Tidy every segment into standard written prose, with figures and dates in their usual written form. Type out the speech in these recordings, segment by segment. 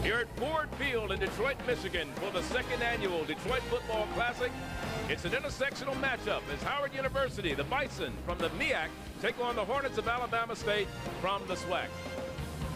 Here at Ford Field in Detroit, Michigan for the second annual Detroit Football Classic. It's an intersectional matchup as Howard University, the Bison from the MEAC, take on the Hornets of Alabama State from the SWAC.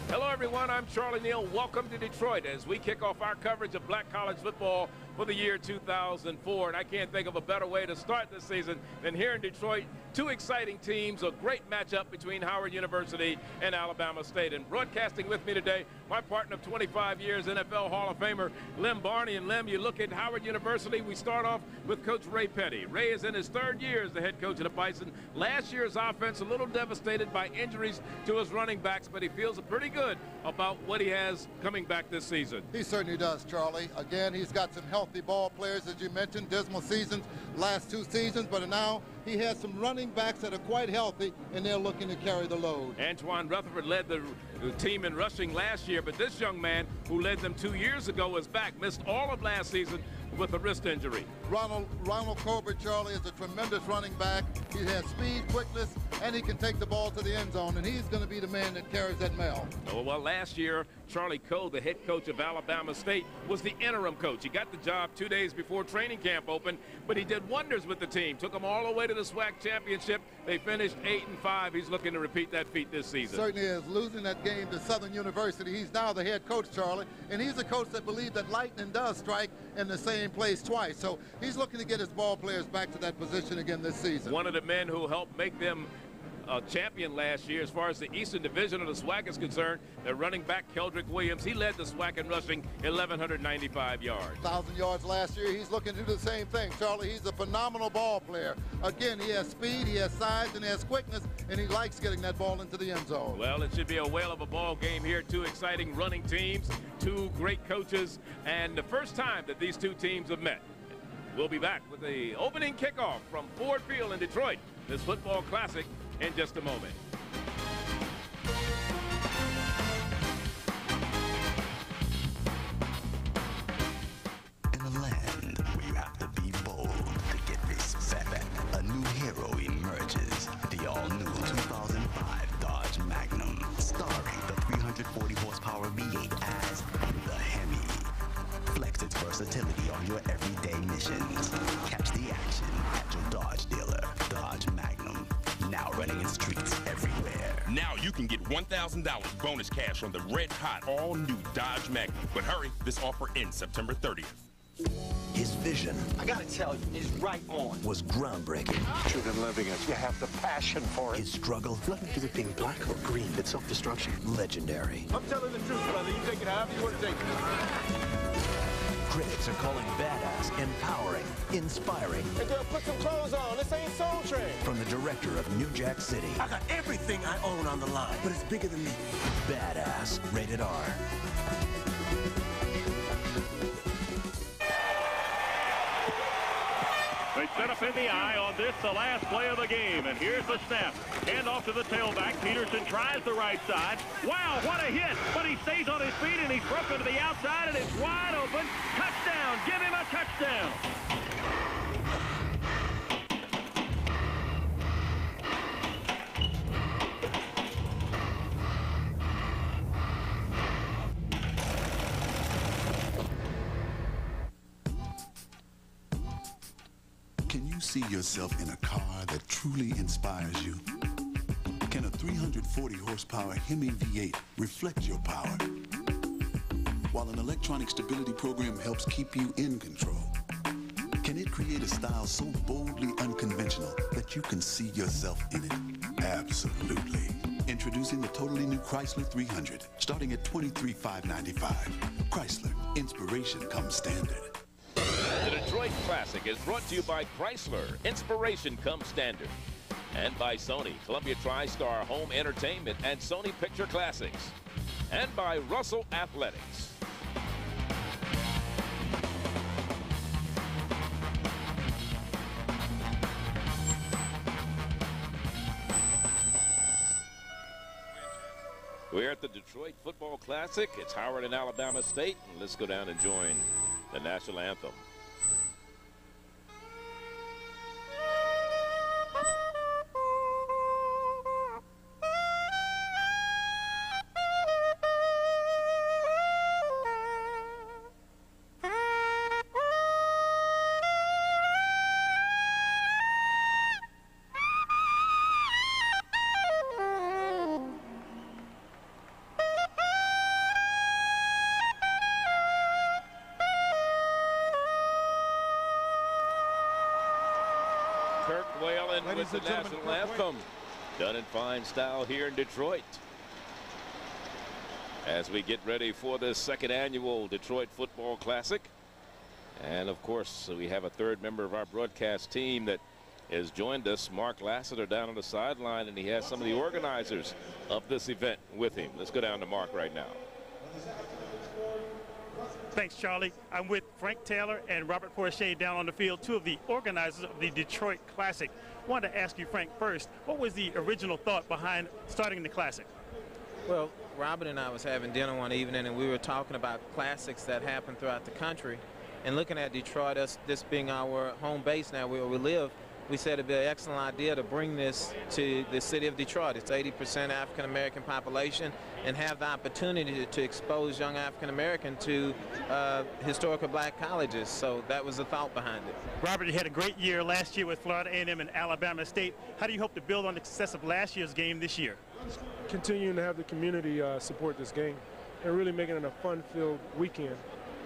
Hello everyone, I'm Charlie Neal. Welcome to Detroit as we kick off our coverage of black college football for the year 2004. And I can't think of a better way to start this season than here in Detroit. Two exciting teams, a great matchup between Howard University and Alabama State. And broadcasting with me today, my partner of 25 years, NFL Hall of Famer Lem Barney. And Lem, you look at Howard University, we start off with Coach Ray Petty. Ray is in his third year as the head coach of the Bison. Last year's offense a little devastated by injuries to his running backs, but he feels pretty good about what he has coming back this season. He certainly does, Charlie. Again, he's got some healthy ball players, as you mentioned, dismal seasons, last two seasons, but now he has some running backs that are quite healthy, and they're looking to carry the load. Antoine Rutherford led the team in rushing last year, but this young man who led them 2 years ago is back, missed all of last season with a wrist injury. Ronald Colbert, Charlie, is a tremendous running back. He has speed, quickness, and he can take the ball to the end zone, and he's going to be the man that carries that mail. Oh, well, last year, Charlie Coe, the head coach of Alabama State, was the interim coach. He got the job 2 days before training camp opened, but he did wonders with the team. Took them all the way to the SWAC championship. They finished 8-5. He's looking to repeat that feat this season. Certainly is. Losing that game to Southern University, he's now the head coach, Charlie, and he's a coach that believes that lightning does strike in the same place twice. So he's looking to get his ball players back to that position again this season. One of the men who helped make them a champion last year as far as the Eastern Division of the SWAC is concerned, their running back Keldrick Williams, he led the SWAC in rushing 1,195 yards. 1,000 yards last year. He's looking to do the same thing, Charlie. He's a phenomenal ball player. Again, he has speed, he has size, and he has quickness, and he likes getting that ball into the end zone. Well, it should be a whale of a ball game here. Two exciting running teams, two great coaches, and the first time that these two teams have met. We'll be back with the opening kickoff from Ford Field in Detroit, this football classic, in just a moment. In a land where you have to be bold to get respect, a new hero emerges. The all-new 2005 Dodge Magnum, starring the 340 horsepower V8 as the Hemi. Flex its versatility on your everyday missions. Catch the action at your Dodge dealer. Dodge Magnum, now running in streets everywhere. Now you can get $1,000 bonus cash on the red-hot, all-new Dodge Magnum. But hurry, this offer ends September 30th. His vision, I gotta tell you, is right on. was groundbreaking. True than living it. You have the passion for it. His struggle, Nothing to do with being black or green. It's self-destruction. legendary. I'm telling the truth, brother. You take it however you want to take it. Critics are calling badass, empowering, inspiring. Hey, girl, put some clothes on. This ain't Soul Train. From the director of New Jack City, I got everything I own on the line, but it's bigger than me. Badass, rated R. They set up in the eye on this, the last play of the game. And here's the snap. Hand off to the tailback. Peterson tries the right side. Wow, what a hit. But he stays on his feet, and he's broken to the outside, and it's wide open. Touchdown. Give him a touchdown. Can you see yourself in a car that truly inspires you? Can a 340 horsepower Hemi V8 reflect your power? While an electronic stability program helps keep you in control, can it create a style so boldly unconventional that you can see yourself in it? Absolutely. Introducing the totally new Chrysler 300, starting at $23,595. Chrysler, inspiration comes standard. The Detroit Classic is brought to you by Chrysler, inspiration comes standard, and by Sony, Columbia TriStar Home Entertainment and Sony Picture Classics, and by Russell Athletics. We're at the Detroit Football Classic. It's Howard and Alabama State, and let's go down and join the national anthem. with the national anthem. Done in fine style here in Detroit. As we get ready for the second annual Detroit Football Classic. And of course, we have a third member of our broadcast team that has joined us, Mark Lassiter, down on the sideline, and he has some of the organizers of this event with him. Let's go down to Mark right now. Thanks, Charlie. I'm with Frank Taylor and Robert Porcher down on the field, two of the organizers of the Detroit Classic. I wanted to ask you, Frank, first, what was the original thought behind starting the Classic? Well, Robert and I was having dinner one evening, and we were talking about classics that happen throughout the country. And looking at Detroit, this being our home base now where we live, we said it'd be an excellent idea to bring this to the city of Detroit. It's 80% African-American population, and have the opportunity to expose young African-American to historical black colleges. So that was the thought behind it. Robert, you had a great year last year with Florida A&M and Alabama State. How do you hope to build on the success of last year's game this year? Continuing to have the community support this game and really making it a fun-filled weekend,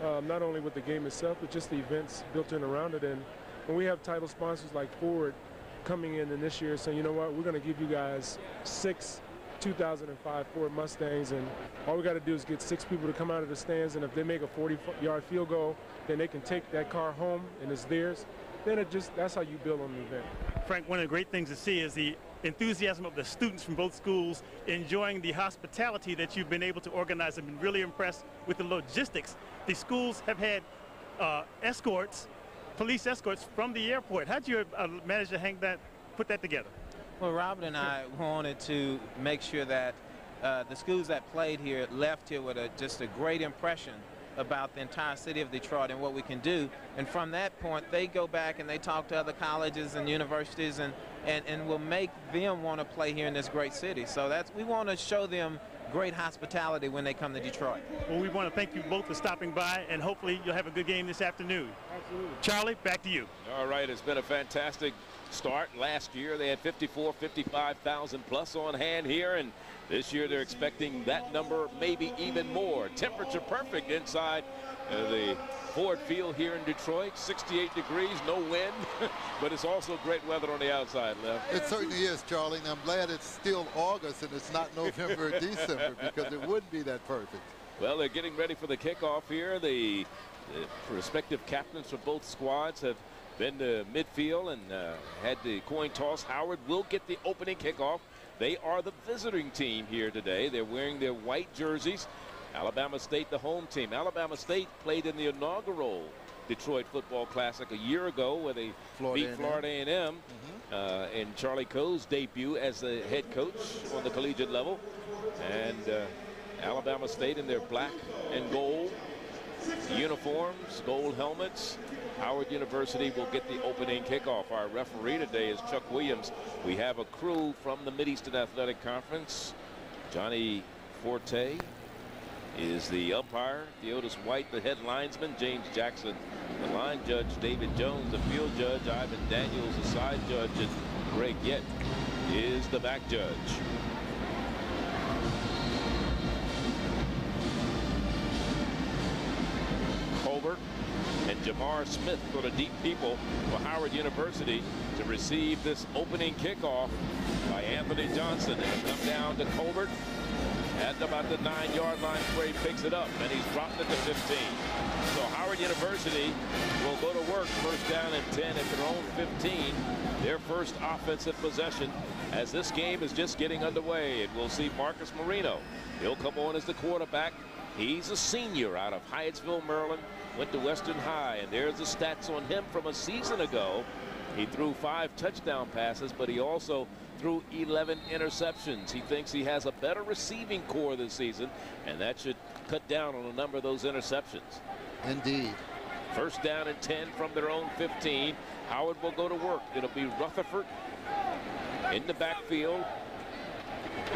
not only with the game itself, but just the events built in around it. And when we have title sponsors like Ford coming in this year saying, you know what, we're going to give you guys 6 2005 Ford Mustangs, and all we got to do is get 6 people to come out of the stands, and if they make a 40-yard field goal, then they can take that car home and it's theirs. Then that's how you build on the event. Frank, one of the great things to see is the enthusiasm of the students from both schools enjoying the hospitality that you've been able to organize. I've been really impressed with the logistics. The schools have had escorts, police escorts from the airport. How'd you manage to put that together? Well, Robert and I wanted to make sure that the schools that played here left here with just a great impression about the entire city of Detroit and what we can do. And from that point, they go back and they talk to other colleges and universities and will make them want to play here in this great city. So we want to show them great hospitality when they come to Detroit. Well, we want to thank you both for stopping by, and hopefully you'll have a good game this afternoon. Absolutely. Charlie, back to you. All right, it's been a fantastic start. Last year they had 55,000 plus on hand here, and this year they're expecting that number, maybe even more. Temperature perfect inside the Ford Field here in Detroit. 68 degrees, no wind, but it's also great weather on the outside, Lev. It certainly is, Charlie, and I'm glad it's still August and it's not November or December, because it wouldn't be that perfect. Well, they're getting ready for the kickoff here. The respective captains for both squads have been to midfield and had the coin toss. Howard will get the opening kickoff. They are the visiting team here today. They're wearing their white jerseys. Alabama State, the home team. Alabama State played in the inaugural Detroit Football Classic a year ago, where they beat Florida A&M in Charlie Coe's debut as the head coach on the collegiate level. And Alabama State in their black and gold uniforms, gold helmets. Howard University will get the opening kickoff. Our referee today is Chuck Williams. We have a crew from the Mideastern Athletic Conference. Johnny Forte is the umpire. Theodis White, the head linesman. James Jackson, the line judge. David Jones, the field judge. Ivan Daniels, the side judge. And Greg Yett is the back judge. Colbert and Jamar Smith for the deep people for Howard University to receive this opening kickoff by Anthony Johnson. And come down to Colbert at about the 9-yard line where he picks it up, and he's dropped it to 15. So Howard University will go to work, first down and 10 at their own 15. Their first offensive possession as this game is just getting underway. And we'll see Marcus Marino. He'll come on as the quarterback. He's a senior out of Hyattsville, Maryland. Went to Western High, and there's the stats on him from a season ago. He threw 5 touchdown passes, but he also threw 11 interceptions. He thinks he has a better receiving core this season, and that should cut down on a number of those interceptions. Indeed. First down and 10 from their own 15. Howard will go to work. It'll be Rutherford in the backfield,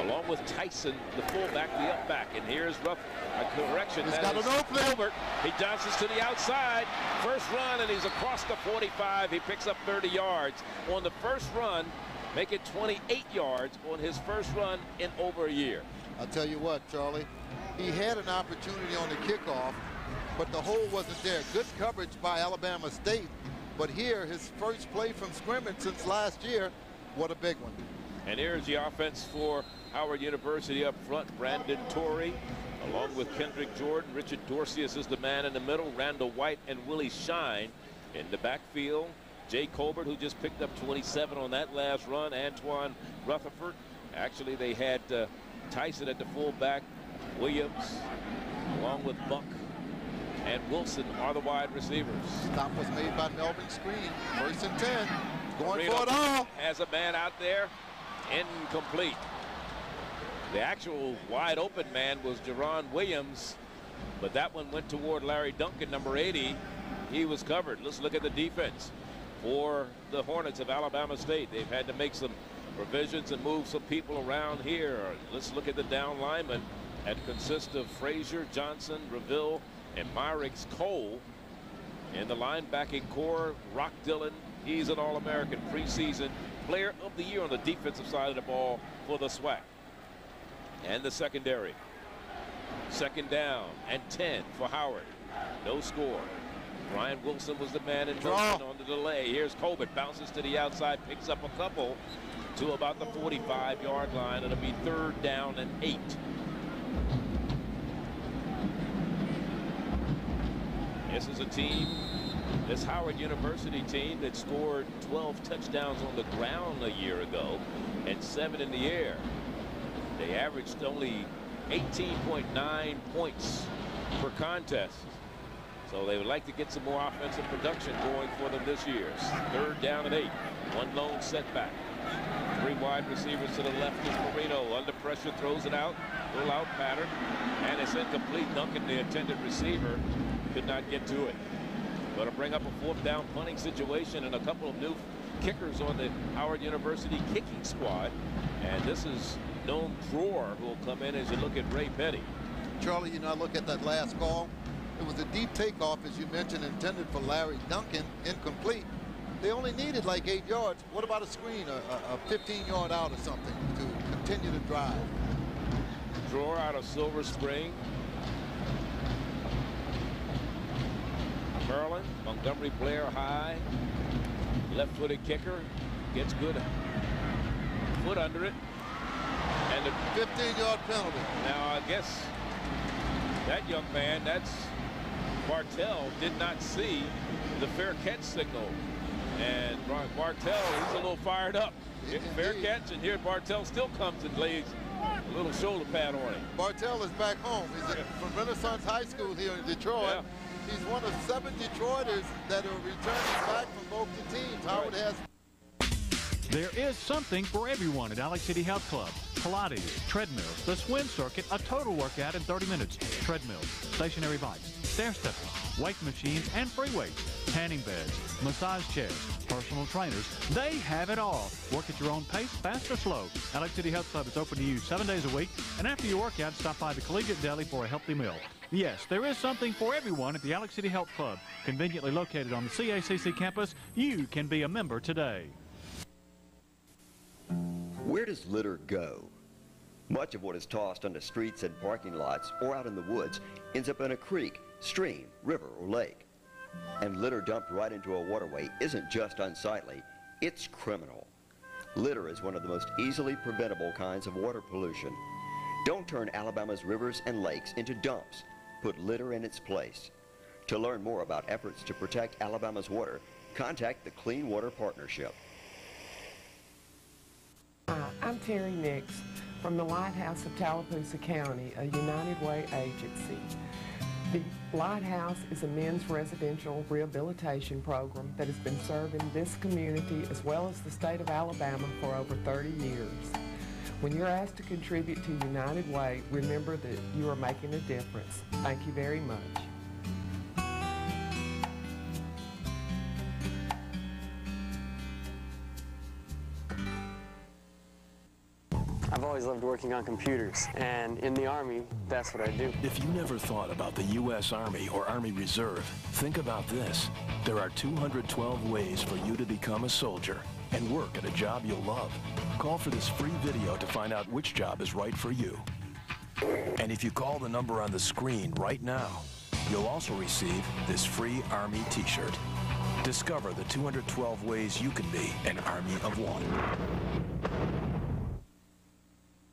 along with Tyson, the fullback, the up back. And here's Rutherford. A correction. He's got an opening. Colbert. He dances to the outside. First run, and he's across the 45. He picks up 30 yards on the first run. Make it 28 yards on his first run in over a year. I'll tell you what, Charlie. He had an opportunity on the kickoff, but the hole wasn't there. Good coverage by Alabama State. But here, his first play from scrimmage since last year, what a big one. And here's the offense for Howard University up front. Brandon Torrey, along with Kendrick Jordan. Richard Dorcius is the man in the middle. Randall White and Willie Shine in the backfield. Jay Colbert, who just picked up 27 on that last run. Antoine Rutherford. Actually, they had Tyson at the fullback. Williams, along with Buck and Wilson, are the wide receivers. Stop was made by Melvin Screen. 1st and 10. Going Reno for it all. Has a man out there. Incomplete. The actual wide open man was Jerron Williams, but that one went toward Larry Duncan, number 80. He was covered. Let's look at the defense for the Hornets of Alabama State. They've had to make some provisions and move some people around here. Let's look at the down linemen. That consists of Frazier, Johnson, Reville, and Myrix Cole. In the linebacking core, Rock Dillon. He's an All-American preseason player of the year on the defensive side of the ball for the SWAC. And the secondary. 2nd down and 10 for Howard. No score. Brian Wilson was the man in motion on the delay. Here's Colbert, bounces to the outside, picks up a couple to about the 45-yard line. It'll be 3rd down and 8. This is a team, this Howard University team, that scored 12 touchdowns on the ground a year ago and 7 in the air. They averaged only 18.9 points per contest. So they would like to get some more offensive production going for them this year. 3rd down and 8. One lone setback. 3 wide receivers to the left is Marino. Under pressure, throws it out. Full out pattern. And it's incomplete. Duncan, the intended receiver, could not get to it. Going to bring up a 4th down punting situation and a couple of new kickers on the Howard University kicking squad. And this is Noam Dror who will come in as you look at Ray Petty. Charlie, you know, look at that last call. It was a deep takeoff, as you mentioned, intended for Larry Duncan, incomplete. They only needed like 8 yards. What about a screen, a 15-yard out or something to continue to drive? Dror out of Silver Spring. Maryland, Montgomery Blair high. Left-footed kicker. Gets good foot under it. And the 15-yard penalty. Now, I guess that young man, that's Bartell, did not see the fair catch signal. And Bartell, he's a little fired up. Fair catch, and here Bartell still comes and lays a little shoulder pad on him. Bartell is back home. He's from Renaissance High School here in Detroit. Yeah. He's one of 7 Detroiters that are returning back from both the teams. Howard has. There is something for everyone at Alex City Health Club. Pilates, treadmills, the swim circuit, a total workout in 30 minutes. Treadmills, stationary bikes, stair steppers, weight machines, and free weights, tanning beds, massage chairs, personal trainers. They have it all. Work at your own pace, fast or slow. Alex City Health Club is open to you 7 days a week. And after your workout, stop by the Collegiate Deli for a healthy meal. Yes, there is something for everyone at the Alex City Health Club. Conveniently located on the CACC campus, you can be a member today. Where does litter go? Much of what is tossed on the streets and parking lots or out in the woods ends up in a creek, stream, river, or lake. And litter dumped right into a waterway isn't just unsightly, it's criminal. Litter is one of the most easily preventable kinds of water pollution. Don't turn Alabama's rivers and lakes into dumps. Put litter in its place. To learn more about efforts to protect Alabama's water, contact the Clean Water Partnership. Hi, I'm Terry Nix from the Lighthouse of Tallapoosa County, a United Way agency. The Lighthouse is a men's residential rehabilitation program that has been serving this community as well as the state of Alabama for over 30 years. When you're asked to contribute to United Way, remember that you are making a difference. Thank you very much. I've always loved working on computers, and in the Army, that's what I do. If you never thought about the U.S. Army or Army Reserve, think about this. There are 212 ways for you to become a soldier and work at a job you'll love. Call for this free video to find out which job is right for you. And if you call the number on the screen right now, you'll also receive this free Army t-shirt. Discover the 212 ways you can be an army of one.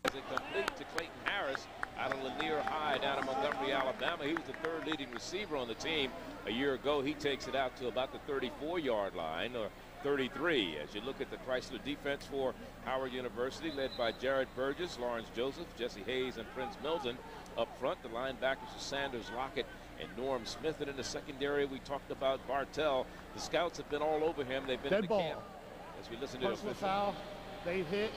As it complete to Clayton Harris out of Lanier High down in Montgomery, Alabama. He was the third leading receiver on the team. A year ago, he takes it out to about the 34-yard line, or 33. As you look at the Chrysler defense for Howard University, led by Jared Burgess, Lawrence Joseph, Jesse Hayes, and Prince Milton. Up front, the linebackers are Sanders Lockett and Norm Smith. And in the secondary, we talked about Bartell. The scouts have been all over him. They've been in the camp. As we listen to the personal foul, they've hit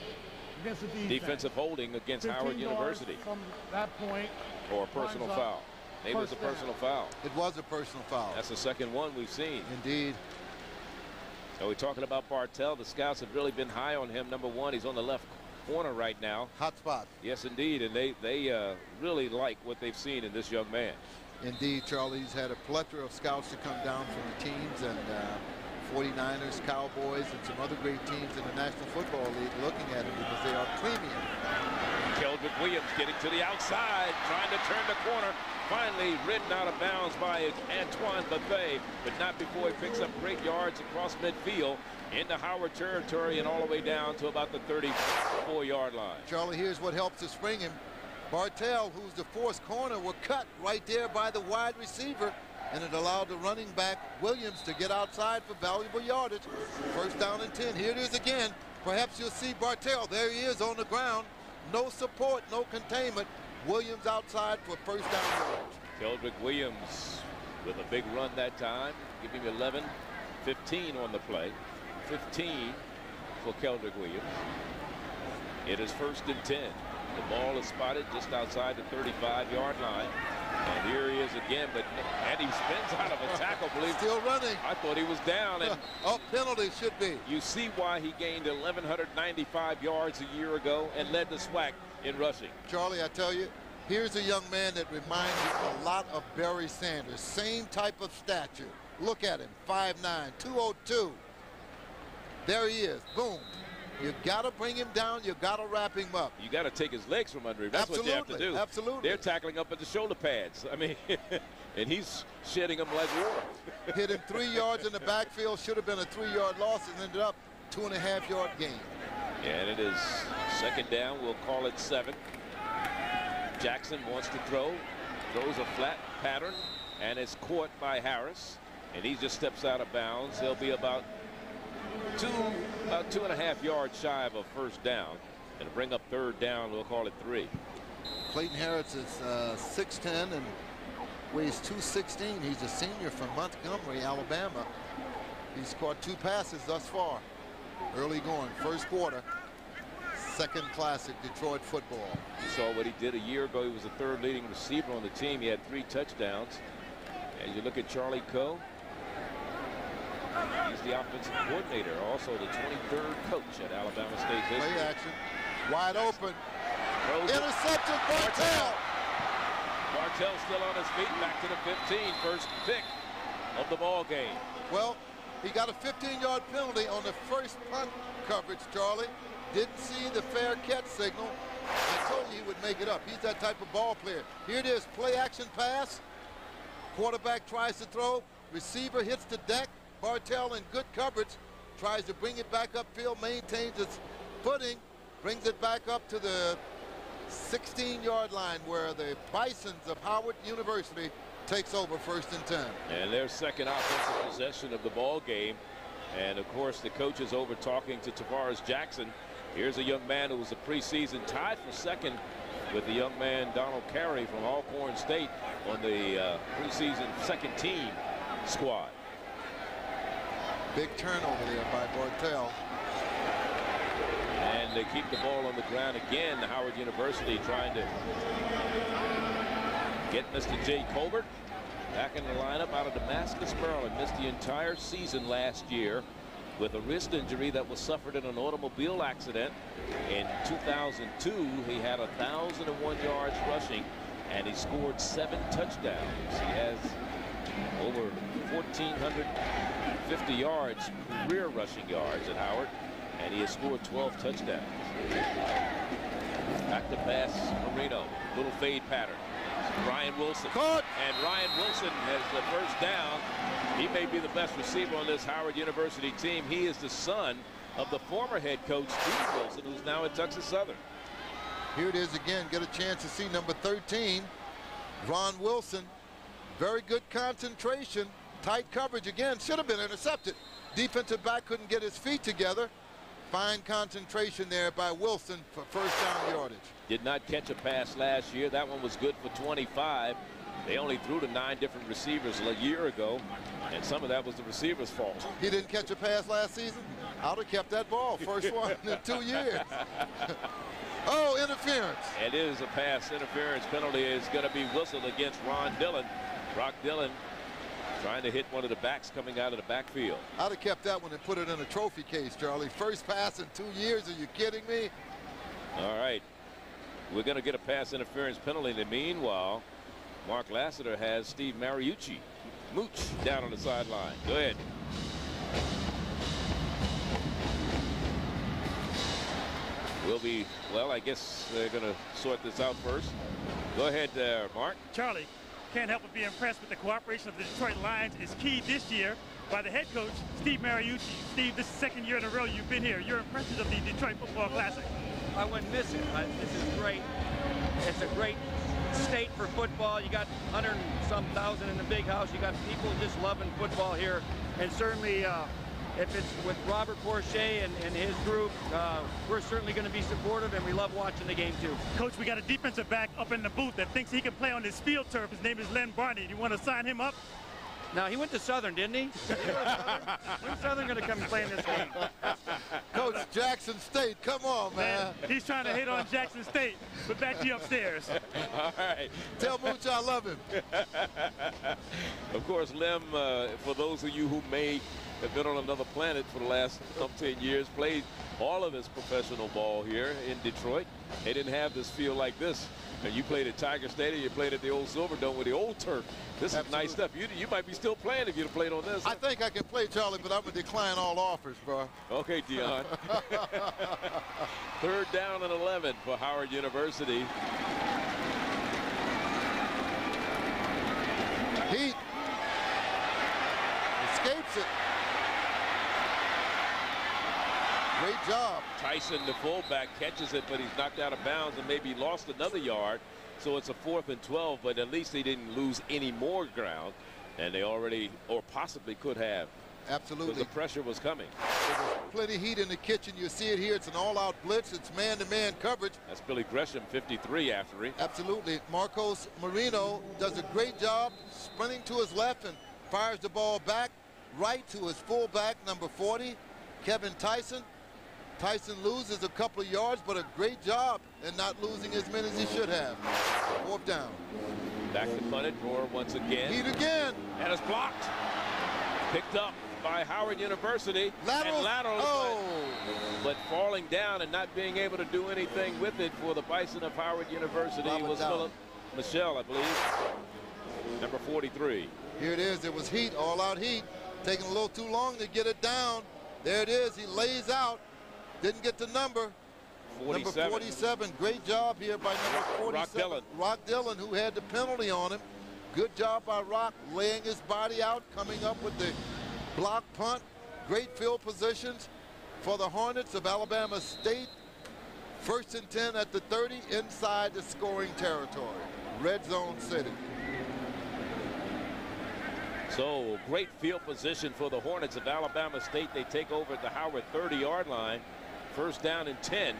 against the defense. Defensive holding against Howard University. From that point, or a personal foul. Maybe it was a personal foul. It was a personal foul. That's the second one we've seen. Indeed. So we're talking about Bartell. The scouts have really been high on him. Number one, he's on the left corner right now. Hot spot. Yes, indeed. And they really like what they've seen in this young man. Indeed, Charlie. He's had a plethora of scouts to come down from the teams, and 49ers, Cowboys, and some other great teams in the National Football League looking at him because they are premium. Keldrick Williams getting to the outside, trying to turn the corner. Finally ridden out of bounds by Antoine Buffet, but not before he picks up great yards across midfield into Howard territory and all the way down to about the 34-yard line. Charlie, here's what helps to spring him. Bartell, who's the forced corner, were cut right there by the wide receiver, and it allowed the running back Williams to get outside for valuable yardage. First down and 10. Here it is again. Perhaps you'll see Bartell. There he is on the ground. No support, no containment. Williams outside for first down yards. Keldrick Williams with a big run that time, giving him 11-15 on the play. 15 for Keldrick Williams. It is first and 10. The ball is spotted just outside the 35-yard line. And here he is again, and he spins out of a tackle. Still running. I thought he was down. And oh, penalty should be. You see why he gained 1,195 yards a year ago and led the SWAC in rushing. Charlie, I tell you, here's a young man that reminds you a lot of Barry Sanders. Same type of stature. Look at him, 5'9", 202. There he is. Boom. You got to bring him down. You got to wrap him up. You got to take his legs from under him. That's what you have to do. Absolutely. They're tackling up at the shoulder pads. I mean, and he's shedding them like water. Hit him 3 yards in the backfield. Should have been a 3-yard loss and ended up 2.5-yard gain. And it is second down. We'll call it 7. Jackson wants to throw. Throws a flat pattern, and it's caught by Harris. And he just steps out of bounds. He'll be about 2.5 yards shy of a first down. And to bring up third down, we'll call it 3. Clayton Harris is 6'10 and weighs 216. He's a senior from Montgomery, Alabama. He's caught 2 passes thus far. Early going, first quarter. Second classic Detroit football. You saw what he did a year ago. He was the third leading receiver on the team. He had 3 touchdowns. As you look at Charlie Coe, he's the offensive coordinator, also the 23rd coach at Alabama State history. Play action, wide open. Intercepted Bartell. Bartell still on his feet, back to the 15, first pick of the ball game. Well, he got a 15-yard penalty on the first punt coverage, Charlie. Didn't see the fair catch signal. I told you he would make it up. He's that type of ball player. Here it is, play action pass. Quarterback tries to throw. Receiver hits the deck. Bartell in good coverage tries to bring it back upfield, maintains its footing, brings it back up to the 16-yard line where the Bisons of Howard University takes over first and 10. And their second offensive possession of the ball game. And of course the coach is over talking to Tavares Jackson. Here's a young man who was a preseason tied for second with the young man Donald Carey from Alcorn State on the preseason second team squad. Big turnover there by Bartell. And they keep the ball on the ground again. Howard University trying to get Mr. Jay Colbert back in the lineup out of Damascus, Maryland. Missed the entire season last year with a wrist injury that was suffered in an automobile accident. In 2002, he had 1,001 yards rushing, and he scored 7 touchdowns. He has over 1,450 yards, career rushing yards at Howard, and he has scored 12 touchdowns. Back to pass, Marino, little fade pattern. Ryan Wilson. Caught. And Ryan Wilson has the first down He may be the best receiver on this Howard University team. He is the son of the former head coach, Steve Wilson, who's now at Texas Southern. Here it is again. Get a chance to see number 13, Ron Wilson. Very good concentration. Tight coverage again. Should have been intercepted. Defensive back couldn't get his feet together. Fine concentration there by Wilson for first down yardage. Did not catch a pass last year. That one was good for 25. They only threw to 9 different receivers a year ago, and some of that was the receiver's fault. He didn't catch a pass last season? I would have kept that ball. First one in 2 years. Oh, interference. It is a pass interference penalty. Is going to be whistled against Ron Dillon. Brock Dillon trying to hit one of the backs coming out of the backfield. I'd have kept that one and put it in a trophy case, Charlie. First pass in 2 years. Are you kidding me? All right. We're going to get a pass interference penalty. In the meanwhile, Mark Lassiter has Steve Mariucci. Mooch down on the sideline. Go ahead. We'll be, well, I guess they're going to sort this out first. Go ahead, Mark. Charlie, can't help but be impressed with the cooperation of the Detroit Lions. Is key this year by the head coach, Steve Mariucci. Steve, this is the 2nd year in a row you've been here. Your impressions of the Detroit Football Classic. I wouldn't miss it. This is great. It's a great state for football. You got 100-some thousand in the big house. You got people just loving football here. And certainly, if it's with Robert Porcher and his group, we're certainly going to be supportive, and we love watching the game, too. Coach, we got a defensive back up in the booth that thinks he can play on this field turf. His name is Len Barney. Do you want to sign him up? Now, he went to Southern, didn't he? When's Southern going to come and play in this game? Coach, Jackson State, come on, man. He's trying to hit on Jackson State, but back to you upstairs. All right. Tell Mooch I love him. Of course, Lem, for those of you who may have been on another planet for the last 10 years, played all of his professional ball here in Detroit. They didn't have this field like this. And you played at Tiger Stadium, you played at the old Silverdome with the old turf. This is nice stuff. You might be still playing if you'd have played on this. I think I can play, Charlie, but I'm going to decline all offers, bro. Okay, Dion. 3rd down and 11 for Howard University. Heat escapes it. Great job. Tyson, the fullback, catches it, but he's knocked out of bounds and maybe lost another yard. So it's a 4th and 12, but at least they didn't lose any more ground. And they already, or possibly could have. Absolutely. Because the pressure was coming. There's plenty of heat in the kitchen. You see it here. It's an all-out blitz. It's man-to-man coverage. That's Billy Gresham, 53 after he. Absolutely. Marcos Marino does a great job sprinting to his left and fires the ball back right to his fullback, number 40, Kevin Tyson. Tyson loses a couple of yards, but a great job in not losing as many as he should have. 4th down. Back to punt it. Roar once again. Heat again. And it's blocked. Picked up by Howard University. Lateral. Oh. But falling down and not being able to do anything with it for the Bison of Howard University was Philip Michelle, I believe. Number 43. Here it is. It was heat, all-out heat. Taking a little too long to get it down. There it is. He lays out. Didn't get the number. 47. Number 47. Great job here by number 47. Rock Dillon. Rock Dillon, who had the penalty on him. Good job by Rock, laying his body out, coming up with the block punt. Great field positions for the Hornets of Alabama State. 1st and 10 at the 30, inside the scoring territory. Red zone city. So great field position for the Hornets of Alabama State. They take over at the Howard 30-yard line. 1st down and 10.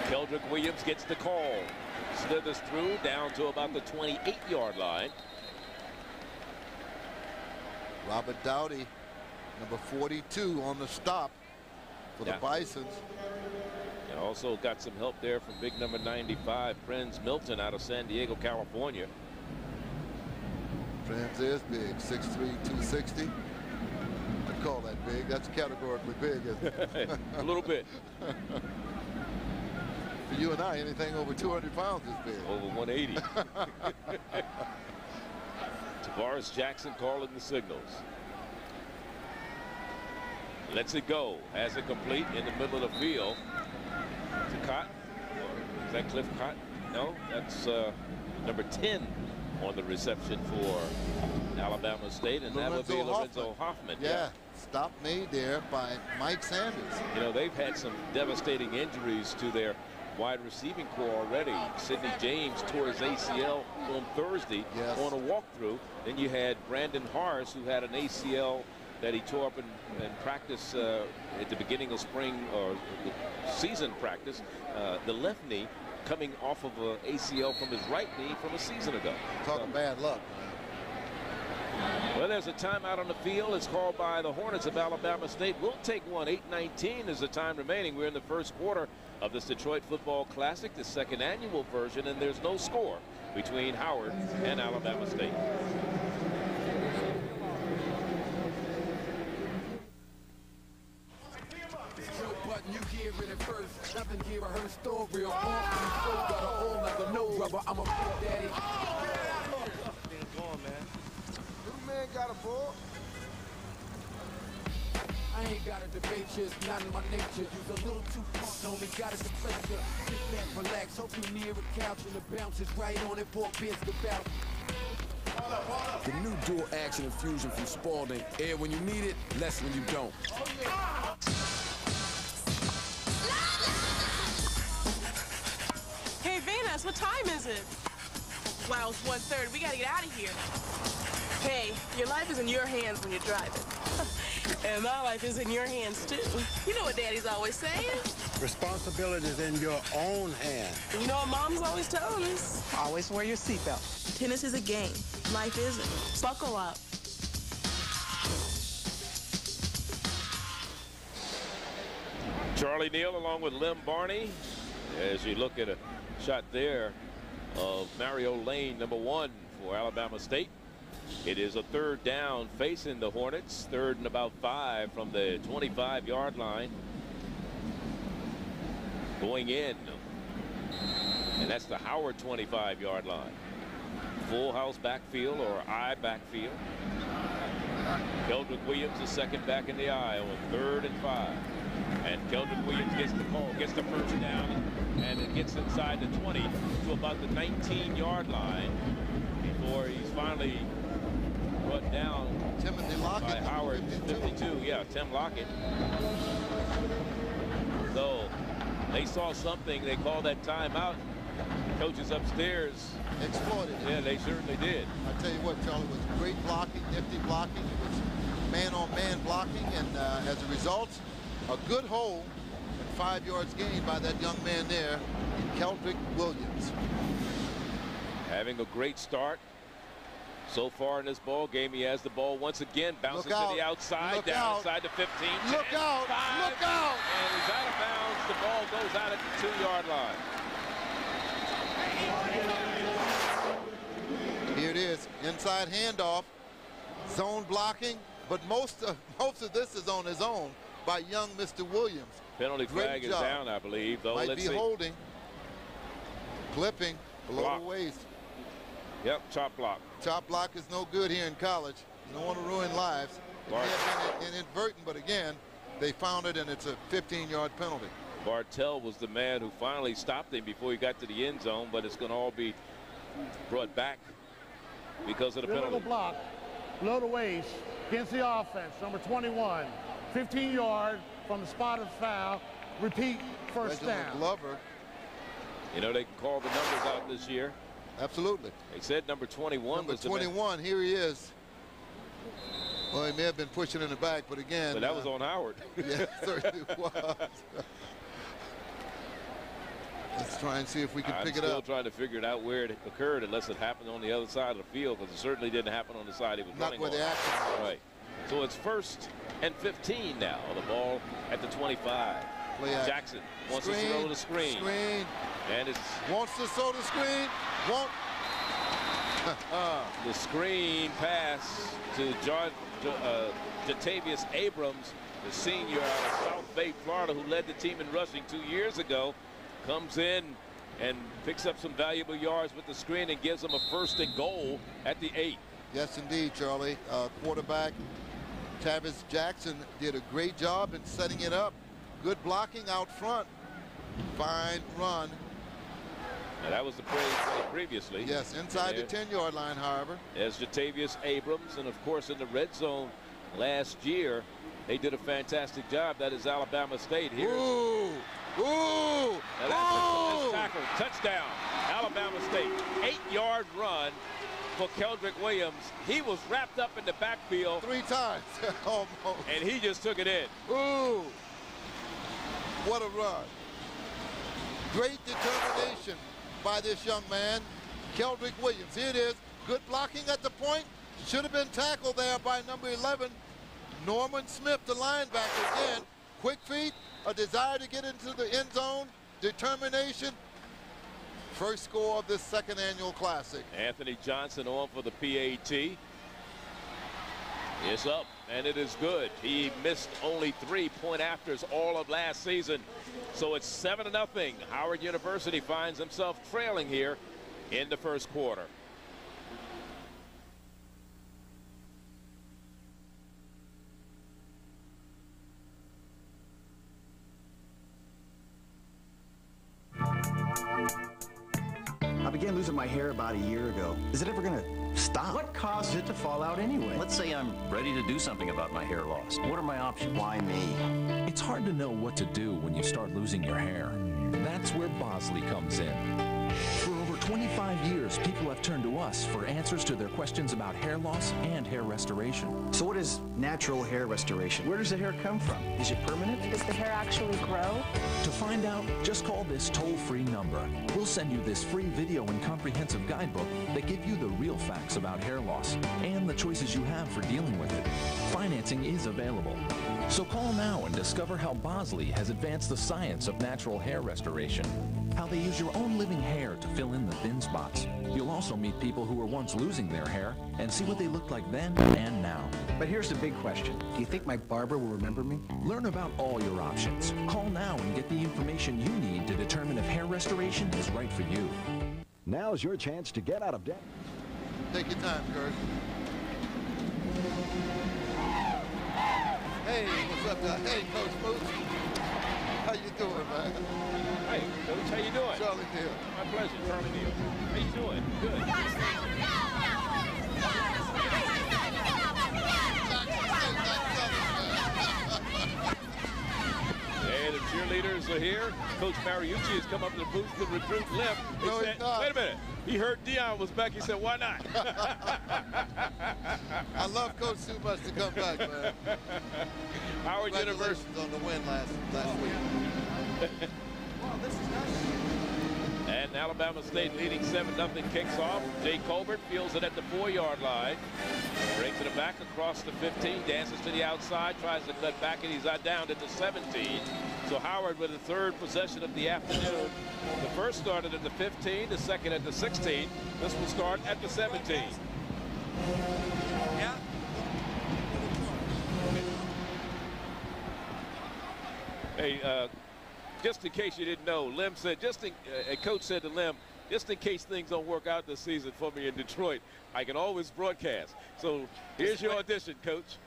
Keldrick Williams gets the call. Slithers through down to about the 28-yard line. Robert Dowdy, number 42, on the stop for the Bisons. And also got some help there from big number 95, Prince Milton, out of San Diego, California. Prince is big, 6'3", 260. I'd call that big. That's categorically big, isn't it? A little bit. For you and I, anything over 200 pounds is big. Over 180. Tavares Jackson calling the signals. Lets it go. Has it complete in the middle of the field. To Cott. Is that Cliff Cott? No, that's number 10 on the reception for Alabama State, and that would be Lorenzo Hoffman. Yeah, stop made there by Mike Sanders. You know, they've had some devastating injuries to their wide receiving core already. Sidney James tore his ACL on Thursday on a walkthrough. Then you had Brandon Harris, who had an ACL that he tore up in practice at the beginning of spring or season practice. The left knee coming off of an ACL from his right knee from a season ago. Talking bad luck. Well, there's a timeout on the field. It's called by the Hornets of Alabama State. We'll take one. 8:19 is the time remaining. We're in the first quarter of this Detroit Football Classic, the second annual version, and there's no score between Howard and Alabama State. You hear it at first, nothing here I heard story or got a whole nother no rubber. I'm a big daddy. Going, man. Little man got a ball. I ain't got a debate, just not in my nature. You's a little too fun, homie, got us a pleasure. Sit back, relax, hope you near a couch and the bounce is right on it, pork biz about. The new dual action infusion from Spalding. Air when you need it, less when you don't. Hey, Venus, what time is it? Wow, it's 1:30. We gotta get out of here. Hey, your life is in your hands when you're driving. And my life is in your hands, too. You know what Daddy's always saying? Responsibility is in your own hand. You know what Mom's always telling us? Always wear your seatbelt. Tennis is a game. Life isn't. Buckle up. Charlie Neal along with Lem Barney as you look at a shot there of Mario Lane, #1 for Alabama State. It is a third down facing the Hornets, 3rd and about 5 from the 25-yard line. Going in, and that's the Howard 25-yard line. Full house backfield or I backfield. Keldrick Williams, the second back in the I on 3rd and 5. And Keldrick Williams gets the call, gets the first down, and it gets inside the 20 to about the 19-yard line before he's finally brought down by Howard, 52. Yeah, Tim Lockett. So they saw something. They called that timeout. Coaches upstairs exploited it. Yeah, they certainly did. I tell you what, Charlie, was great blocking, nifty blocking. It was man-on-man blocking, and as a result, a good hole and 5 yards gained by that young man there, Keldrick Williams. Having a great start so far in this ball game. He has the ball once again, bounces to the outside, down inside the 15. Look 10, out! 5, look out! And he's out of bounds. The ball goes out at the 2-yard line. Here it is, inside handoff, zone blocking, but most of this is on his own by young Mr. Williams. Penalty flag is down, I believe, though. Might be holding, clipping below the waist. Yep, chop block. Chop block is no good here in college. You don't want to ruin lives. It may have been inadvertent, but again, they found it, and it's a 15-yard penalty. Bartell was the man who finally stopped him before he got to the end zone, but it's going to all be brought back because of the penalty. Block, below the waist, against the offense, number 21, 15-yard from the spot of foul. Repeat, first down. Glover. You know, they can call the numbers out this year. Absolutely. They said number 21 was the man. 21, here he is. Well, he may have been pushing in the back, but again. But that was on Howard. Yeah, certainly was. Let's try and see if we can pick it up. I'm still trying to figure it out where it occurred, unless it happened on the other side of the field, because it certainly didn't happen on the side he was running on. Not where the action was. Right. So it's 1st and 15 now. The ball at the 25. Jackson wants to throw the screen. And it's wants to throw the screen. Won't. The screen pass to Jatavius Abrams, the senior out of South Bay, Florida, who led the team in rushing 2 years ago. Comes in and picks up some valuable yards with the screen and gives them a 1st and goal at the 8. Yes, indeed, Charlie. Quarterback Tavis Jackson did a great job in setting it up. Good blocking out front. Fine run. Now, that was the play previously. Yes, inside the 10-yard line, however. There's Jatavius Abrams, and, of course, in the red zone last year, they did a fantastic job. That is Alabama State. Here. Ooh! Ooh! Now that's a tackle. Touchdown. Alabama State. 8-yard run for Keldrick Williams. He was wrapped up in the backfield 3 times. Almost. And he just took it in. Ooh! What a run. Great determination by this young man, Keldrick Williams. Here it is. Good blocking at the point. Should have been tackled there by number 11, Norman Smith, the linebacker. Again, quick feet, a desire to get into the end zone, determination. First score of this second annual classic. Anthony Johnson on for the PAT. It's up, and it is good. He missed only 3 point afters all of last season. So it's 7-0. Howard University finds himself trailing here in the first quarter. I began losing my hair about a year ago. Is it ever gonna stop? What causes it to fall out anyway? Let's say I'm ready to do something about my hair loss. What are my options? Why me? It's hard to know what to do when you start losing your hair. That's where Bosley comes in. For over 25 years, people have turned to us for answers to their questions about hair loss and hair restoration. So what is natural hair restoration? Where does the hair come from? Is it permanent? Does the hair actually grow? To find out, just call this toll-free number. We'll send you this free video and comprehensive guidebook that give you the real facts about hair loss and the choices you have for dealing with it. Financing is available. So call now and discover how Bosley has advanced the science of natural hair restoration, how they use your own living hair to fill in the thin spots. You'll also meet people who were once losing their hair and see what they looked like then and now. But here's the big question. Do you think my barber will remember me? Learn about all your options. Call now and get the information you need to determine if hair restoration is right for you. Now's your chance to get out of debt. Take your time, Kurt. Hey, what's up, guys? Hey, Coach Moose. How you doing, man? Hey, Coach, how you doing? Charlie Neal. My pleasure, Charlie Neal. How you doing? Good. And the cheerleaders are here. Coach Mariucci has come up to the booth to recruit Lim. He said, wait a minute. He heard Dion was back. He said, why not? I love Coach too much to come back, man. Howard University on the win last week. And Alabama State leading 7-0 kicks off. Jay Colbert fields it at the 4-yard line. Brings it back across the 15, dances to the outside, tries to cut back, and he's down at the 17. So Howard with the third possession of the afternoon. The first started at the 15, the second at the 16. This will start at the 17. Yeah. Hey, just in case you didn't know, Lim said, Coach said to Lim, just in case things don't work out this season for me in Detroit, I can always broadcast. So here's your audition, Coach.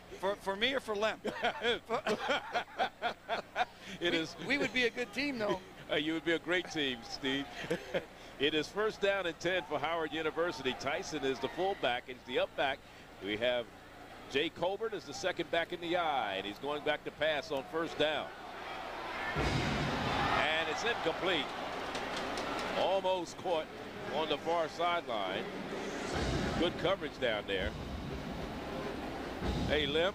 For me or for Lim? We would be a good team, though. You would be a great team, Steve. It is first down and 10 for Howard University. Tyson is the fullback. It's the up back. We have Jay Colbert as the second back in the eye, and he's going back to pass on first down. And it's incomplete. Almost caught on the far sideline. Good coverage down there. Hey, Lim.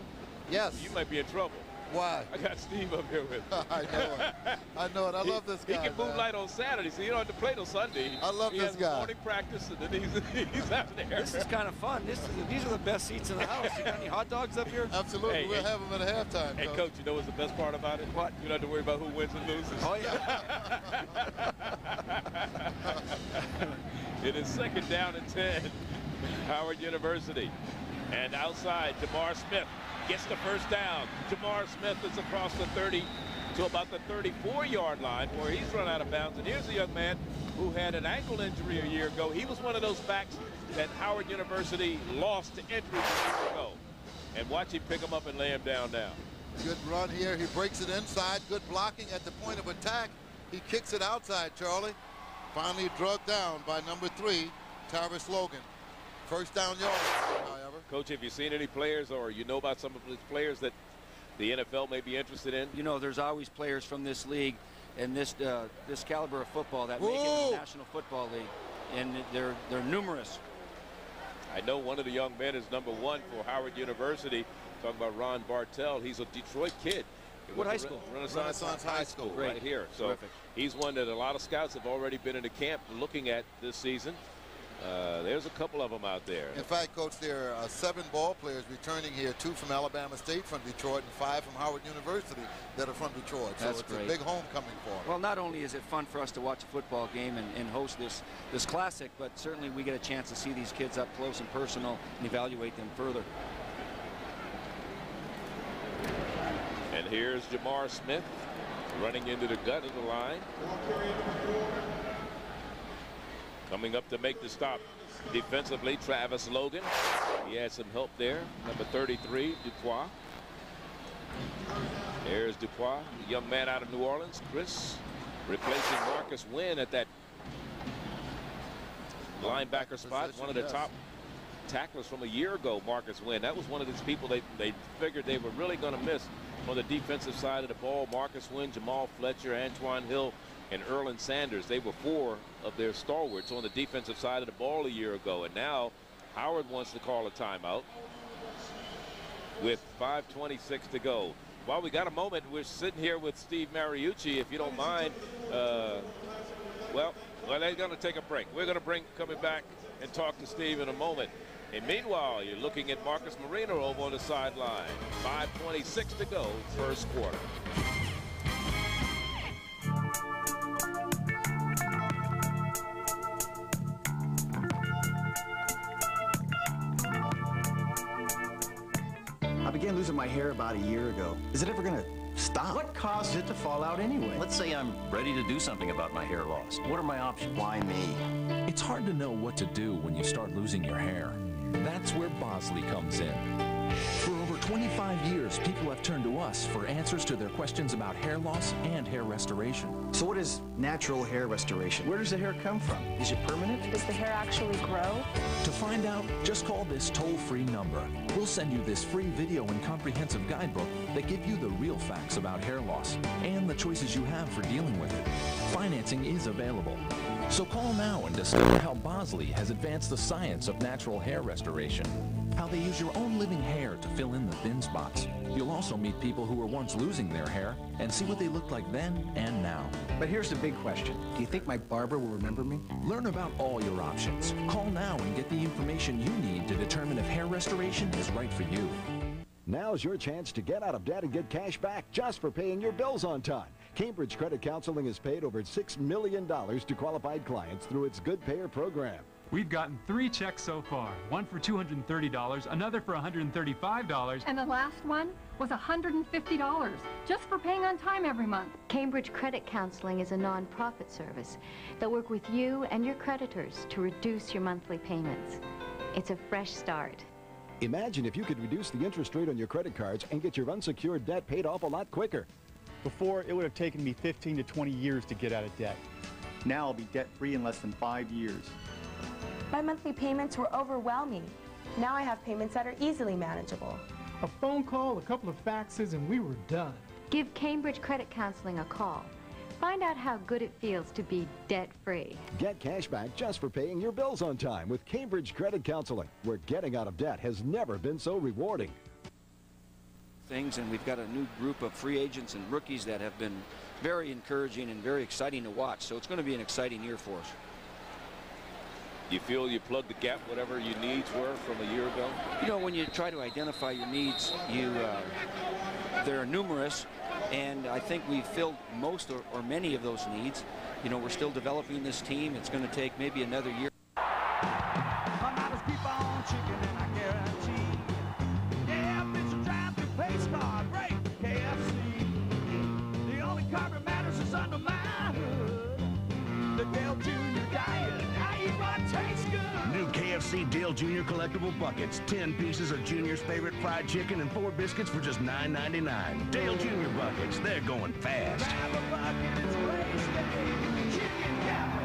Yes. You might be in trouble. Why? I got Steve up here with me. I know it. I know it. I love this guy. He can moonlight on Saturday, so you don't have to play till Sunday. I love this guy. Morning practice, and then he's out there. This is kind of fun. These are the best seats in the house. You got any hot dogs up here? Absolutely. We'll have them at halftime. Hey, Coach, you know what's the best part about it? What? You don't have to worry about who wins and loses. Oh, yeah. It is second down and 10. Howard University. And outside, Jamar Smith gets the first down. Jamar Smith is across the 30 to about the 34-yard line where he's run out of bounds. And here's a young man who had an ankle injury a year ago. He was one of those backs that Howard University lost to injury a year ago. And watch him pick him up and lay him down now. Good run here. He breaks it inside. Good blocking at the point of attack. He kicks it outside, Charlie. Finally drugged down by number 3, Tavis Logan. First down yard, however. Coach, have you seen any players or you know about some of these players that the NFL may be interested in? You know, there's always players from this league and this caliber of football that make it in the National Football League, and they're numerous. I know one of the young men is number 1 for Howard University. Talking about Ron Bartell. He's a Detroit kid. What high school? Renaissance High School, right here. So terrific. He's one that a lot of scouts have already been in the camp looking at this season. There's a couple of them out there. In fact, Coach, there are 7 ball players returning here, 2 from Alabama State from Detroit and 5 from Howard University that are from Detroit. So it's great. A big homecoming for them. Well, not only is it fun for us to watch a football game and host this classic, but certainly we get a chance to see these kids up close and personal and evaluate them further. And here's Jamar Smith running into the gut of the line. Coming up to make the stop defensively, Travis Logan. He had some help there. Number 33, Dupois. There's Dupois, the young man out of New Orleans. Chris replacing Marcus Wynn at that linebacker spot. One of the top tacklers from a year ago, Marcus Wynn. That was one of these people they figured they were really going to miss on the defensive side of the ball. Marcus Wynn, Jamal Fletcher, Antoine Hill, and Erland Sanders. They were 4 of their stalwarts on the defensive side of the ball a year ago. And now Howard wants to call a timeout with 5:26 to go. While we got a moment, we're sitting here with Steve Mariucci, if you don't mind. Well, they're going to take a break. We're going to coming back and talk to Steve in a moment. And meanwhile, you're looking at Marcus Marino over on the sideline. 5:26 to go, first quarter. I began losing my hair about a year ago. Is it ever going to stop? What causes it to fall out anyway? Let's say I'm ready to do something about my hair loss. What are my options? Why me? It's hard to know what to do when you start losing your hair. That's where Bosley comes in. For over 25 years, people have turned to us for answers to their questions about hair loss and hair restoration. So what is natural hair restoration? Where does the hair come from? Is it permanent? Does the hair actually grow? To find out, just call this toll-free number. We'll send you this free video and comprehensive guidebook that give you the real facts about hair loss and the choices you have for dealing with it. Financing is available. So call now and discover how Bosley has advanced the science of natural hair restoration. How they use your own living hair to fill in the thin spots. You'll also meet people who were once losing their hair and see what they looked like then and now. But here's the big question. Do you think my barber will remember me? Learn about all your options. Call now and get the information you need to determine if hair restoration is right for you. Now's your chance to get out of debt and get cash back just for paying your bills on time. Cambridge Credit Counseling has paid over $6 million to qualified clients through its Good Payer program. We've gotten 3 checks so far, one for $230, another for $135. And the last one was $150, just for paying on time every month. Cambridge Credit Counseling is a non-profit service that work with you and your creditors to reduce your monthly payments. It's a fresh start. Imagine if you could reduce the interest rate on your credit cards and get your unsecured debt paid off a lot quicker. Before, it would have taken me 15 to 20 years to get out of debt. Now I'll be debt-free in less than 5 years. My monthly payments were overwhelming. Now I have payments that are easily manageable. A phone call, a couple of faxes, and we were done. Give Cambridge Credit Counseling a call. Find out how good it feels to be debt-free. Get cash back just for paying your bills on time with Cambridge Credit Counseling, where getting out of debt has never been so rewarding. And we've got a new group of free agents and rookies that have been very encouraging and very exciting to watch. So it's going to be an exciting year for us. You feel you plugged the gap, whatever your needs were from a year ago? You know, when you try to identify your needs, they're numerous, and I think we've filled most or many of those needs. You know, we're still developing this team. It's going to take maybe another year. Keep on chicken and I guarantee. Yeah, bitch, drive the pace car, break KFC. The only carbon matters is under my hood. The Dale Jr. diet, I eat what tastes good. New KFC Dale Jr. collectible buckets. 10 pieces of Junior's favorite fried chicken and 4 biscuits for just $9.99. Dale Jr. buckets, they're going fast. Grab a bucket, it's wasted. Chicken, yeah.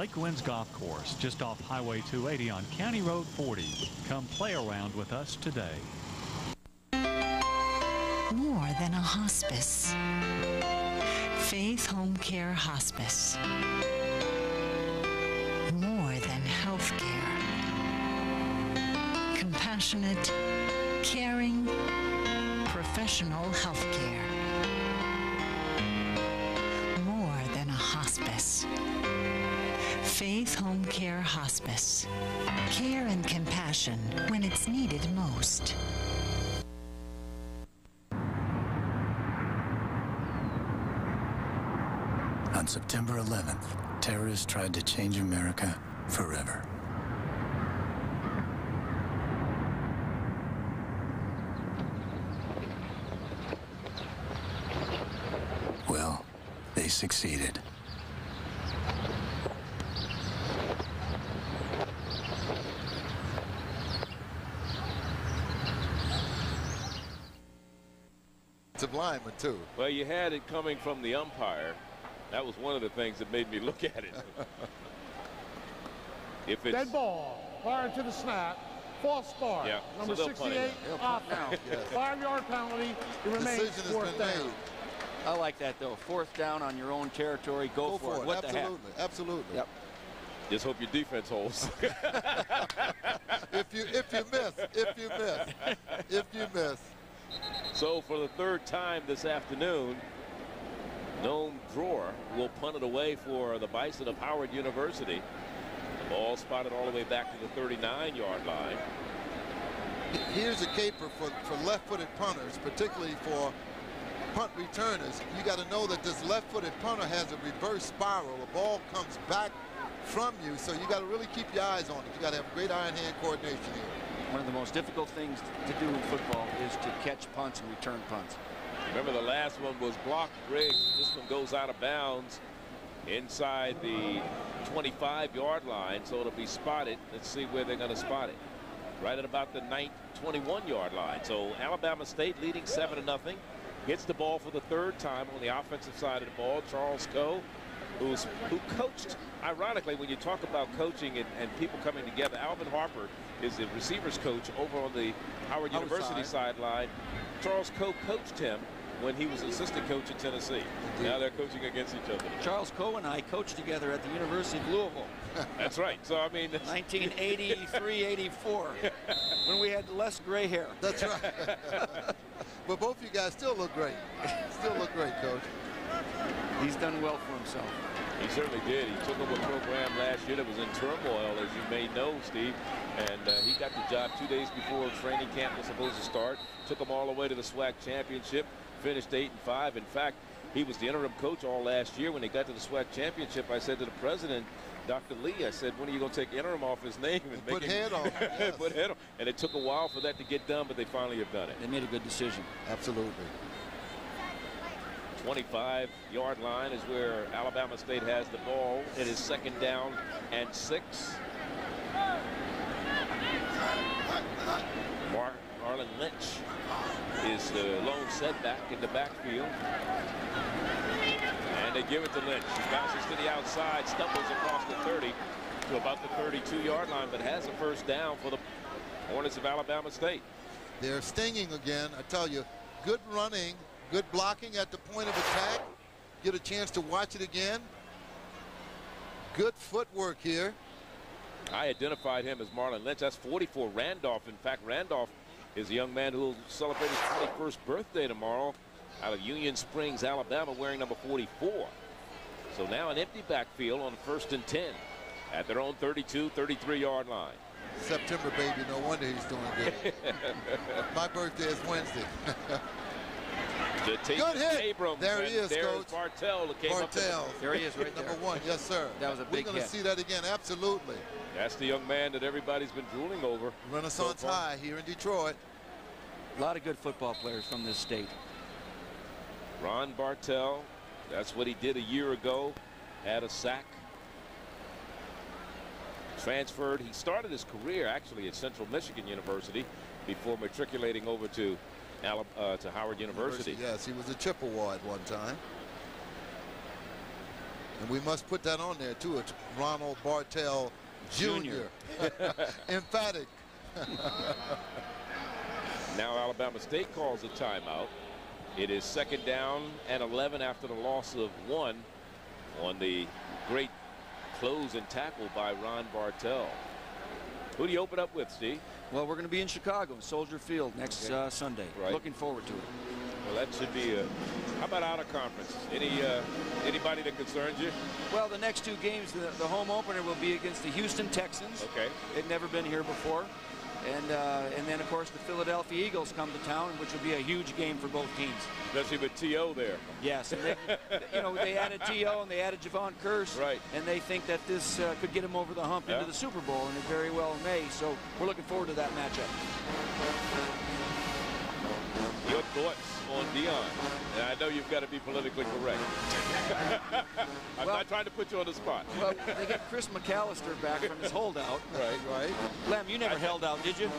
Lake Winds Golf Course, just off Highway 280 on County Road 40. Come play around with us today. More than a hospice. Faith Home Care Hospice. More than health care. Compassionate, caring, professional health care. More than a hospice. Faith Home Care Hospice. Care and compassion when it's needed most. On September 11th, terrorists tried to change America forever. Well, they succeeded. It's a lineman, too. Well, you had it coming from the umpire. That was one of the things that made me look at it. If it's dead ball, prior to the snap, false start. Yeah, Number so 68, off now. Yes. 5-yard penalty. It remains Decision has fourth been down. made. I like that, though. Fourth down on your own territory. Go for it. What the heck? Absolutely. Absolutely. Yep. Just hope your defense holds. If you miss. So for the third time this afternoon, Noam Dror will punt it away for the Bison of Howard University. The ball spotted all the way back to the 39-yard line. Here's a caper for left-footed punters, particularly for punt returners. You got to know that this left-footed punter has a reverse spiral. The ball comes back from you, so you got to really keep your eyes on it. You got to have great eye-and-hand coordination here. One of the most difficult things to do in football is to catch punts and return punts. Remember, the last one was blocked. Briggs. This one goes out of bounds inside the 25-yard line, so it'll be spotted. Let's see where they're going to spot it. Right at about the 21-yard line. So Alabama State leading 7-0. Gets the ball for the third time on the offensive side of the ball. Charles Coe, who coached, ironically, when you talk about coaching and people coming together, Alvin Harper is the receivers coach over on the Howard University sideline. Charles Coe coached him when he was assistant coach at Tennessee. Indeed. Now they're coaching against each other. Charles Coe and I coached together at the University of Louisville. That's right. So, I mean, 1983-84, when we had less gray hair. That's right. But both of you guys still look great. Still look great, Coach. He's done well for himself. He certainly did. He took over a program last year that was in turmoil, as you may know, Steve. And he got the job 2 days before training camp was supposed to start. Took them all the way to the SWAC championship. Finished 8-5. In fact, he was the interim coach all last year. When they got to the SWAC championship, I said to the president, Dr. Lee, I said, when are you going to take interim off his name and put head on? Yes. Put head on. And it took a while for that to get done, but they finally have done it. They made a good decision. Absolutely. 25-yard line is where Alabama State has the ball. It is 2nd down and 6. Marlon Lynch is the lone setback in the backfield. And they give it to Lynch. He bounces to the outside, stumbles across the 30 to about the 32-yard line, but has a first down for the Hornets of Alabama State. They're stinging again. I tell you, good running, good blocking at the point of attack. Get a chance to watch it again. Good footwork here. I identified him as Marlon Lynch. That's 44 Randolph. In fact, Randolph is a young man who will celebrate his 21st birthday tomorrow out of Union Springs, Alabama, wearing number 44. So now an empty backfield on 1st and 10 at their own 32, 33-yard line. September, baby. No wonder he's doing good. My birthday is Wednesday. Good hit. Abrams, there he is, there's Coach. Bartell that came up. There he is, right there. Number 1, yes, sir. That was a big hit. We're going to see that again, absolutely. That's the young man that everybody's been drooling over. Renaissance High here in Detroit. A lot of good football players from this state. Ron Bartell, that's what he did a year ago. Had a sack. Transferred. He started his career actually at Central Michigan University before matriculating over to Howard University. Yes, he was a Chippewa at one time. And we must put that on there, too. It's Ronald Bartell Jr. Emphatic. Now Alabama State calls a timeout. It is 2nd down and 11 after the loss of 1 on the great close and tackle by Ron Bartell. Who do you open up with, Steve? Well, we're going to be in Chicago, Soldier Field, next Sunday. Right. Looking forward to it. Well, that should be a... How about out of conference? Anybody that concerns you? Well, the next 2 games, the home opener will be against the Houston Texans. Okay. They've never been here before. And then, of course, the Philadelphia Eagles come to town, which will be a huge game for both teams. Especially with T.O. there. Yes, and they, they added T.O. and they added Javon Curse. Right. And they think that this could get them over the hump into the Super Bowl, and it very well may. So we're looking forward to that matchup. Your thoughts on Dion? And I know you've got to be politically correct. I'm not trying to put you on the spot. Well, they get Chris McAllister back from his holdout. Right. Lem, you never held out, did you?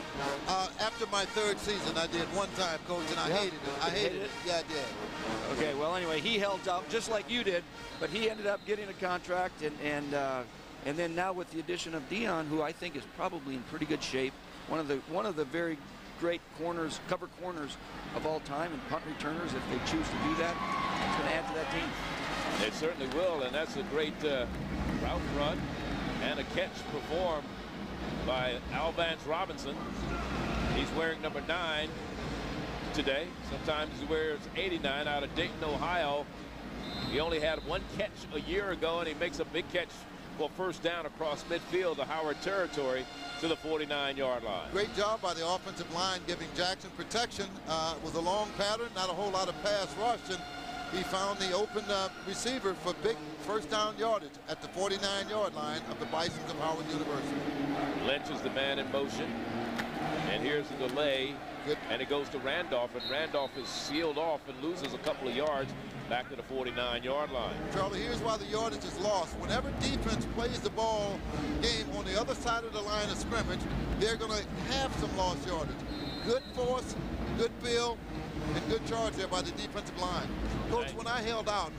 After my 3rd season, I did one time, Coach, and I hated it. I hated it. Yeah, I did. Okay, well, anyway, he held out just like you did, but he ended up getting a contract, and then now with the addition of Dion, who I think is probably in pretty good shape, one of the very great cover corners of all time, and punt returners, if they choose to do that, it's going to add to that team. It certainly will, and that's a great route run and a catch performed by Alvance Robinson. He's wearing number 9 today. Sometimes he wears 89 out of Dayton, Ohio. He only had 1 catch a year ago, and he makes a big catch for 1st down across midfield to Howard territory to the 49-yard line. Great job by the offensive line giving Jackson protection. It was a long pattern, not a whole lot of pass rush, and he found the open receiver for big 1st down yardage at the 49-yard line of the Bisons of Howard University. Lynch is the man in motion, and here's the delay. Good. And it goes to Randolph, and Randolph is sealed off and loses a couple of yards back to the 49-yard line. Charlie, here's why the yardage is lost. Whenever defense plays the ball game on the other side of the line of scrimmage, they're going to have some lost yardage. Good force, good field, and good charge there by the defensive line. Coach, when I held out,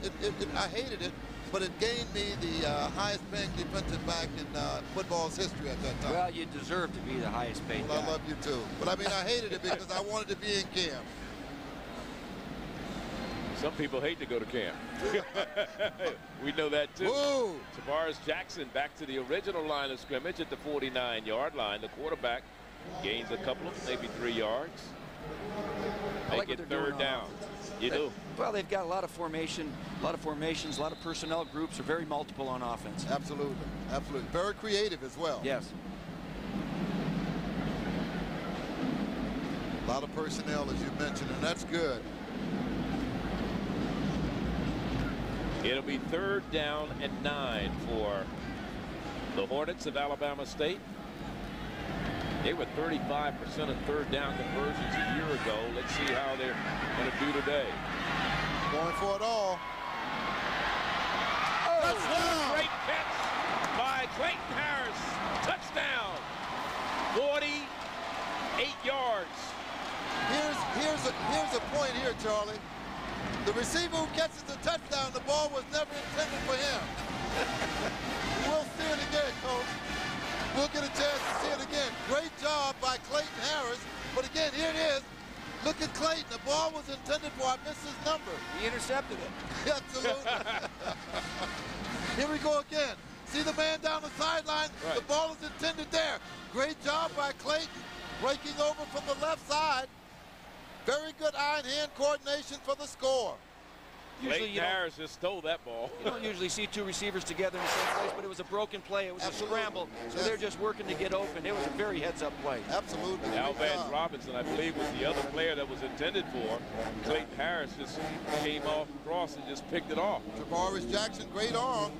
I hated it, but it gained me the highest paying defensive back in football's history at that time. Well, you deserve to be the highest paid Well, guy. I love you too. But I mean, I hated it because I wanted to be in camp. Some people hate to go to camp. We know that too. Whoa. Tavares Jackson back to the original line of scrimmage at the 49-yard line. The quarterback gains a couple of maybe 3 yards. Make it 3rd down. You do. Well, they've got a lot of formation, a lot of formations, a lot of personnel groups are very multiple on offense. Absolutely. Absolutely. Very creative as well. Yes. A lot of personnel, as you mentioned, and that's good. It'll be 3rd down and 9 for the Hornets of Alabama State. They were 35% of 3rd down conversions a year ago. Let's see how they're going to do today. Going for it all. Oh, great catch by Clayton Harris. Touchdown. 48 yards. Here's a point here, Charlie. The receiver who catches the touchdown, the ball was never intended for him. We'll see it again, Coach. We'll get a chance to see it again. Great job by Clayton Harris. But again, here it is. Look at Clayton. The ball was intended for. I missed his number. He intercepted it. Absolutely. Here we go again. See the man down the sideline? Right. The ball is intended there. Great job by Clayton. Breaking over from the left side. Very good eye and hand coordination for the score. Clayton Harris just stole that ball. You don't usually see 2 receivers together in the same place, but it was a broken play. It was a scramble, so they're just working to get open. It was a very heads-up play. Absolutely. Alvance Robinson, I believe, was the other player that was intended for. Clayton Harris just came off across and just picked it off. Tavares Jackson, great arm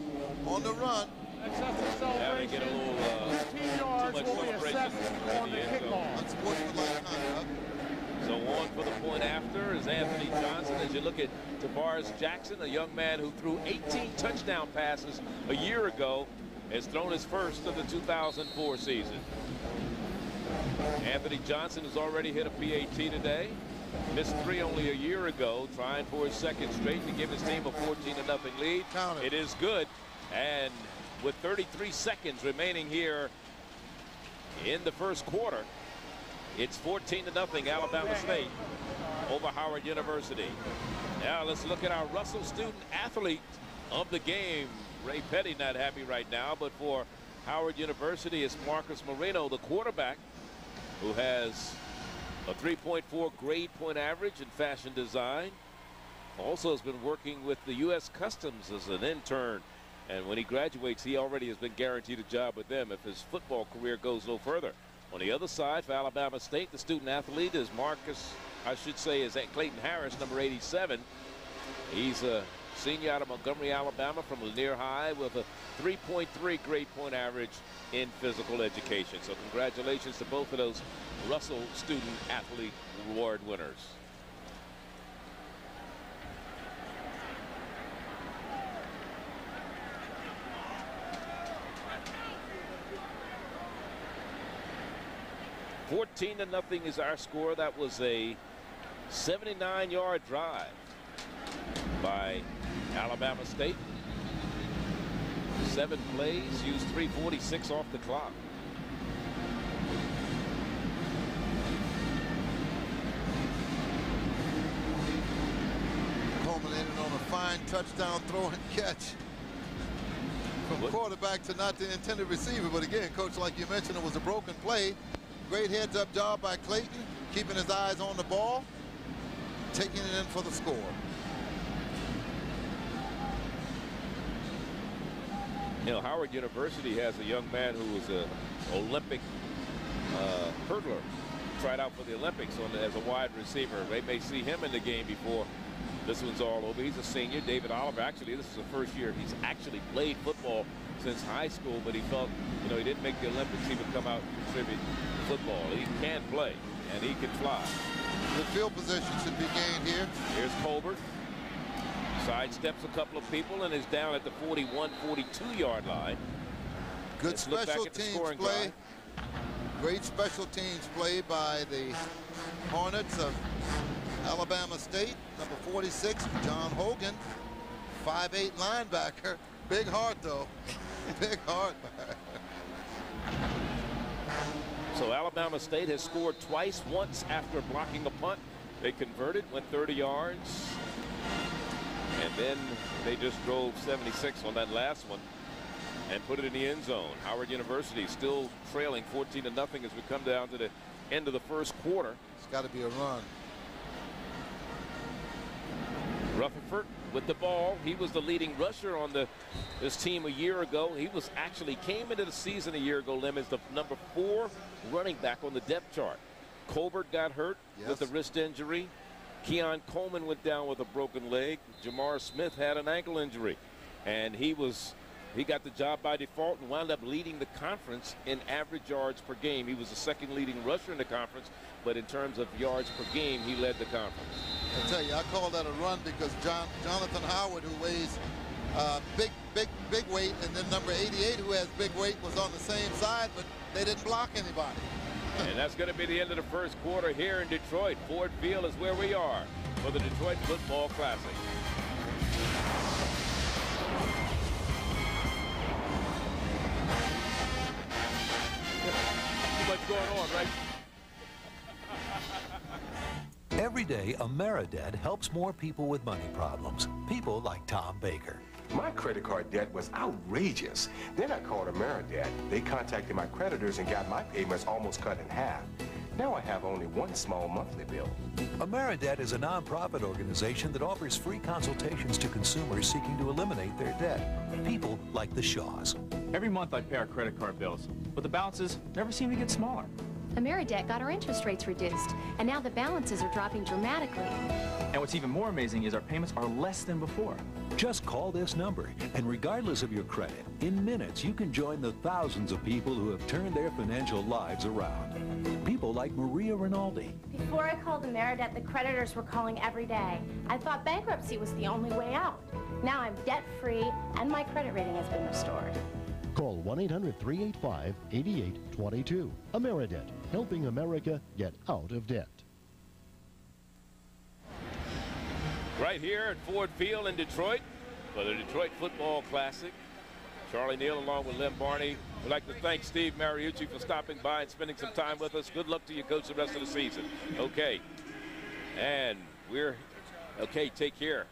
on the run. Now they get a little too much celebration in the end zone. Unsportsmanlike conduct. So on for the point after is Anthony Johnson. As you look at Tavares Jackson, a young man who threw 18 touchdown passes a year ago, has thrown his first of the 2004 season. Anthony Johnson has already hit a PAT today. Missed 3 only a year ago, trying for his second straight to give his team a 14-0 lead. It is good. And with 33 seconds remaining here in the first quarter, it's 14-0 Alabama State over Howard University. Now let's look at our Russell student athlete of the game. Ray Petty not happy right now, but for Howard University, it's Marcus Marino, the quarterback, who has a 3.4 grade point average in fashion design. Also has been working with the U.S. Customs as an intern. And when he graduates, he already has been guaranteed a job with them if his football career goes no further. On the other side, for Alabama State, the student athlete is Clayton Harris, number 87. He's a senior out of Montgomery, Alabama, from Lanier High with a 3.3 grade point average in physical education. So congratulations to both of those Russell Student Athlete Award winners. (14-0) is our score. That was a 79-yard drive by Alabama State. 7 plays, used 3:46 off the clock. Culminated on a fine touchdown throw and catch from quarterback to not the intended receiver. But again, Coach, like you mentioned, it was a broken play. Great heads-up job by Clayton, keeping his eyes on the ball, taking it in for the score. You know, Howard University has a young man who was an Olympic hurdler, tried out for the Olympics as a wide receiver. They may see him in the game before this one's all over. He's a senior. David Oliver, actually, this is the first year he's actually played football since high school, but he felt, you know, he didn't make the Olympics. He would come out and contribute football. He can play, and he can fly. The field position should be gained here. Here's Colbert. Sidesteps a couple of people and is down at the 41-42 line. Good special teams play. Great special teams play by the Hornets of Alabama State. Number 46, John Hogan, 5'8" linebacker. Big heart, though. Big heart. So Alabama State has scored twice, once after blocking a punt. They converted, went 30 yards. And then they just drove 76 on that last one and put it in the end zone. Howard University still trailing 14-0 as we come down to the end of the first quarter. It's got to be a run. Rutherford with the ball. He was the leading rusher on this team a year ago. He was actually came into the season a year ago, Lim, as the number 4 running back on the depth chart. Colbert got hurt with a wrist injury. Keon Coleman went down with a broken leg. Jamar Smith had an ankle injury, and he got the job by default and wound up leading the conference in average yards per game. He was the second leading rusher in the conference, but in terms of yards per game, he led the conference. I tell you, I call that a run because Jonathan Howard, who weighs big weight, and then number 88, who has big weight, was on the same side, but they didn't block anybody. And that's going to be the end of the first quarter here in Detroit. Ford Field is where we are for the Detroit Football Classic. Too much going on, right? Every day, AmeriDebt helps more people with money problems. People like Tom Baker. My credit card debt was outrageous. Then I called AmeriDebt. They contacted my creditors and got my payments almost cut in half. Now I have only one small monthly bill. AmeriDebt is a nonprofit organization that offers free consultations to consumers seeking to eliminate their debt. People like the Shaws. Every month I pay our credit card bills, but the balances never seem to get smaller. AmeriDebt got our interest rates reduced, and now the balances are dropping dramatically. And what's even more amazing is our payments are less than before. Just call this number, and regardless of your credit, in minutes you can join the thousands of people who have turned their financial lives around. People like Maria Rinaldi. Before I called AmeriDebt, the creditors were calling every day. I thought bankruptcy was the only way out. Now I'm debt-free, and my credit rating has been restored. Call 1-800-385-8822. AmeriDebt, helping America get out of debt. Right here at Ford Field in Detroit for the Detroit Football Classic. Charlie Neal along with Lynn Barney. We'd like to thank Steve Mariucci for stopping by and spending some time with us. Good luck to you, Coach, the rest of the season. Okay. And we're, okay, take care.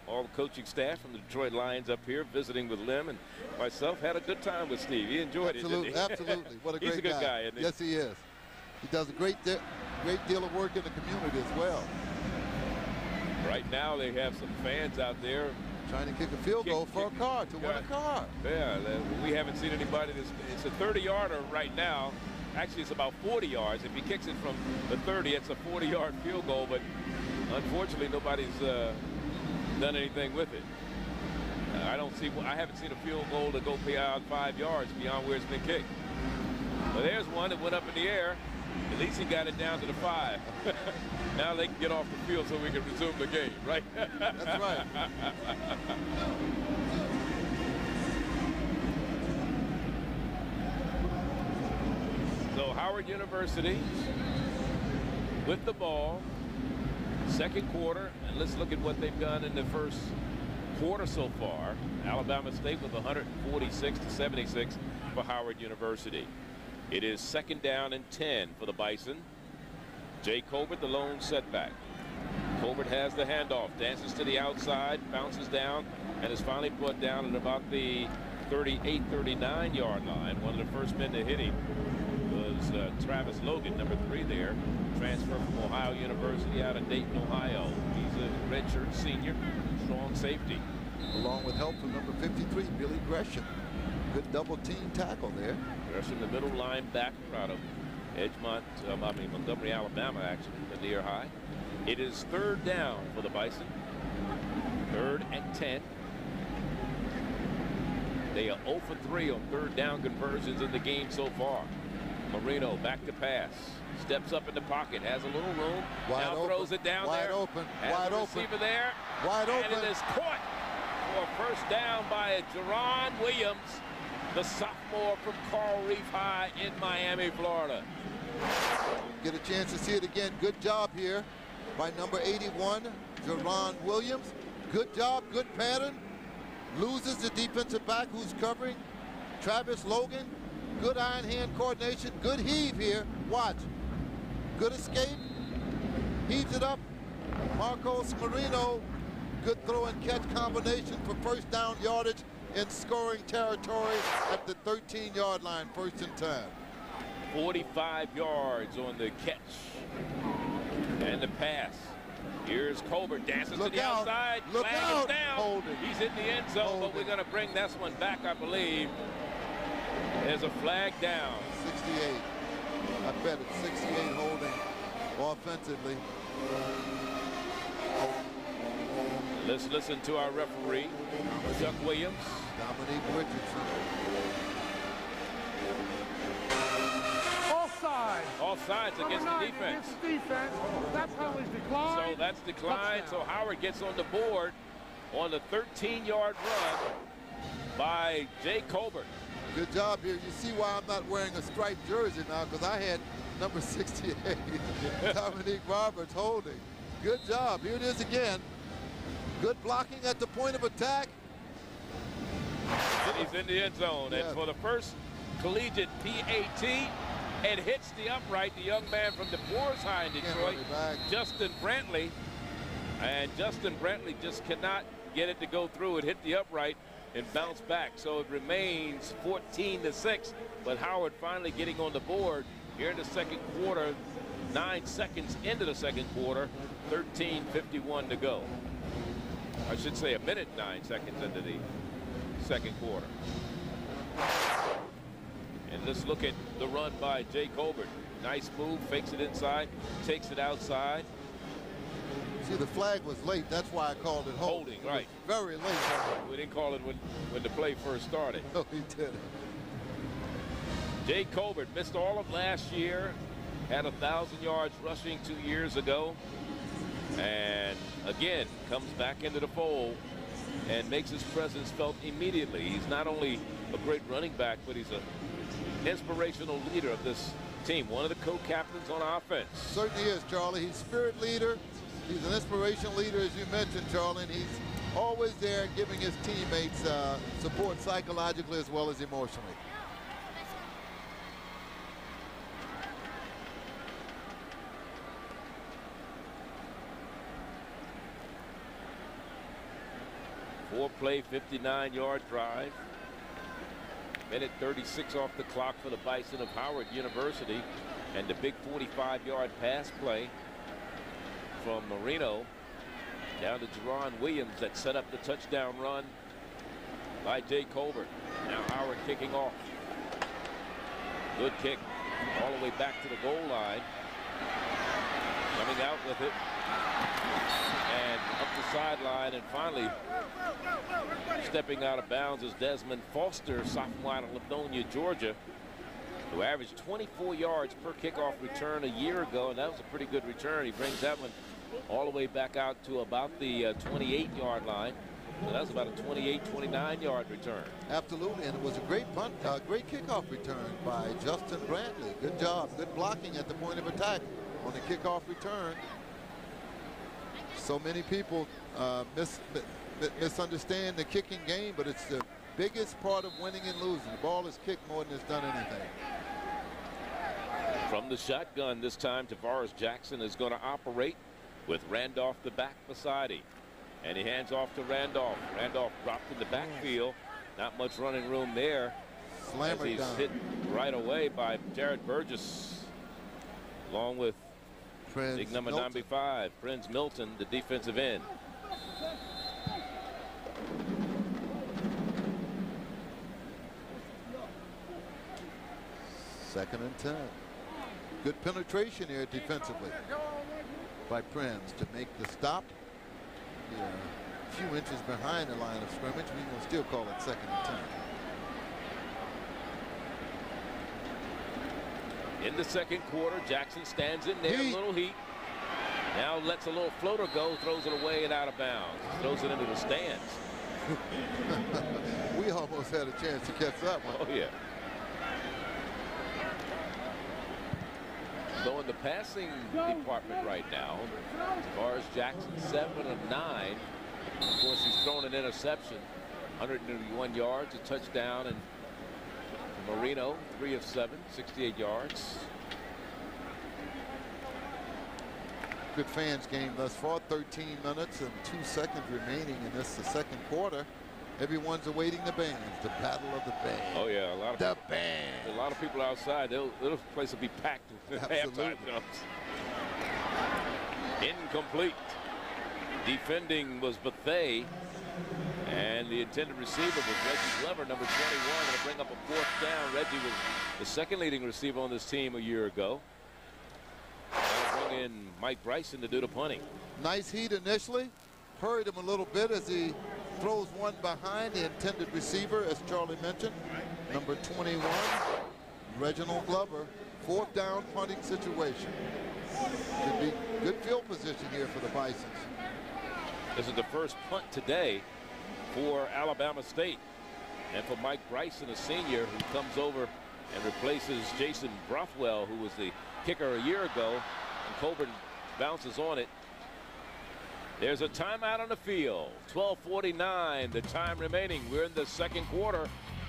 All the coaching staff from the Detroit Lions up here visiting with Lim and myself. Had a good time with Steve. He enjoyed it, didn't he? Absolutely. What a great guy. He's a good guy, isn't he? Yes, he is. He does a great deal of work in the community as well. Right now they have some fans out there trying to kick a field goal for a car, to win a car. Yeah, we haven't seen anybody. It's a 30-yarder right now. Actually, it's about 40 yards. If he kicks it from the 30, it's a 40-yard field goal, but unfortunately nobody's done anything with it. I haven't seen a field goal to go beyond 5 yards beyond where it's been kicked. But there's one that went up in the air. At least he got it down to the 5. Now they can get off the field so we can resume the game, right? That's right. So Howard University with the ball, second quarter, and let's look at what they've done in the first quarter so far. Alabama State with 146-76 for Howard University. It is second down and 10 for the Bison. Jay Colbert, the lone setback. Colbert has the handoff, dances to the outside, bounces down, and is finally brought down at about the 38-39 yard line. One of the first men to hit him was Travis Logan, number 3 there, transfer from Ohio University out of Dayton, Ohio. He's a redshirt senior, strong safety. Along with help from number 53, Billy Gresham. Good double team tackle there. Gresham, the middle linebacker out of Montgomery, Alabama, actually, the near high. It is third down for the Bison. 3rd and 10. They are 0 for 3 on third down conversions in the game so far. Marino back to pass. Steps up in the pocket, has a little room. Now throws it down there. Wide open. Wide open. Receiver there. Wide open. And it is caught for a first down by Jerron Williams, the sophomore from Coral Reef High in Miami, Florida. Get a chance to see it again. Good job here by number 81, Jerron Williams. Good job, good pattern. Loses the defensive back who's covering, Travis Logan. Good eye-and-hand coordination. Good heave here. Watch. Good escape. Heaves it up. Marcos Marino. Good throw and catch combination for first down yardage in scoring territory at the 13-yard line, first and 10. 45 yards on the catch and the pass. Here's Colbert, dances to the outside. Look out. Down. Holding. He's in the end zone, but we're going to bring this one back, I believe. There's a flag down. 68. I bet it's 68 holding offensively. Let's listen to our referee, Chuck Williams. Dominique Richardson. Offsides against the defense. That penalty's declined. So that's declined. So Howard gets on the board on the 13-yard run by Jay Colbert. Good job here. You see why I'm not wearing a striped jersey now, because I had number 68, Dominique Roberts, holding. Good job. Here it is again. Good blocking at the point of attack. He's in the end zone. Yeah. And for the first collegiate PAT, it hits the upright. The young man from DeBoers High in Detroit, Justin Brantley. And Justin Brantley just cannot get it to go through. It hit the upright and bounced back. So it remains 14-6. But Howard finally getting on the board here in the second quarter. 9 seconds into the second quarter. 13:51 to go. I should say a minute 9 seconds into the second quarter. And let's look at the run by Jay Colbert. Nice move, fakes it inside, takes it outside. See, the flag was late. That's why I called it holding. Right. It was very late. We didn't call it when the play first started. No, he didn't. Jay Colbert missed all of last year. Had 1,000 yards rushing 2 years ago. And again, comes back into the fold and makes his presence felt immediately. He's not only a great running back, but he's an inspirational leader of this team. One of the co-captains on offense. Certainly is, Charlie. He's spirit leader. He's an inspirational leader, as you mentioned, Charlie, and he's always there giving his teammates support psychologically as well as emotionally. Four-play, 59-yard drive. Minute 36 off the clock for the Bison of Howard University. And the big 45-yard pass play from Marino down to Jerron Williams that set up the touchdown run by Jay Colbert. Now Howard kicking off. Good kick all the way back to the goal line. Coming out with it. And up the sideline, and finally stepping out of bounds is Desmond Foster, sophomore out of Lithonia, Georgia, who averaged 24 yards per kickoff return a year ago, and that was a pretty good return. He brings that one all the way back out to about the 28-yard line. So that was about a 28, 29-yard return. Absolutely, and it was a great punt, great kickoff return by Justin Brantley. Good job, good blocking at the point of attack on the kickoff return. So many people misunderstand the kicking game, but it's the biggest part of winning and losing. The ball is kicked more than it's done anything. From the shotgun this time, Tavares Jackson is going to operate with Randolph the back beside him. And he hands off to Randolph. Randolph dropped in the backfield. Not much running room there. Slammer as he's down. hit right away by Jared Burgess, along with big number 95, Prince Milton, the defensive end. Second and 10. Good penetration here defensively by Prince to make the stop. A few inches behind the line of scrimmage. We will still call it second and 10. In the second quarter, Jackson stands in there, a little heat. Now lets a little floater go, throws it away and out of bounds. Throws it into the stands. We almost had a chance to catch that one. Oh, yeah. So in the passing department right now, Tavares Jackson 7 of 9. Of course, he's thrown an interception, 101 yards, a touchdown, and Marino 3 of 7, 68 yards. Good fans game thus far. 13 minutes and 2 seconds remaining in this the second quarter. Everyone's awaiting the bands, the battle of the bands. Oh yeah, a lot of the band. A lot of people outside. This place will be packed with halftime jumps. Incomplete. Defending was Bethea, and the intended receiver was Reggie Glover, number 21, to bring up a fourth down. Reggie was the second leading receiver on this team a year ago. Bring in Mike Bryson to do the punting. Nice heat initially. Hurried him a little bit as he throws one behind the intended receiver, as Charlie mentioned. Number 21, Reginald Glover. Fourth down punting situation. Should be good field position here for the Bisons. This is the first punt today for Alabama State. And for Mike Bryson, a senior, who comes over and replaces Jason Brothwell, who was the kicker a year ago. And Colburn bounces on it. There's a timeout on the field. 12:49, the time remaining. We're in the second quarter,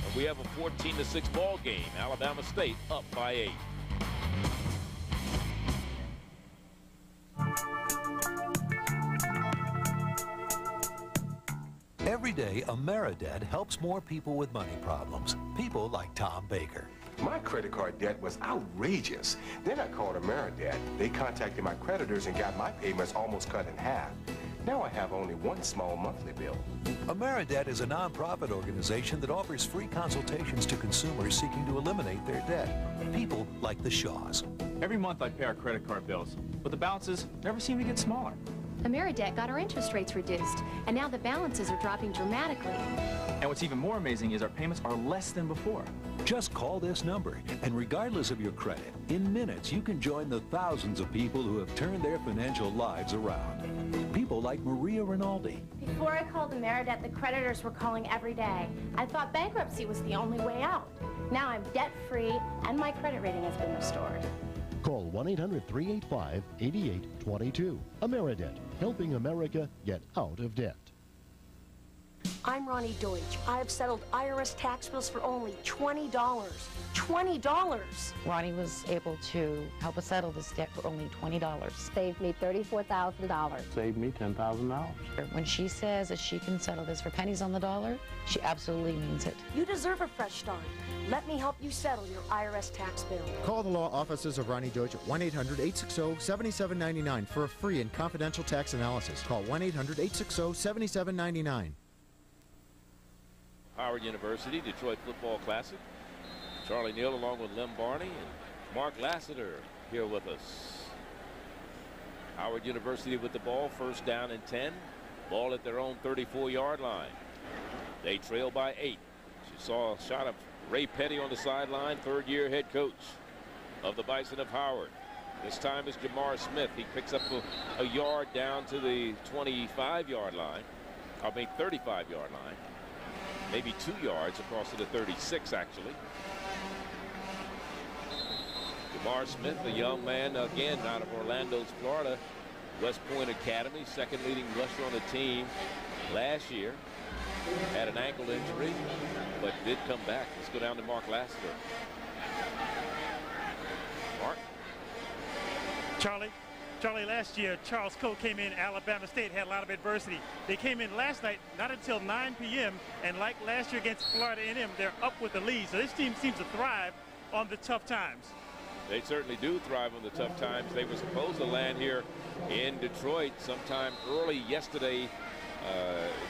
and we have a 14-6 ball game. Alabama State up by 8. Every day, AmeriDebt helps more people with money problems. People like Tom Baker. My credit card debt was outrageous. Then I called AmeriDebt. They contacted my creditors and got my payments almost cut in half. Now I have only one small monthly bill. AmeriDebt is a nonprofit organization that offers free consultations to consumers seeking to eliminate their debt. People like the Shaws. Every month I pay our credit card bills, but the balances never seem to get smaller. AmeriDebt got our interest rates reduced, and now the balances are dropping dramatically. And what's even more amazing is our payments are less than before. Just call this number, and regardless of your credit, in minutes you can join the thousands of people who have turned their financial lives around. People like Maria Rinaldi. Before I called AmeriDebt, the creditors were calling every day. I thought bankruptcy was the only way out. Now I'm debt-free, and my credit rating has been restored. Call 1-800-385-8822. AmeriDebt, helping America get out of debt. I'm Ronnie Deutsch. I have settled IRS tax bills for only $20. $20! Ronnie was able to help us settle this debt for only $20. Saved me $34,000. Saved me $10,000. When she says that she can settle this for pennies on the dollar, she absolutely means it. You deserve a fresh start. Let me help you settle your IRS tax bill. Call the law offices of Ronnie Deutsch at 1-800-860-7799 for a free and confidential tax analysis. Call 1-800-860-7799. Howard University Detroit Football Classic. Charlie Neal along with Lem Barney and Mark Lassiter here with us. Howard University with the ball, first down and 10. Ball at their own 34-yard line. They trail by 8. You saw a shot of Ray Petty on the sideline, third-year head coach of the Bison of Howard. This time is Jamar Smith. He picks up a yard down to the 25-yard line. I mean 35-yard line. Maybe 2 yards across to the 36, actually. Jamar Smith, a young man, again, out of Orlando, Florida. West Point Academy, second leading rusher on the team last year. Had an ankle injury, but did come back. Let's go down to Mark Lassiter. Mark? Charlie, last year, Charles Cole came in. Alabama State had a lot of adversity. They came in last night, not until 9 p.m., and like last year against Florida A&M, they're up with the lead. So this team seems to thrive on the tough times. They certainly do thrive on the tough times. They were supposed to land here in Detroit sometime early yesterday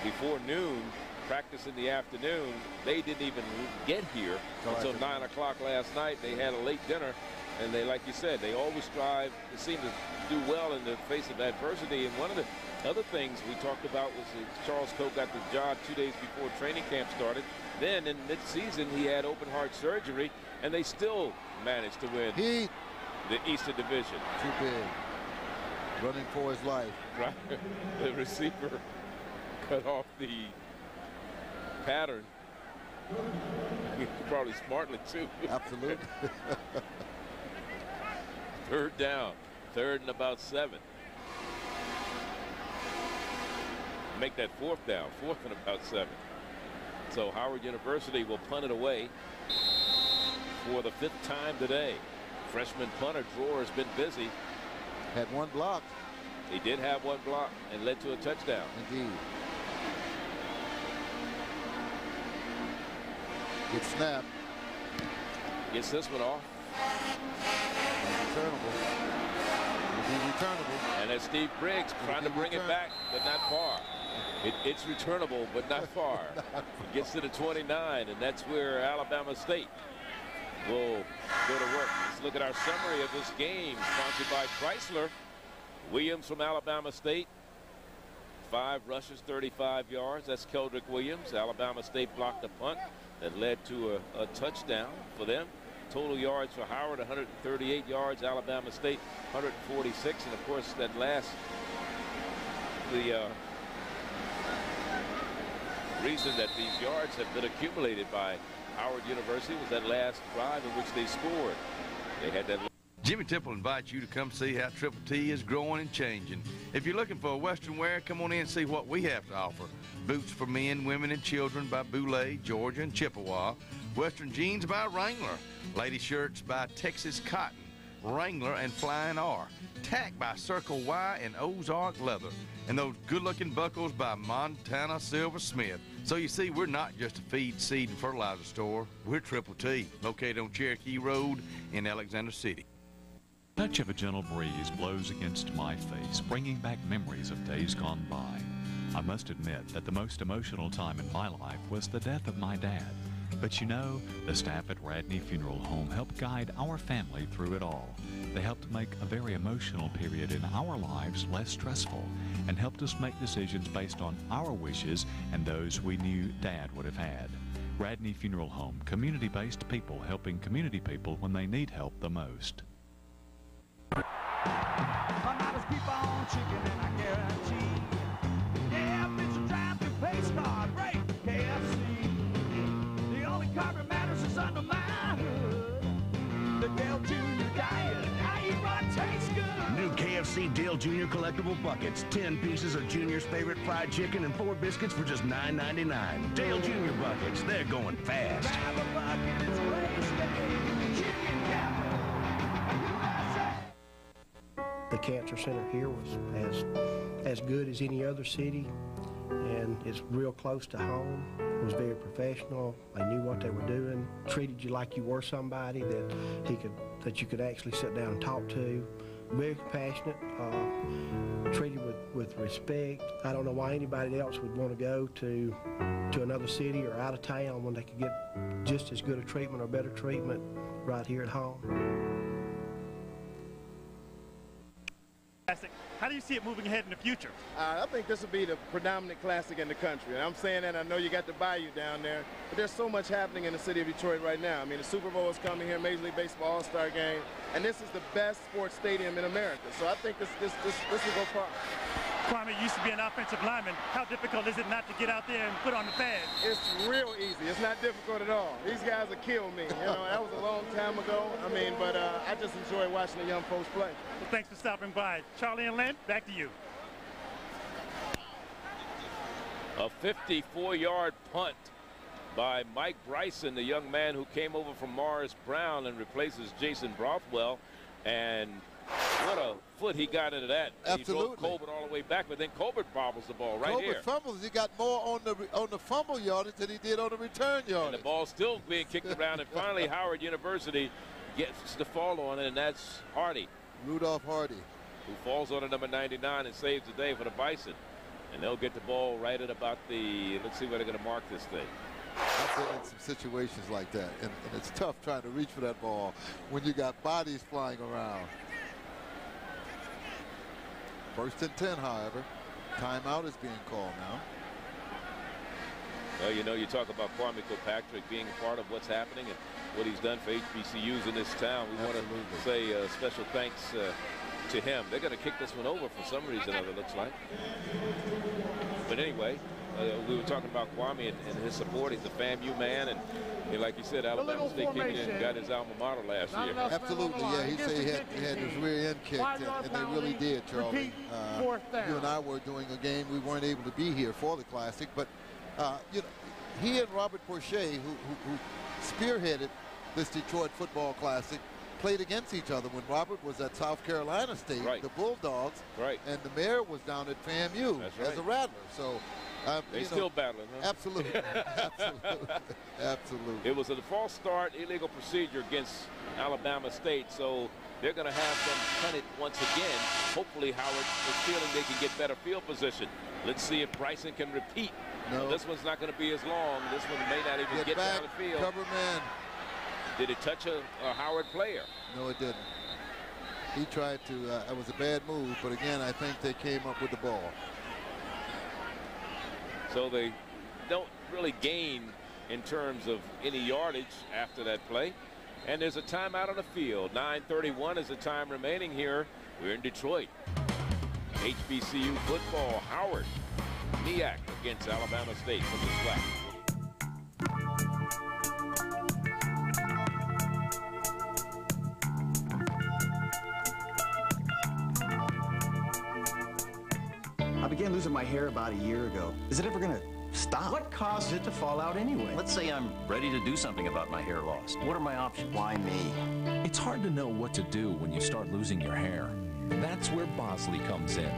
before noon. Practice in the afternoon. They didn't even get here until 9 o'clock last night. They had a late dinner. And they, like you said, they always strive to seem to do well in the face of adversity. And one of the other things we talked about was that Charles Koch got the job 2 days before training camp started. Then in mid-season, he had open heart surgery, and they still managed to win the Eastern Division. Too big. Running for his life. Right. The receiver cut off the pattern. Probably smartly, too. Absolutely. Third down, third and about 7. Make that fourth down, fourth and about 7. So Howard University will punt it away for the 5th time today. Freshman punter Dror has been busy. Had one block. He did have one block and led to a touchdown. Indeed. Good snap. Gets this one off. Returnable. It'll be returnable. And that's Steve Briggs trying to bring it back, but not far. It's returnable, but not far. It gets to the 29, and that's where Alabama State will go to work. Let's look at our summary of this game, sponsored by Chrysler. Williams from Alabama State, 5 rushes, 35 yards. That's Keldrick Williams. Alabama State blocked a punt that led to a touchdown for them. Total yards for Howard, 138 yards. Alabama State, 146. And, of course, that last, the reason that these yards have been accumulated by Howard University was that last drive in which they scored. They had that. Jimmy Temple invites you to come see how Triple T is growing and changing. If you're looking for a Western wear, come on in and see what we have to offer. Boots for men, women, and children by Boulay, Georgia, and Chippewa. Western jeans by Wrangler. Lady shirts by Texas Cotton, Wrangler, and Flying R. Tack by Circle Y and Ozark Leather. And those good-looking buckles by Montana Silversmith. So you see, we're not just a feed, seed, and fertilizer store. We're Triple T, located on Cherokee Road in Alexander City. Touch of a gentle breeze blows against my face, bringing back memories of days gone by. I must admit that the most emotional time in my life was the death of my dad. But you know, the staff at Radney Funeral Home helped guide our family through it all. They helped make a very emotional period in our lives less stressful and helped us make decisions based on our wishes and those we knew Dad would have had. Radney Funeral Home, community-based people helping community people when they need help the most. Tomatoes keep on chicken and I guarantee. Yeah, bitch, drive the pace car, break KFC. The only car that matters is under my hood. The Dale Jr. diet, must-see Dale Jr. collectible buckets. 10 pieces of Junior's favorite fried chicken and 4 biscuits for just $9.99. Dale Jr. buckets, they're going fast. The cancer center here was as good as any other city, and it's real close to home. It was very professional. They knew what they were doing, treated you like you were somebody that you could actually sit down and talk to. Very compassionate, treated with respect. I don't know why anybody else would want to go to another city or out of town when they could get just as good a treatment or better treatment right here at home. How do you see it moving ahead in the future? I think this will be the predominant classic in the country. And I'm saying that, I know you got the Bayou down there, but there's so much happening in the city of Detroit right now. I mean, the Super Bowl is coming here, Major League Baseball All-Star Game, and this is the best sports stadium in America. So I think this will go far. Kwame used to be an offensive lineman. How difficult is it not to get out there and put on the pad? It's real easy. It's not difficult at all. These guys will kill me. You know, that was a long time ago. I mean, but I just enjoy watching the young folks play. Well, thanks for stopping by. Charlie and Len, back to you. A 54-yard punt by Mike Bryson, the young man who came over from Morris Brown and replaces Jason Brothwell. And what a foot he got into that. Absolutely. He drove Colbert all the way back, but then Colbert bobbles the ball right here. Colbert fumbles. He got more on the fumble yardage than he did on the return yardage. And the ball's still being kicked around, and finally Howard University gets the fall on it, and that's Hardy. Rudolph Hardy. Who falls on it, number 99, and saves the day for the Bison. And they'll get the ball right at about the, let's see where they're going to mark this thing. In some situations like that, and it's tough trying to reach for that ball when you got bodies flying around. First and 10, however. Timeout is being called now. Well, you know, you talk about Kwame Kilpatrick being a part of what's happening and what he's done for HBCUs in this town. We want to say special thanks to him. They're going to kick this one over for some reason or other, looks like. But anyway, we were talking about Kwame and his support. He's a FAMU man, and like you said, Alabama State came in and got his alma mater last year. Absolutely, yeah. He said he had his rear end kicked, and they really did, Charlie. You and I were doing a game. We weren't able to be here for the Classic, but you know, he and Robert Porcher, who spearheaded this Detroit Football Classic, played against each other when Robert was at South Carolina State, the Bulldogs, and the mayor was down at FAMU as a Rattler. So they still battling, huh? Absolutely. Absolutely. Absolutely. It was a false start, illegal procedure against Alabama State, so they're going to have them punt it once again. Hopefully Howard is feeling they can get better field position. Let's see if Bryson can repeat. No. This one's not going to be as long. This one may not even get down the field. Cover man. Did it touch a Howard player? No, it didn't. He tried to, it was a bad move, but again, I think they came up with the ball. So they don't really gain in terms of any yardage after that play. And there's a timeout on the field. 9:31 is the time remaining here. We're in Detroit. HBCU football, Howard, MEAC against Alabama State from the SWAC. I began losing my hair about a year ago. Is it ever gonna stop? What causes it to fall out anyway? Let's say I'm ready to do something about my hair loss. What are my options? Why me? It's hard to know what to do when you start losing your hair. That's where Bosley comes in.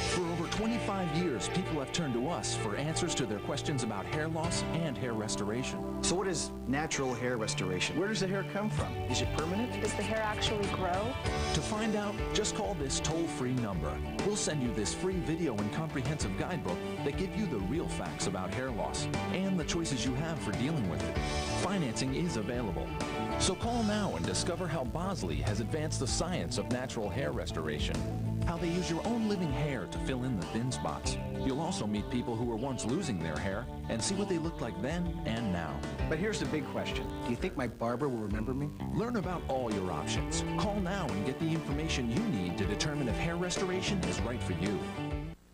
For over 25 years, people have turned to us for answers to their questions about hair loss and hair restoration. So what is natural hair restoration? Where does the hair come from? Is it permanent? Does the hair actually grow? To find out, just call this toll-free number. We'll send you this free video and comprehensive guidebook that give you the real facts about hair loss and the choices you have for dealing with it. Financing is available. So call now and discover how Bosley has advanced the science of natural hair restoration. How they use your own living hair to fill in the thin spots. You'll also meet people who were once losing their hair and see what they looked like then and now. But here's the big question. Do you think my barber will remember me? Learn about all your options. Call now and get the information you need to determine if hair restoration is right for you.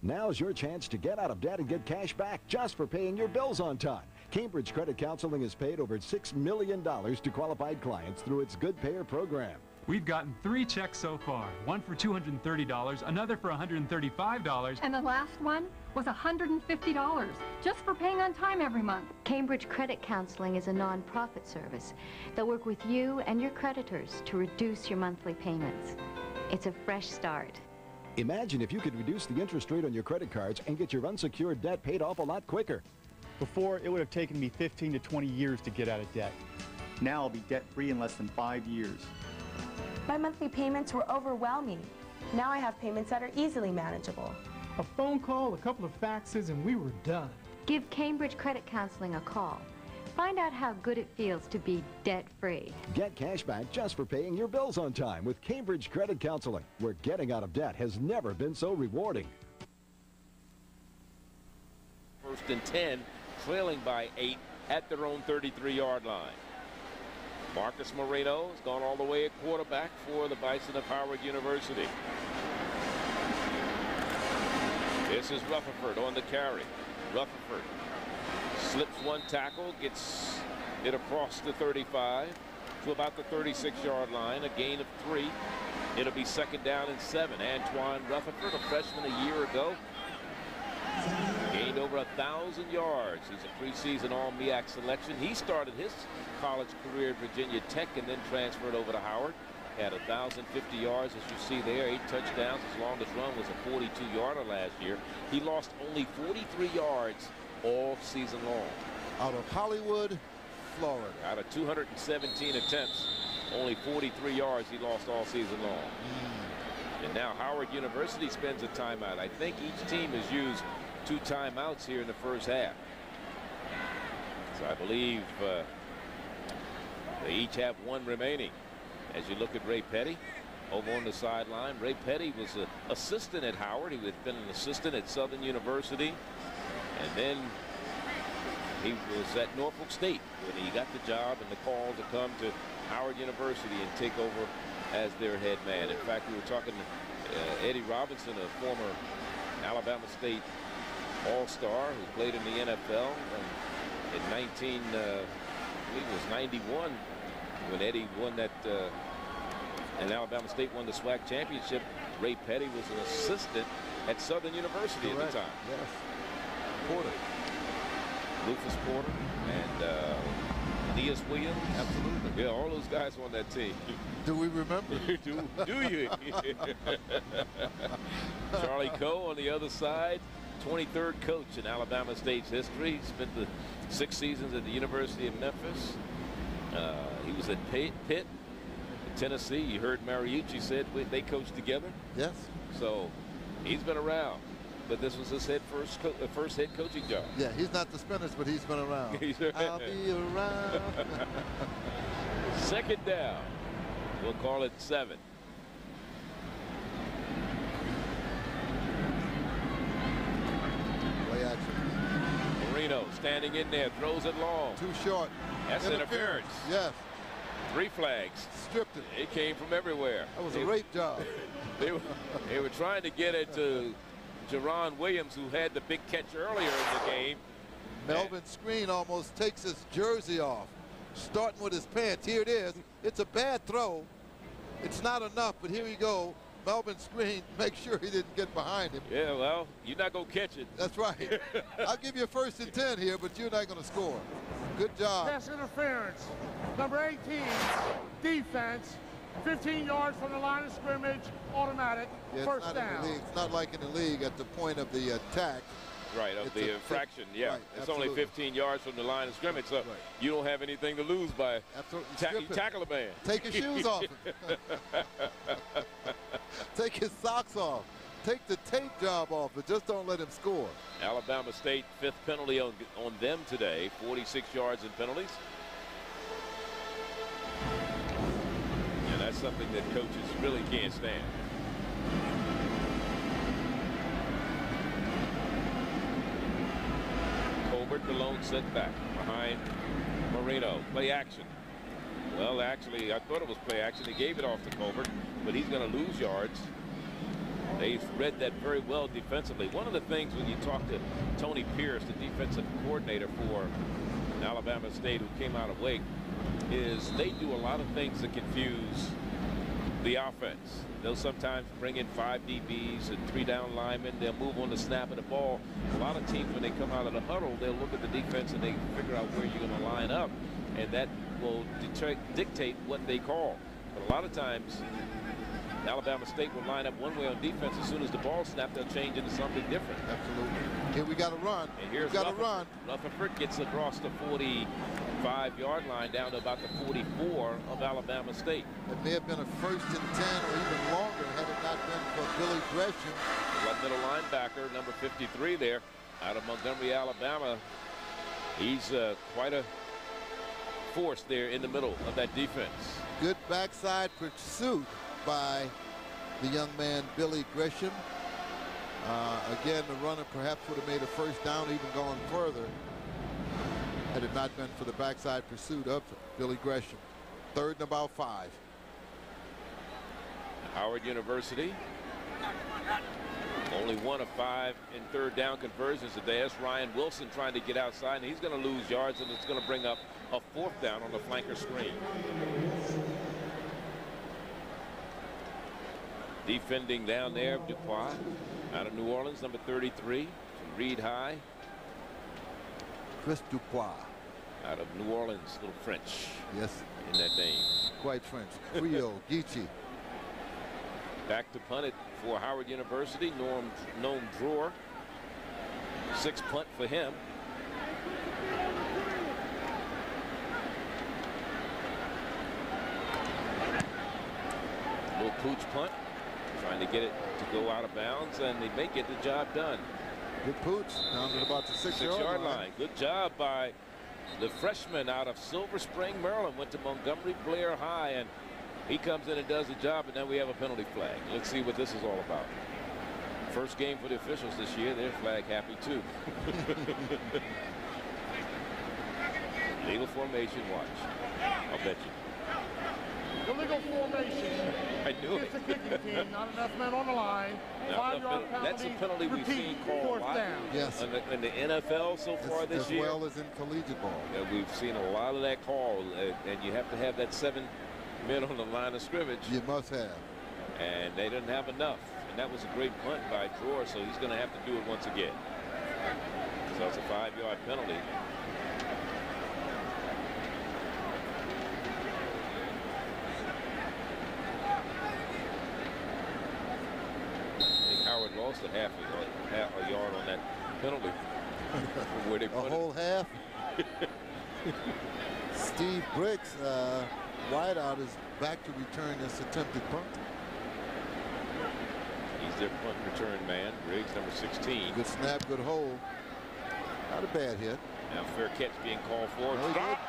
Now's your chance to get out of debt and get cash back just for paying your bills on time. Cambridge Credit Counseling has paid over $6 million to qualified clients through its Good Payer program. We've gotten 3 checks so far. One for $230, another for $135. And the last one was $150, just for paying on time every month. Cambridge Credit Counseling is a non-profit service. They'll work with you and your creditors to reduce your monthly payments. It's a fresh start. Imagine if you could reduce the interest rate on your credit cards and get your unsecured debt paid off a lot quicker. Before, it would have taken me 15 to 20 years to get out of debt. Now I'll be debt-free in less than 5 years. My monthly payments were overwhelming. Now I have payments that are easily manageable. A phone call, a couple of faxes, and we were done. Give Cambridge Credit Counseling a call. Find out how good it feels to be debt-free. Get cash back just for paying your bills on time with Cambridge Credit Counseling, where getting out of debt has never been so rewarding. 1st and 10, trailing by 8 at their own 33-yard line. Marcus Moreno has gone all the way at quarterback for the Bison of Howard University. This is Rutherford on the carry. Rutherford slips one tackle, gets it across the 35 to about the 36-yard line, a gain of 3. It'll be 2nd down and 7. Antoine Rutherford, a freshman a year ago, gained over 1,000 yards. He's a preseason All-MEAC selection. He started his college career at Virginia Tech and then transferred over to Howard. Had 1,050 yards, as you see there, 8 touchdowns. His longest run was a 42-yarder last year. He lost only 43 yards all season long. Out of Hollywood, Florida. Out of 217 attempts, only 43 yards he lost all season long. And now Howard University spends a timeout. I think each team has used 2 timeouts here in the first half. So I believe they each have 1 remaining. As you look at Ray Petty over on the sideline, Ray Petty was an assistant at Howard. He had been an assistant at Southern University. And then he was at Norfolk State when he got the job and the call to come to Howard University and take over as their head man. In fact, we were talking to Eddie Robinson, a former Alabama State All-Star who played in the NFL in 91 when Eddie won that and Alabama State won the SWAC championship. Ray Petty was an assistant at Southern University at the time. Yes. Porter. Rufus Porter and Aeneas Williams. Absolutely. Yeah, all those guys on that team. Do we remember? do you? Charlie Coe on the other side, 23rd coach in Alabama State's history. Spent the 6 seasons at the University of Memphis. He was at Pitt, Tennessee. You heard Mariucci said they coached together. Yes. So he's been around, but this was his first head coaching job. Yeah, he's not the spinners, but he's been around. I'll be around. 2nd down. We'll call it 7. Play action. Marino standing in there, throws it long. Too short. That's interference. Yes. 3 flags. Stripped it. It came from everywhere. That was a rape job. They were trying to get it to Jerron Williams, who had the big catch earlier in the game. Melvin Screen almost takes his jersey off, starting with his pants. Here it is. It's a bad throw. It's not enough, but here you go. Melvin Screen, make sure he didn't get behind him. Yeah, well, you're not going to catch it. That's right. I'll give you a 1st and 10 here, but you're not going to score. Good job. Pass interference. Number 18, defense. 15 yards from the line of scrimmage, automatic, yeah, 1st down. It's not like in the league at the point of the attack. Right, of the infraction, yeah. Right, it's only 15 yards from the line of scrimmage, so you don't have anything to lose by you tackle a man. Take your shoes off. Take his socks off. Take the tape job off, but just don't let him score. Alabama State 5th penalty on them today, 46 yards in penalties. And that's something that coaches really can't stand. Colbert, the lone setback behind Marino. Play action. Well, actually, I thought it was play action. He gave it off to Colbert, but he's going to lose yards. They've read that very well defensively. One of the things when you talk to Tony Pierce, the defensive coordinator for Alabama State, who came out of Wake, is they do a lot of things to confuse the offense. They'll sometimes bring in 5 DBs and 3 down linemen. They'll move on the snap of the ball. A lot of teams, when they come out of the huddle, they'll look at the defense and they figure out where you're going to line up, and that will dictate what they call. But a lot of times, Alabama State will line up one way on defense. As soon as the ball snapped, they'll change into something different. Absolutely. Here we got to run. And here's Rutherford gets across the 45-yard line down to about the 44 of Alabama State. It may have been a 1st and 10 or even longer had it not been for Billy Gresham. The left middle linebacker, number 53 there, out of Montgomery, Alabama. He's quite a force there in the middle of that defense. Good backside pursuit by the young man Billy Gresham. Again, the runner perhaps would have made a 1st down, even gone further, had it not been for the backside pursuit of Billy Gresham. 3rd and about 5. Howard University, only 1 of 5 in 3rd down conversions today. That's Ryan Wilson trying to get outside, and he's going to lose yards, and it's going to bring up a 4th down on the flanker screen. Defending down there, Dupois out of New Orleans, number 33 from Reed High. Chris Dupois. Out of New Orleans, little French. Yes. In that name. Quite French. Creole, Geechee. Back to punt it for Howard University, Noam Drewer. 6 punt for him. Little pooch punt. Trying to get it to go out of bounds, and they may get the job done. Good pooch down to about the 6-yard line. Good job by the freshman out of Silver Spring, Maryland. Went to Montgomery Blair High, and he comes in and does the job, and now we have a penalty flag. Let's see what this is all about. First game for the officials this year. They're flag happy too. Legal formation, watch. I'll bet you. Illegal formation. I knew it. It's a kicking team, not enough men on the line. 5-yard penalty. That's a penalty we've seen called 4th down. Yes. In the NFL so far this year. As well as in collegiate ball. We've seen a lot of that call, and you have to have that 7 men on the line of scrimmage. You must have. And they didn't have enough. And that was a great punt by Drewer, so he's going to have to do it once again. So it's a 5-yard penalty. Howard lost a half a yard on that penalty. From where they put a whole half. Steve Briggs, wideout, is back to return this attempted punt. He's their punt return man. Briggs, number 16. Good snap, good hold. Not a bad hit. Now fair catch being called for. Stop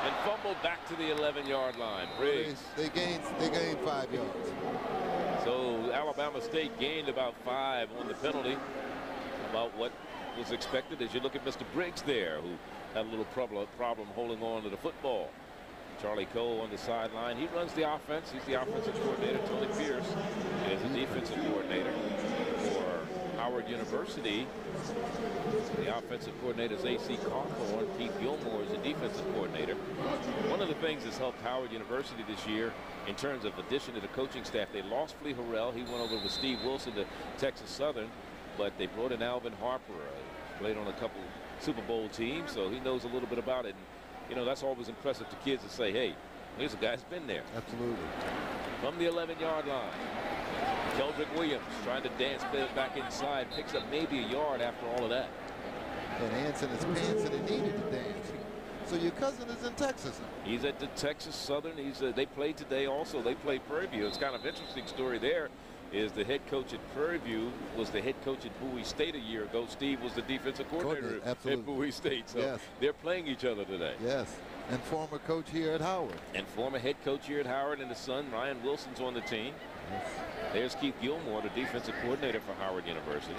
and fumbled back to the 11-yard line. Briggs. They gained 5 yards. So Alabama State gained about 5 on the penalty. About what was expected as you look at Mr. Briggs there, who had a little problem holding on to the football. Charlie Cole on the sideline. He runs the offense. He's the offensive coordinator. Tony Pierce is the defensive coordinator for Howard University. The offensive coordinator is A.C. Cawthorn. Keith Gilmore is the defensive coordinator. One of the things that's helped Howard University this year in terms of addition to the coaching staff, they lost Flea Harrell. He went over with Steve Wilson to Texas Southern, but they brought in Alvin Harper. Played on a couple Super Bowl teams, so he knows a little bit about it. And, you know, that's always impressive to kids to say, hey, here's a guy that's been there. Absolutely. From the 11-yard line, Keldrick Williams trying to dance back inside, picks up maybe a yard after all of that. And Anson is pants and he needed to dance. So your cousin is in Texas now. He's at the Texas Southern. They played today also. They played Prairie View. It's kind of interesting story there. Is the head coach at Prairie View was the head coach at Bowie State a year ago. Steve was the defensive coordinator at Bowie State. So yes, they're playing each other today. Yes, and former coach here at Howard. And former head coach here at Howard, and his son Ryan Wilson's on the team. Yes. There's Keith Gilmore, the defensive coordinator for Howard University.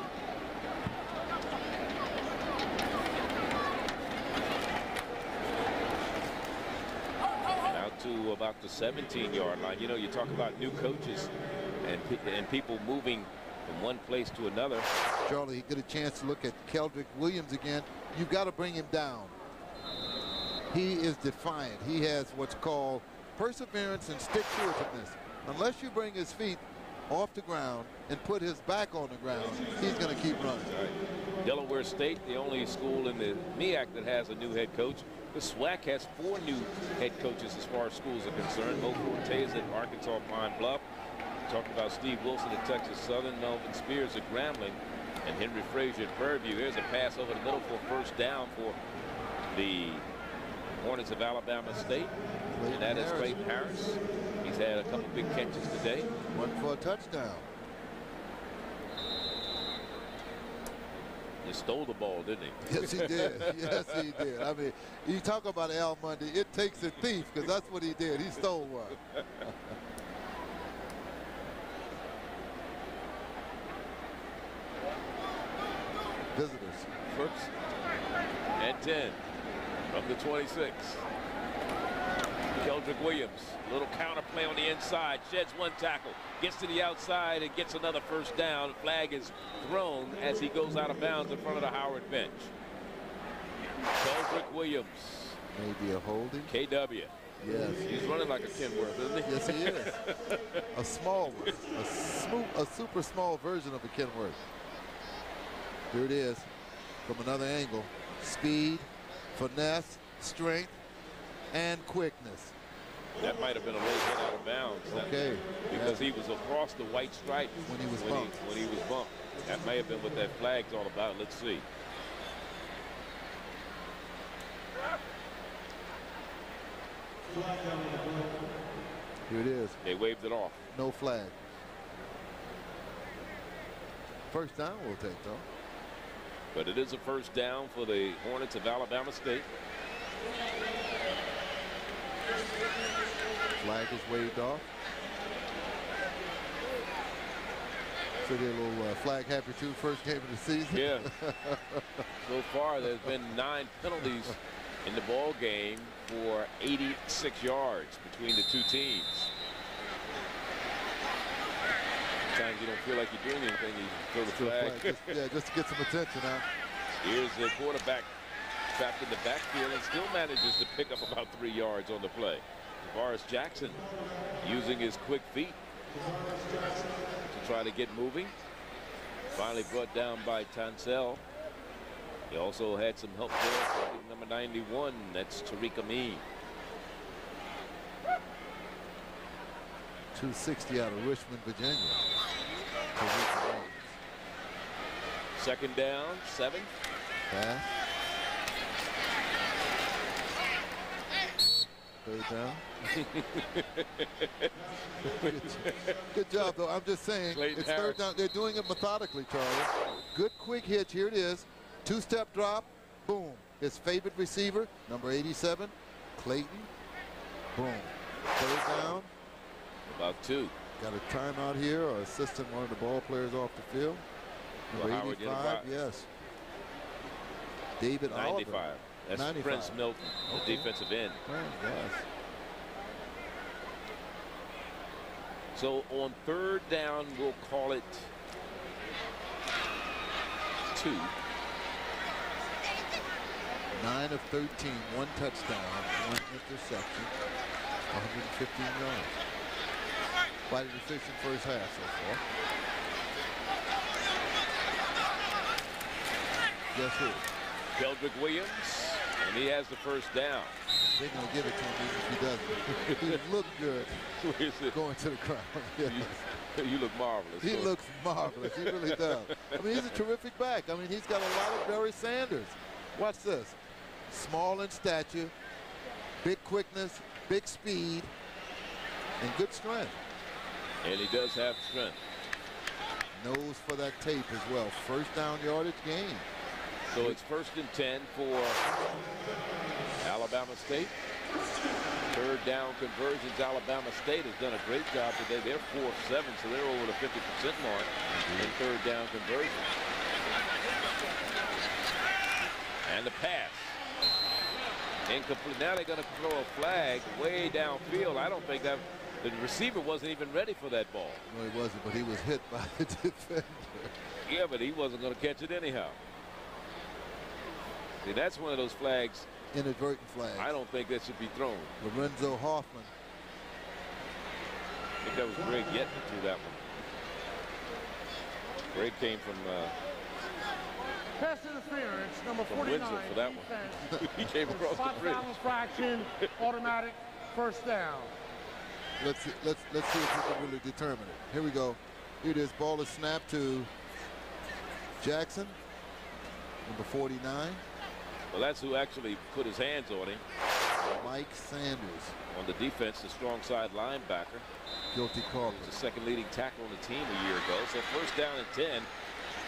Now to about the 17-yard line. You know, you talk about new coaches and people moving from one place to another. Charlie, you get a chance to look at Keldrick Williams again. You've got to bring him down. He is defiant. He has what's called perseverance and stick-to-itiveness. Unless you bring his feet off the ground and put his back on the ground, he's going to keep running. Right. Delaware State, the only school in the MEAC that has a new head coach. The SWAC has 4 new head coaches as far as schools are concerned. Mo Fortes at Arkansas Pine Bluff. Talked about Steve Wilson at Texas Southern, Melvin Spears at Grambling, and Henry Frazier at Prairie View. Here's a pass over the middle for a first down for the Hornets of Alabama State. And that is Clayton Harris. He's had a couple big catches today. One for a touchdown. He stole the ball, didn't he? Yes, he did. Yes, he did. I mean, you talk about Al Mundy. It takes a thief, because that's what he did. He stole one. Visitors. First and 10 from the 26. Keldrick Williams, little counter play on the inside, sheds one tackle, gets to the outside and gets another first down. Flag is thrown as he goes out of bounds in front of the Howard bench. Keldrick Williams. Maybe a holding. KW. Yes. He's running like a Kenworth, isn't he? Yes, he is. A small one. A super small version of a Kenworth. Here it is from another angle. Speed, finesse, strength, and quickness. That might have been a late hit out of bounds. Okay. Because he was across the white stripe when he was bumped. When he was bumped. That may have been what that flag's all about. Let's see. Here it is. They waved it off. No flag. First down we'll take, though. But it is a first down for the Hornets of Alabama State. Flag is waved off. So they're a little flag happy too. First game of the season. Yeah. So far, there's been 9 penalties in the ball game for 86 yards between the two teams. Sometimes you don't feel like you're doing anything, you throw the flag. Just to get some attention out. Here's the quarterback trapped in the backfield and still manages to pick up about 3 yards on the play. Tavares Jackson using his quick feet to try to get moving. Finally brought down by Tansel. He also had some help there from number 91. That's Tariq Amin. 260 out of Richmond, Virginia. Second down, 7. Pass. Third down. Good job, though. I'm just saying, Clayton it's Harris. third down. They're doing it methodically, Charlie. Good quick hitch. Here it is. 2-step drop. Boom. His favorite receiver, number 87, Clayton. Boom. Third down. About 2. Got a timeout here, or assisting one of the ball players off the field. Number 85, yes. David 95. Oliver. That's 95. Prince Milton, the defensive end. Yes. So on third down, we'll call it 2. 9 of 13, 1 touchdown, 1 interception, 115 yards. Quite an efficient first half so far. Guess who? Keldrick Williams, and he has the first down. They're going to give it to him if he doesn't. He looked good going to the crowd. Yes. You look marvelous. He looks marvelous. He really does. I mean, he's a terrific back. I mean, he's got a lot of Barry Sanders. Watch this. Small in stature, big quickness, big speed, and good strength. And he does have strength. Knows for that tape as well. First down yardage gain. So it's 1st and 10 for Alabama State. Third down conversions. Alabama State has done a great job today. They're 4 of 7, so they're over the 50% mark in third down conversions. And the pass. Incomplete. Now they're going to throw a flag way downfield. I don't think that the receiver wasn't even ready for that ball. No, he wasn't, but he was hit by the defender. Yeah, but he wasn't going to catch it anyhow. See, that's one of those flags. Inadvertent flags. I don't think that should be thrown. Lorenzo Hoffman. think that was Greg Yett that threw that one. Greg came from Pass interference, number 49. Windsor for that one. He came across the bridge. Infraction, automatic, first down. Let's see if we can really determine it. Here we go. Here it is. Ball is snapped to Jackson, number 49. Well, that's who actually put his hands on him. Mike Sanders. On the defense, the strong side linebacker. Guilty call. He was the second leading tackle on the team a year ago. So first down and 10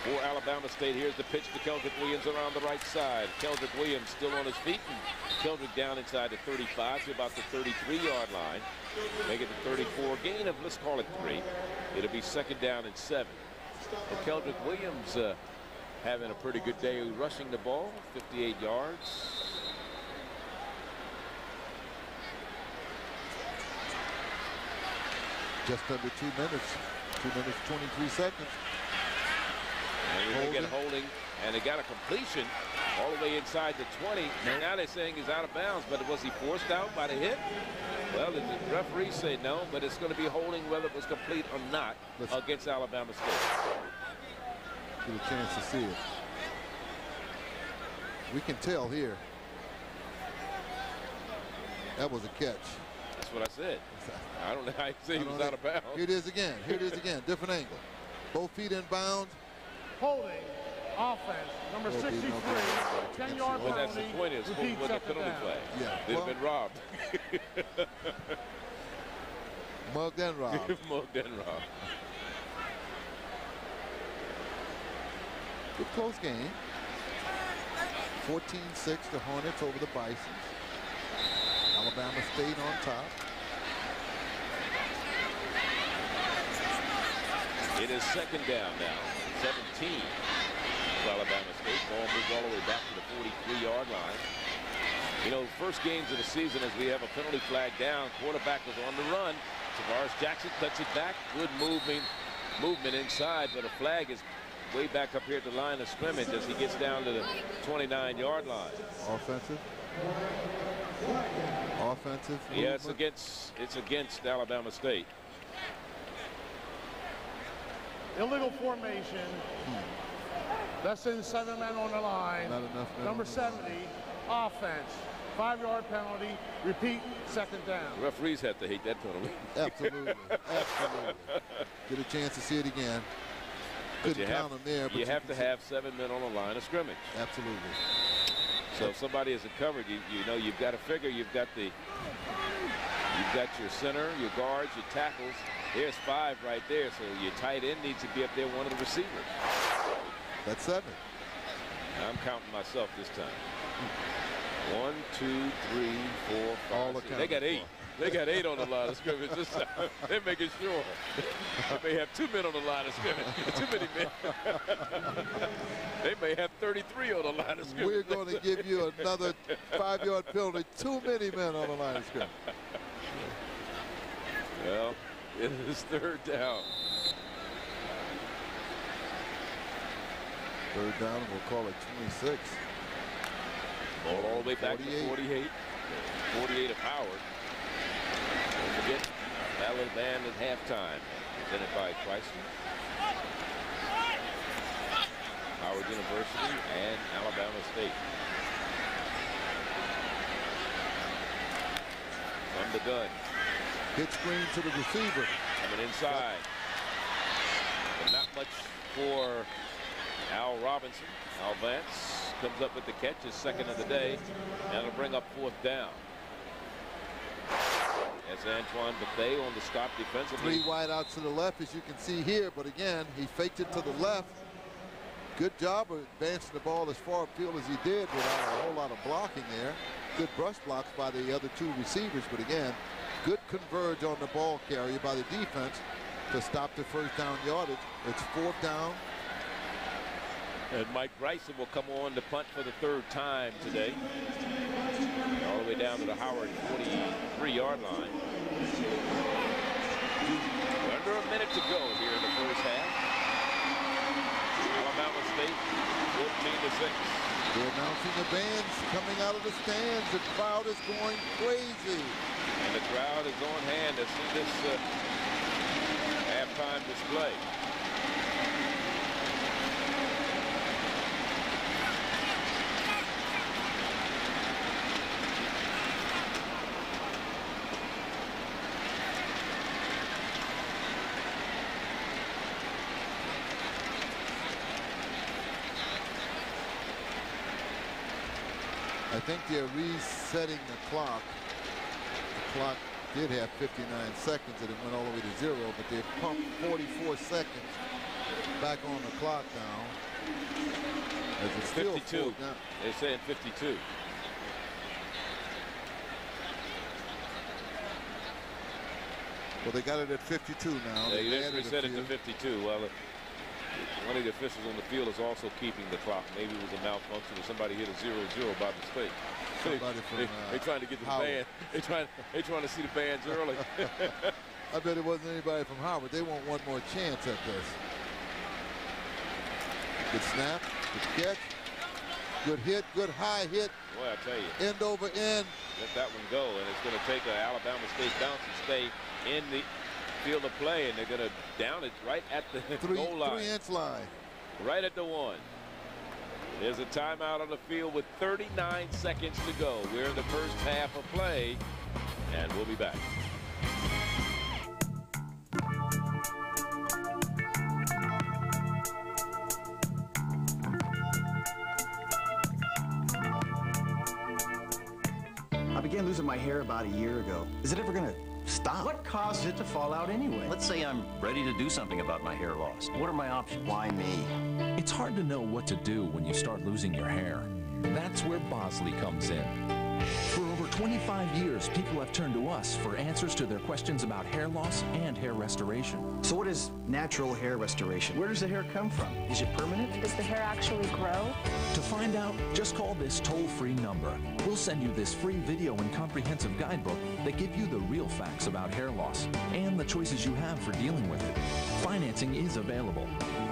for Alabama State. Here's the pitch to Keldrick Williams around the right side. Keldrick Williams still on his feet. And Keldrick down inside the 35 to about the 33-yard line. Make it the 34. Gain of, let's call it 3. It'll be second down and 7. And Keldrick Williams having a pretty good day rushing the ball, 58 yards. Just under 2 minutes. 2 minutes, 23 seconds. And they get holding, and they got a completion all the way inside the 20. And now they're saying he's out of bounds, but was he forced out by the hit? Well, the referees say no, but it's going to be holding whether it was complete or not against Alabama State. Get a chance to see it. We can tell here. That was a catch. That's what I said. I don't know how you say he was out of bounds. Here it is again. Here it is again. Different angle. Both feet in bounds. Holding. Offense. Number 63. 10-yard penalty. But that's the point is, with the penalty flag. Yeah. They've been robbed. Mugged and robbed. Mugged and robbed. Good close game. 14-6 the Hornets over the Bisons. Alabama State on top. It is second down now. 17 for Alabama State. Ball moves all the way back to the 43-yard line. You know, first games of the season as we have a penalty flag down. Quarterback was on the run. Tavares Jackson cuts it back. Good movement inside, but a flag is way back up here at the line of scrimmage as he gets down to the 29-yard line. Offensive. Offensive. Yeah, it's against Alabama State. Illegal formation. That's in 7 men on the line. Not enough. Number 70, offense. 5-yard penalty. Repeat, second down. The referees have to hate that penalty. Absolutely. Absolutely. Get a chance to see it again. Couldn't count them there. But you have to have 7 men on the line of scrimmage. Absolutely. So if somebody isn't covered, you know you've got to figure you've got your center, your guards, your tackles. There's 5 right there, so your tight end needs to be up there, one of the receivers. That's 7. I'm counting myself this time. 1, 2, 3, 4, 5. All 6. They got 8. They got 8 on the line of scrimmage this time. They're making sure. They may have 2 men on the line of scrimmage. Too many men. They may have 33 on the line of scrimmage. We're going to give you another 5-yard penalty. Too many men on the line of scrimmage. Well, it is third down. Third down, we'll call it 26. Ball all the way back to 48. 48 of Howard. Don't forget, Ballard Band at halftime, presented by Chrysler, Howard University, and Alabama State. From the gun. Hit screen to the receiver. Coming inside. But not much for Al Robinson. Al Vance comes up with the catch, his second of the day, and it'll bring up fourth down. As Antoine Bethea on the stop defensively. 3 wide outs to the left, as you can see here, but again, he faked it to the left. Good job of advancing the ball as far upfield as he did without a whole lot of blocking there. Good brush blocks by the other 2 receivers, but again, good converge on the ball carrier by the defense to stop the first down yardage. It's fourth down. And Mike Bryson will come on to punt for the 3rd time today. All the way down to the Howard 43-yard line. Under a minute to go here in the first half. Alabama State 14-6. They're announcing the bands coming out of the stands. The crowd is going crazy. And the crowd is on hand as soon as real-time display. I think they're resetting the clock. The clock did have 59 seconds and it went all the way to 0, but they've pumped 44 seconds back on the clock now. As it's still 52. They're saying 52. Well, they got it at 52 now. Yeah, you didn't reset it to 52. Well, one of the officials on the field is also keeping the clock. Maybe it was a malfunction or somebody hit a 0-0 by mistake. They're trying to get to the band. They're trying to see the bands early. I bet it wasn't anybody from Howard. They want one more chance at this. Good snap, good catch, good hit, good high hit. Boy, I tell you. End over end. Let that one go, and it's going to take an Alabama State bounce and stay in the field of play, and they're going to down it right at the goal line. 3-inch line. Right at the 1. There's a timeout on the field with 39 seconds to go. We're in the first half of play, and we'll be back. I began losing my hair about a year ago. Is it ever gonna stop? What causes it to fall out anyway? Let's say I'm ready to do something about my hair loss. What are my options? Why me? It's hard to know what to do when you start losing your hair. That's where Bosley comes in. For over 25 years, people have turned to us for answers to their questions about hair loss and hair restoration. So what is natural hair restoration? Where does the hair come from? Is it permanent? Does the hair actually grow? To find out, just call this toll-free number. We'll send you this free video and comprehensive guidebook that give you the real facts about hair loss and the choices you have for dealing with it. Financing is available.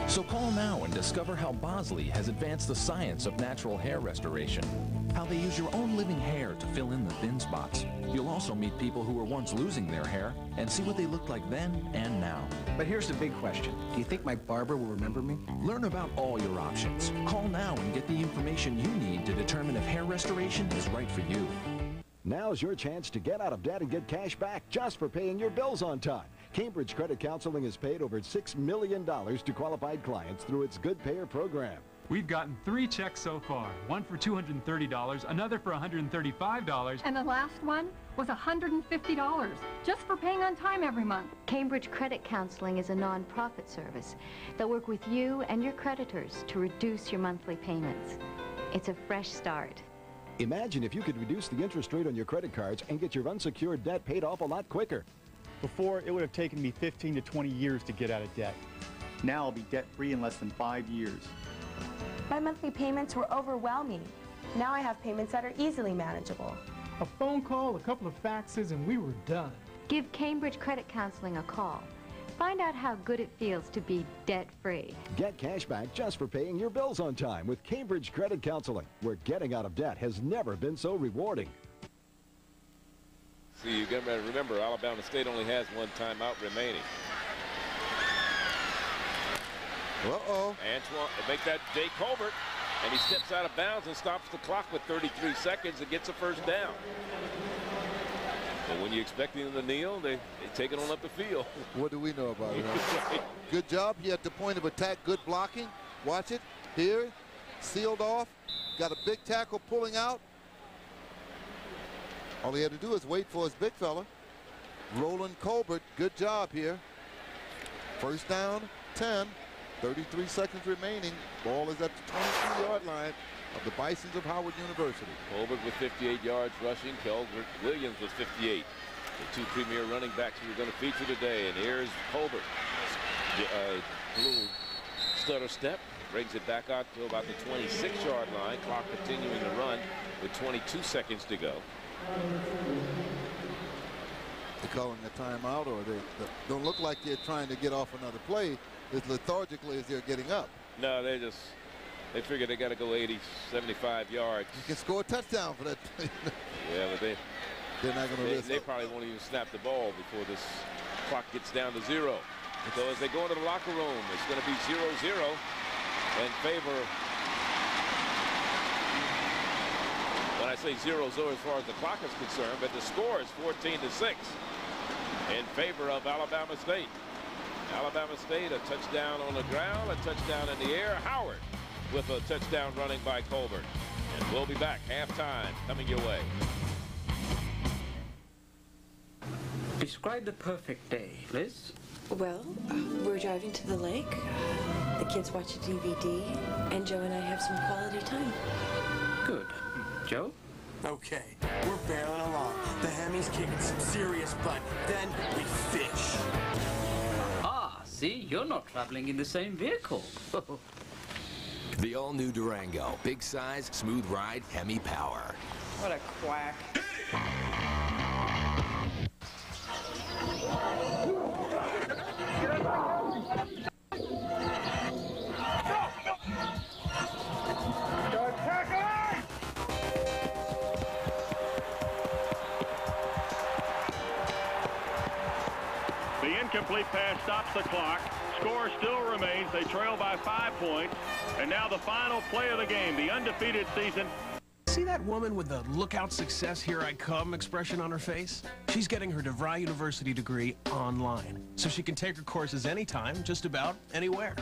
So call now and discover how Bosley has advanced the science of natural hair restoration, how they use your own living hair to fill in the thin spots. You'll also meet people who were once losing their hair and see what they looked like then and now. But here's the big question. Do you think my barber will remember me? Learn about all your options. Call now and get the information you need to determine if hair restoration is right for you. Now's your chance to get out of debt and get cash back just for paying your bills on time. Cambridge Credit Counseling has paid over $6 million to qualified clients through its Good Payer program. We've gotten 3 checks so far. One for $230, another for $135. And the last one was $150, just for paying on time every month. Cambridge Credit Counseling is a non-profit service that work with you and your creditors to reduce your monthly payments. It's a fresh start. Imagine if you could reduce the interest rate on your credit cards and get your unsecured debt paid off a lot quicker. Before, it would have taken me 15 to 20 years to get out of debt. Now I'll be debt-free in less than 5 years. My monthly payments were overwhelming. Now I have payments that are easily manageable. A phone call, a couple of faxes, and we were done. Give Cambridge Credit Counseling a call. Find out how good it feels to be debt-free. Get cash back just for paying your bills on time with Cambridge Credit Counseling, where getting out of debt has never been so rewarding. See, you got to remember, Alabama State only has 1 timeout remaining. Uh-oh. Antoine, make that Jay Colbert, and he steps out of bounds and stops the clock with 33 seconds and gets a first down. And when you're expecting them to kneel, they take it on up the field. What do we know about it? Good job. He had the point of attack. Good blocking. Watch it. Here. Sealed off. Got a big tackle pulling out. All he had to do is wait for his big fella. Roland Colbert. Good job here. First down, 10. 33 seconds remaining. Ball is at the 22-yard line of the Bisons of Howard University. Colbert with 58 yards rushing. Kelvin Williams with 58. The 2 premier running backs we were going to feature today. And here's Colbert. A little stutter step. Brings it back out to about the 26-yard line. Clock continuing to run with 22 seconds to go. They're calling a timeout, or they don't look like they're trying to get off another play as lethargically as they're getting up. No, they figure they got to go 80, 75 yards. You can score a touchdown for that. Yeah, but they're not going to risk They probably won't even snap the ball before this clock gets down to 0. So as they go into the locker room, it's going to be 0-0 in favor. When I say 0-0 as far as the clock is concerned, but the score is 14-6 in favor of Alabama State. Alabama State, a touchdown on the ground, a touchdown in the air. Howard with a touchdown running by Colbert. And we'll be back. Halftime coming your way. Describe the perfect day, Liz. Well, we're driving to the lake. The kids watch a DVD, and Joe and I have some quality time. Good. Joe? Okay, we're barreling along. The Hemi's kicking some serious butt. Then we fish. Ah, see, you're not traveling in the same vehicle. The all-new Durango. Big size, smooth ride, Hemi power. What a quack. The incomplete pass stops the clock. Score still remains. They trail by 5 points. And now the final play of the game, the undefeated season. See that woman with the "look out, success, here I come" expression on her face? She's getting her DeVry University degree online, so she can take her courses anytime, just about anywhere.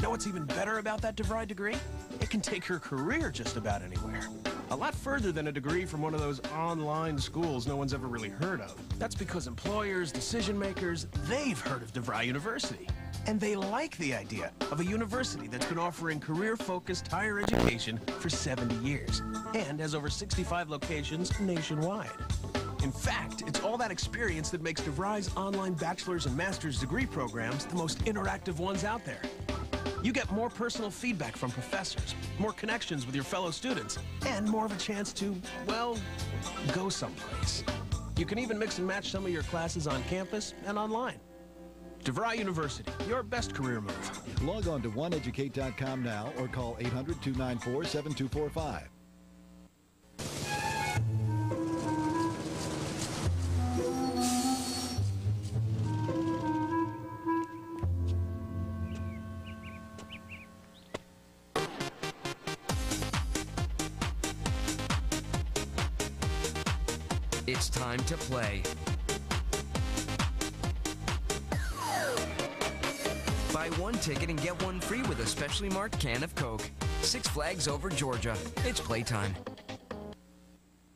Know what's even better about that DeVry degree? It can take her career just about anywhere. A lot further than a degree from one of those online schools no one's ever really heard of. That's because employers, decision makers, they've heard of DeVry University. And they like the idea of a university that's been offering career-focused higher education for 70 years and has over 65 locations nationwide. In fact, it's all that experience that makes DeVry's online bachelor's and master's degree programs the most interactive ones out there. You get more personal feedback from professors, more connections with your fellow students, and more of a chance to, well, go someplace. You can even mix and match some of your classes on campus and online. DeVry University, your best career move. Log on to oneeducate.com now or call 800-294-7245. It's time to play. Buy one ticket and get one free with a specially marked can of Coke. Six Flags over Georgia. It's playtime.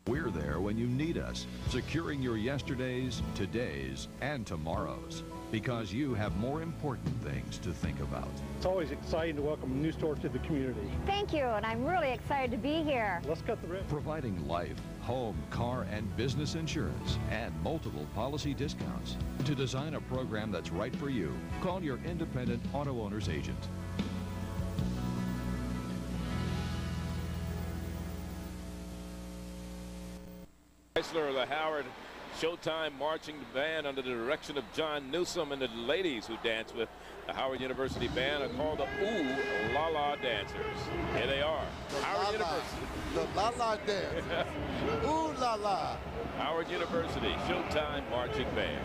We're there when you need us, securing your yesterdays, todays, and tomorrows, because you have more important things to think about. It's always exciting to welcome a new store to the community. Thank you, and I'm really excited to be here. Let's cut the ribbon. Providing life, home, car, and business insurance, and multiple policy discounts. To design a program that's right for you, call your independent auto owner's agent. Chrysler, the Howard Showtime marching band under the direction of John Newsom, and the ladies who dance with the Howard University band are called the Ooh La La Dancers. Here they are. The Howard University. The La La dance. Ooh La La. Howard University Showtime marching band.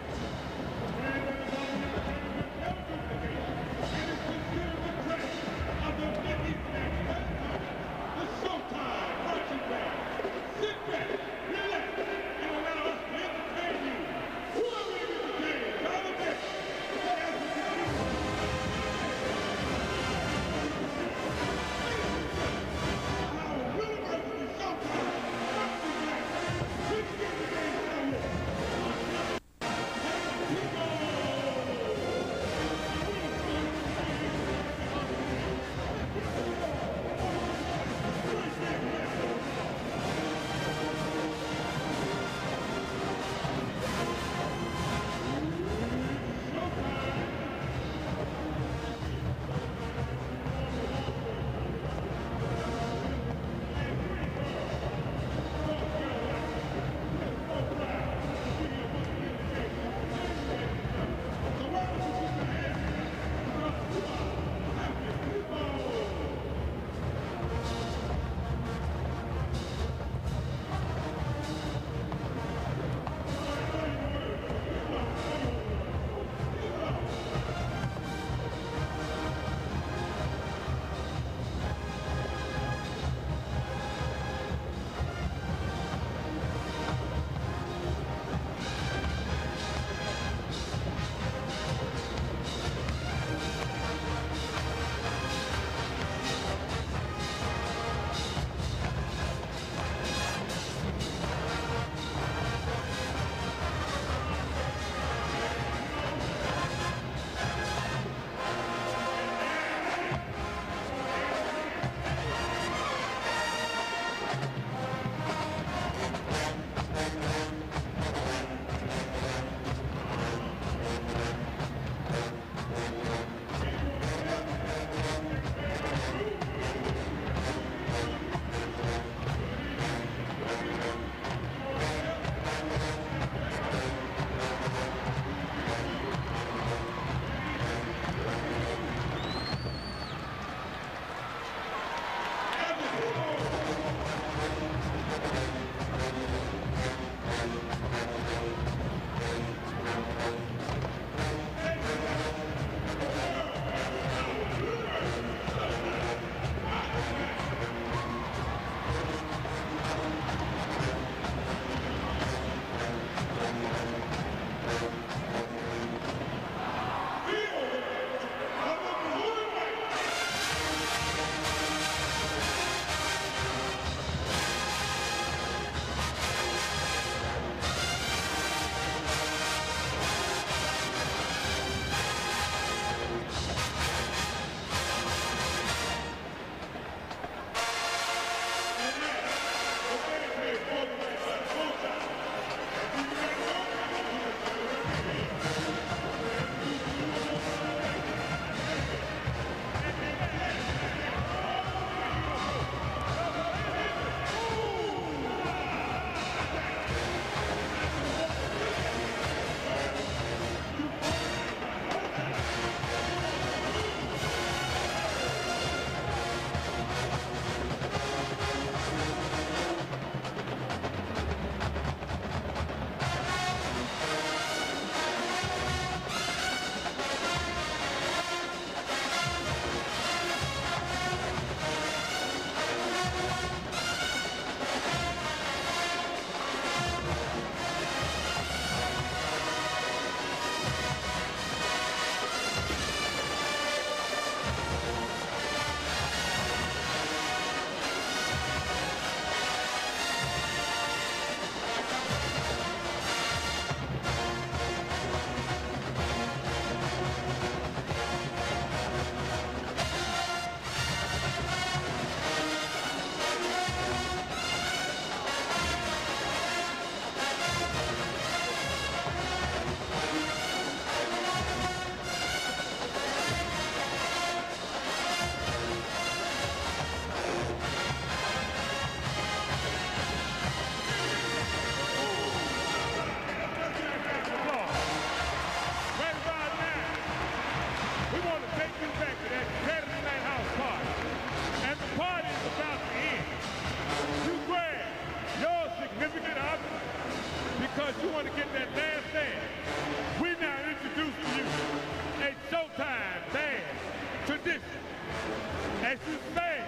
as you say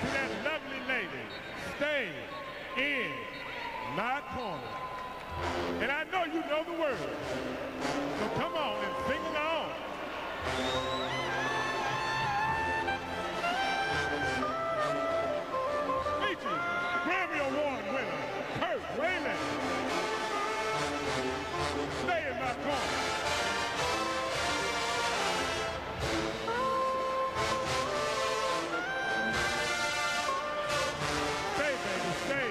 to that lovely lady, stay in my corner. And I know you know the words, so come on and sing along. Featuring Grammy Award winner, Kurt Wayland. Stay in my corner. Stay, baby, stay.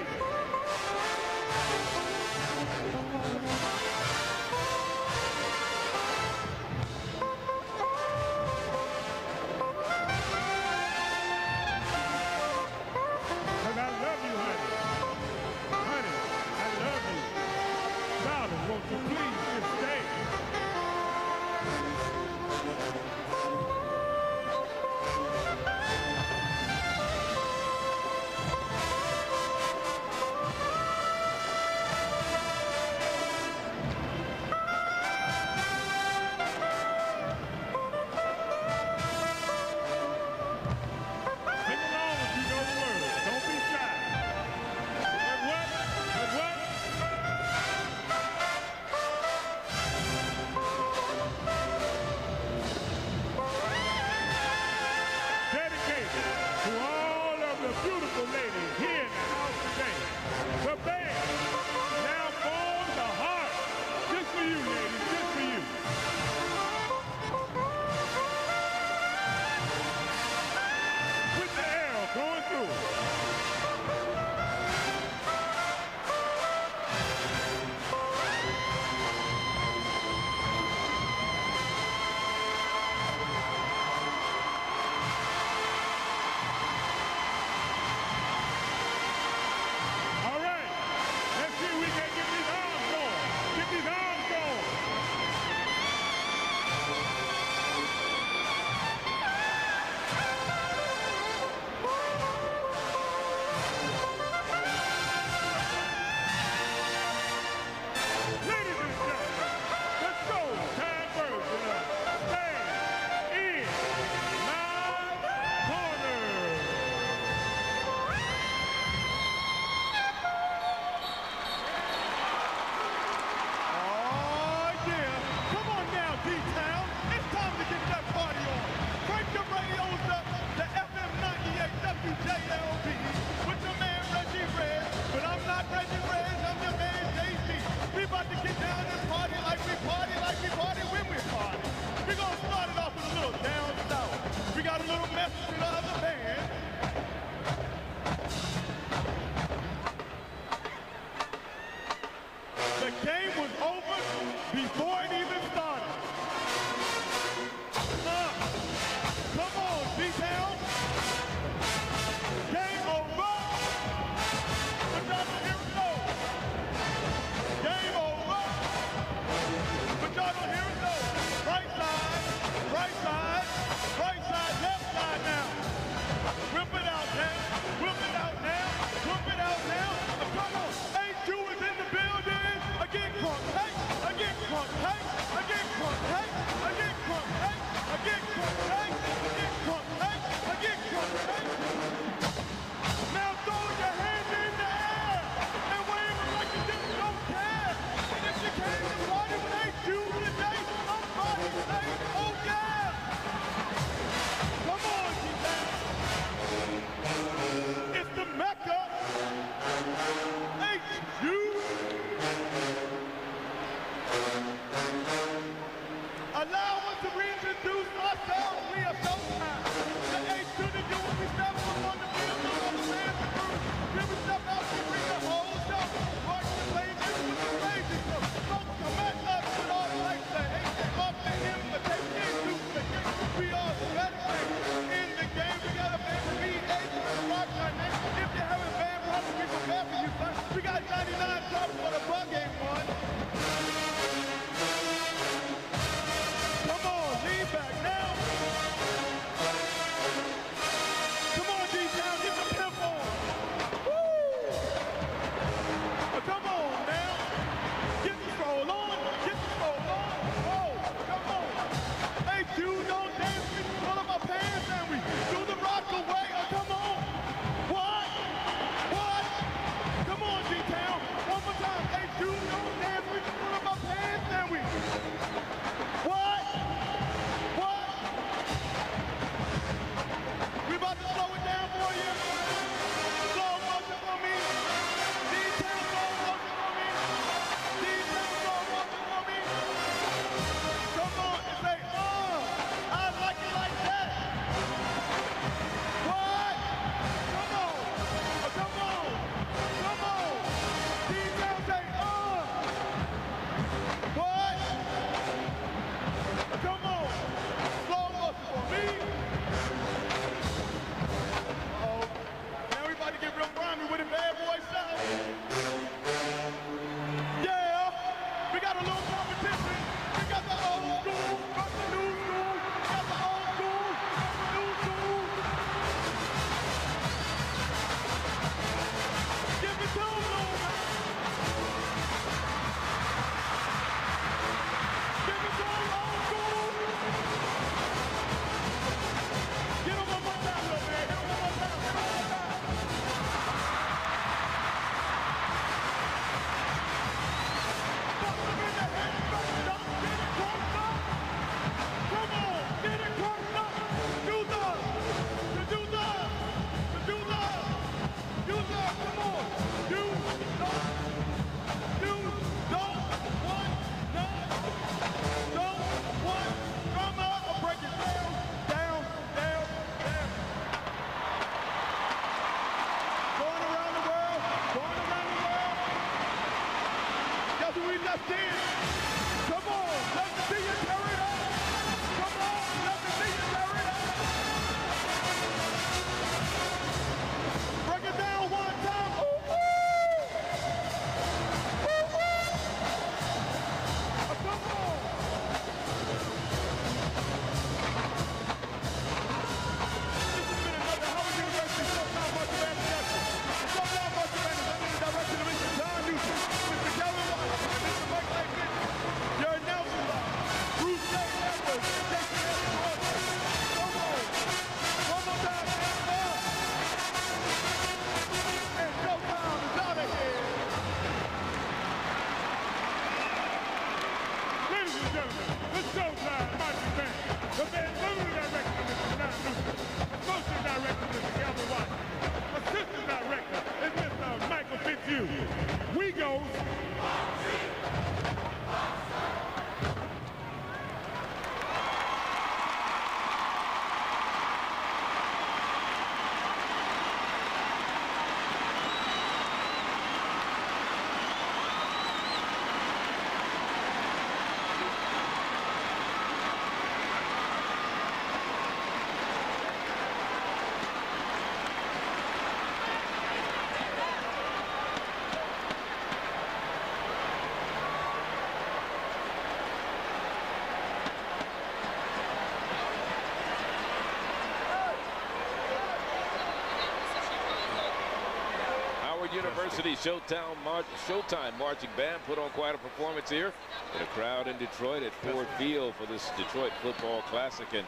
Howard University Showtime marching band put on quite a performance here. And a crowd in Detroit at Ford Field for this Detroit Football Classic. And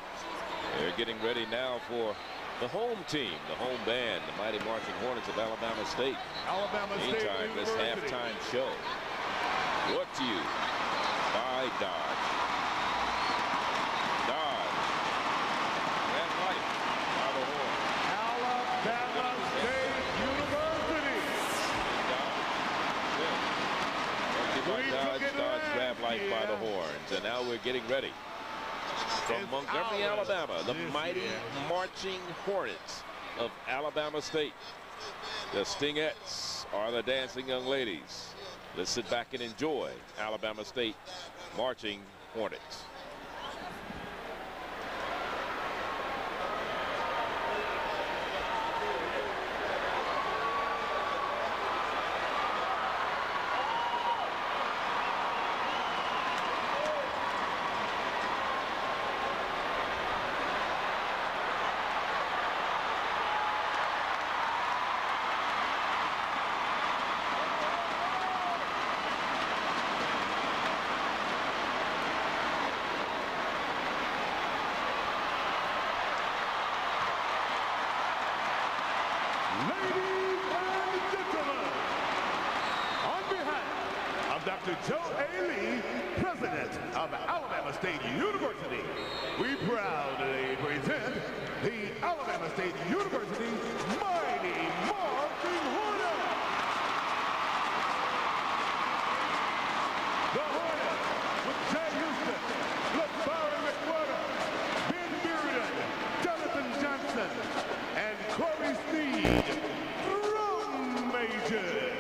they're getting ready now for the home team, the home band, the mighty marching Hornets of Alabama State. Meantime, this halftime show brought to you by Dodge. Dodge. Red light by the horn. Alabama State University. Dodge grab light by the horns. And now we're getting ready. From Montgomery, Alabama, the mighty marching Hornets of Alabama State. The Stingettes are the dancing young ladies. Let's sit back and enjoy Alabama State marching Hornets. Dr. Joe A. Lee, President of Alabama State University, we proudly present the Alabama State University Mighty Marching Hornets. The Hornets with Jay Houston, LeBaron McWhorter, Ben Bearden, Jonathan Johnson, and Corey Sneed, drum majors.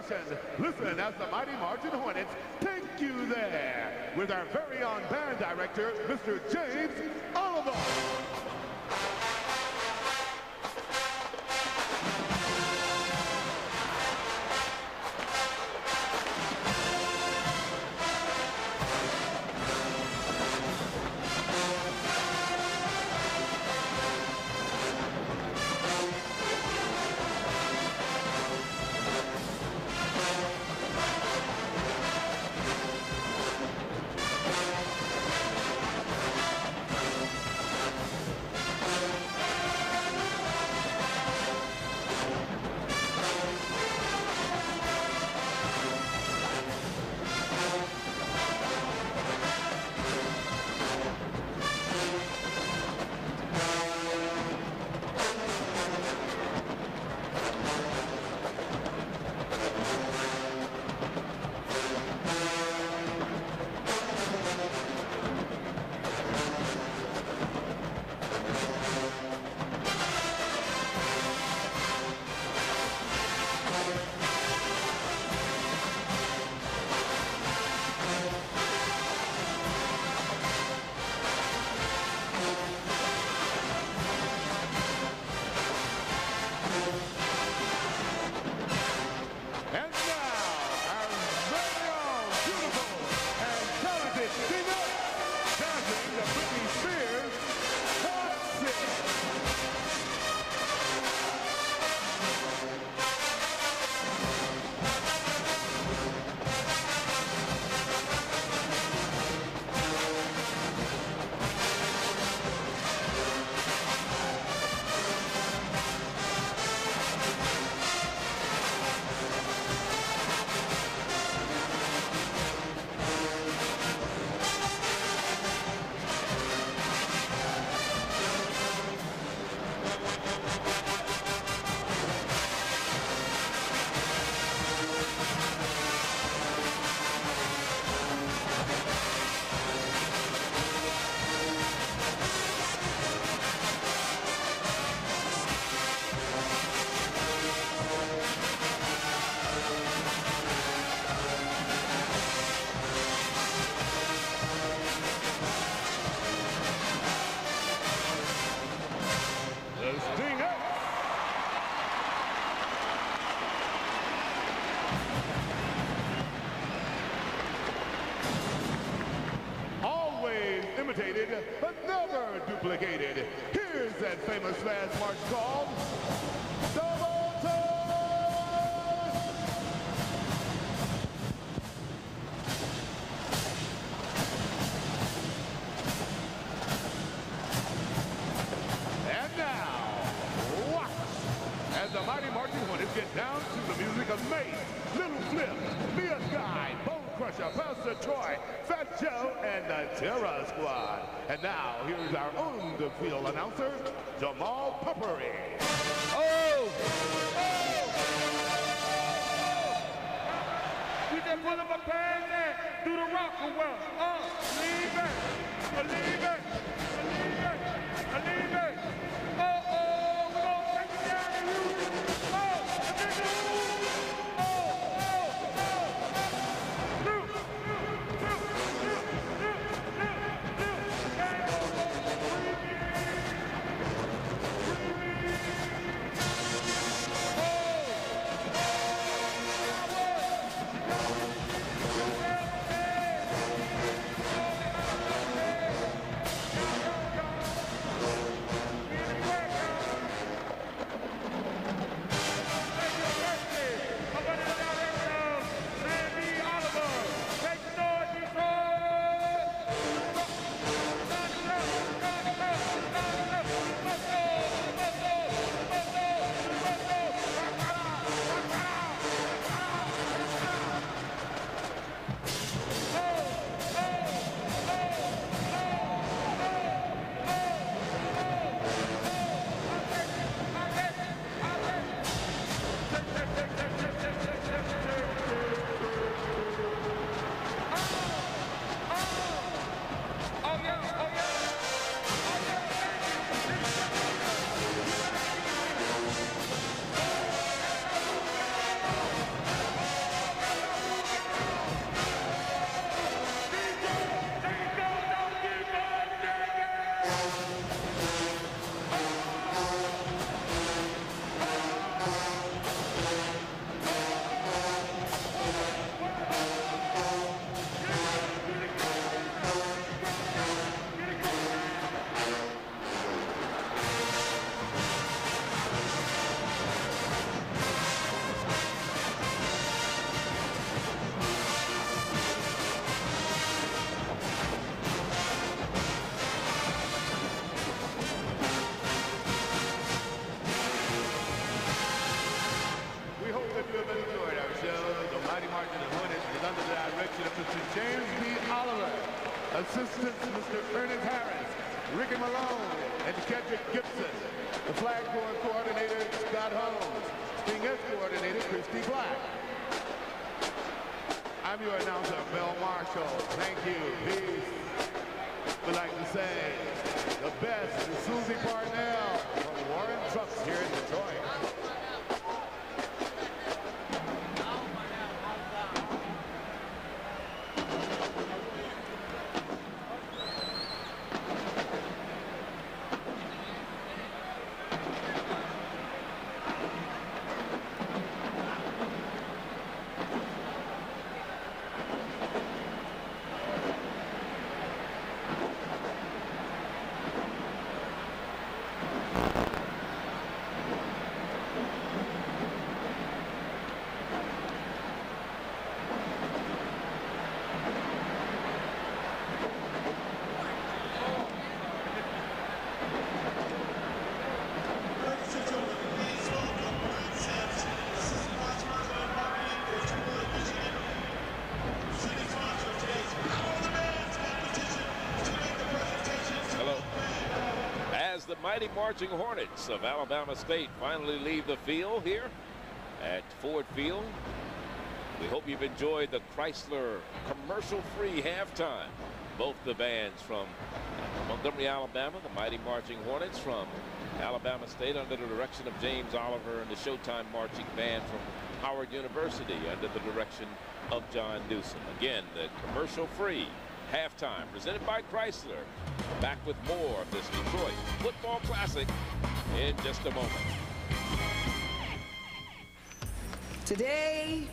celebration. Listen as the mighty Marching Hornets take you there with our very own band director, Mr. James Oliver. Imitated, but never duplicated. Here's that famous fast march called Double Time! And now, watch as the mighty Marching Hornets get down to the music of Mace, Little Flip, MEAC, Bone Crusher, Pastor Troy, Fat Joe, and the Terror Squad. And now, here's our own field announcer, Jamal Puppery. Oh! We just pull up a pass there through the rock and well. Leave it. Believe it. Believe it. Believe it. Oh, we're going to take it down to you. Oh, the big James B. Oliver. Assistants, Mr. Ernest Harris, Ricky Malone, and Kedrick Gibson. The flag throwing coordinator, Scott Holmes. Stingers coordinator, Christy Black. I'm your announcer, Mel Marshall. Thank you. Peace. We'd like to say the best is Susie Parnell from Warren Trucks here in Detroit. The mighty marching Hornets of Alabama State finally leave the field here at Ford Field. We hope you've enjoyed the Chrysler commercial-free halftime. Both the bands from Montgomery, Alabama, the mighty marching Hornets from Alabama State under the direction of James Oliver, and the Showtime marching band from Howard University under the direction of John Newsom. Again, the commercial-free halftime presented by Chrysler. Back with more of this Detroit Football Classic in just a moment. Today,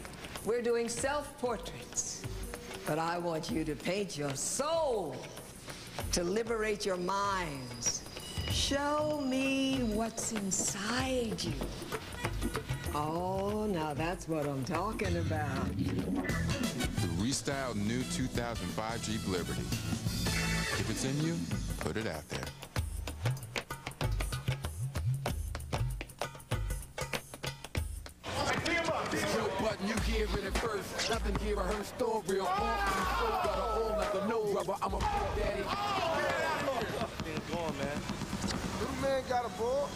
we're doing self-portraits, but I want you to paint your soul to liberate your minds. Show me what's inside you. Oh, now that's what I'm talking about. The restyled new 2005 Jeep Liberty. If it's in you, put it out there. Joe Button, you hear it first. Nothing here, I heard story. Got a hole like a no rubber. I'm a big daddy. It's going, man. Little man got a ball.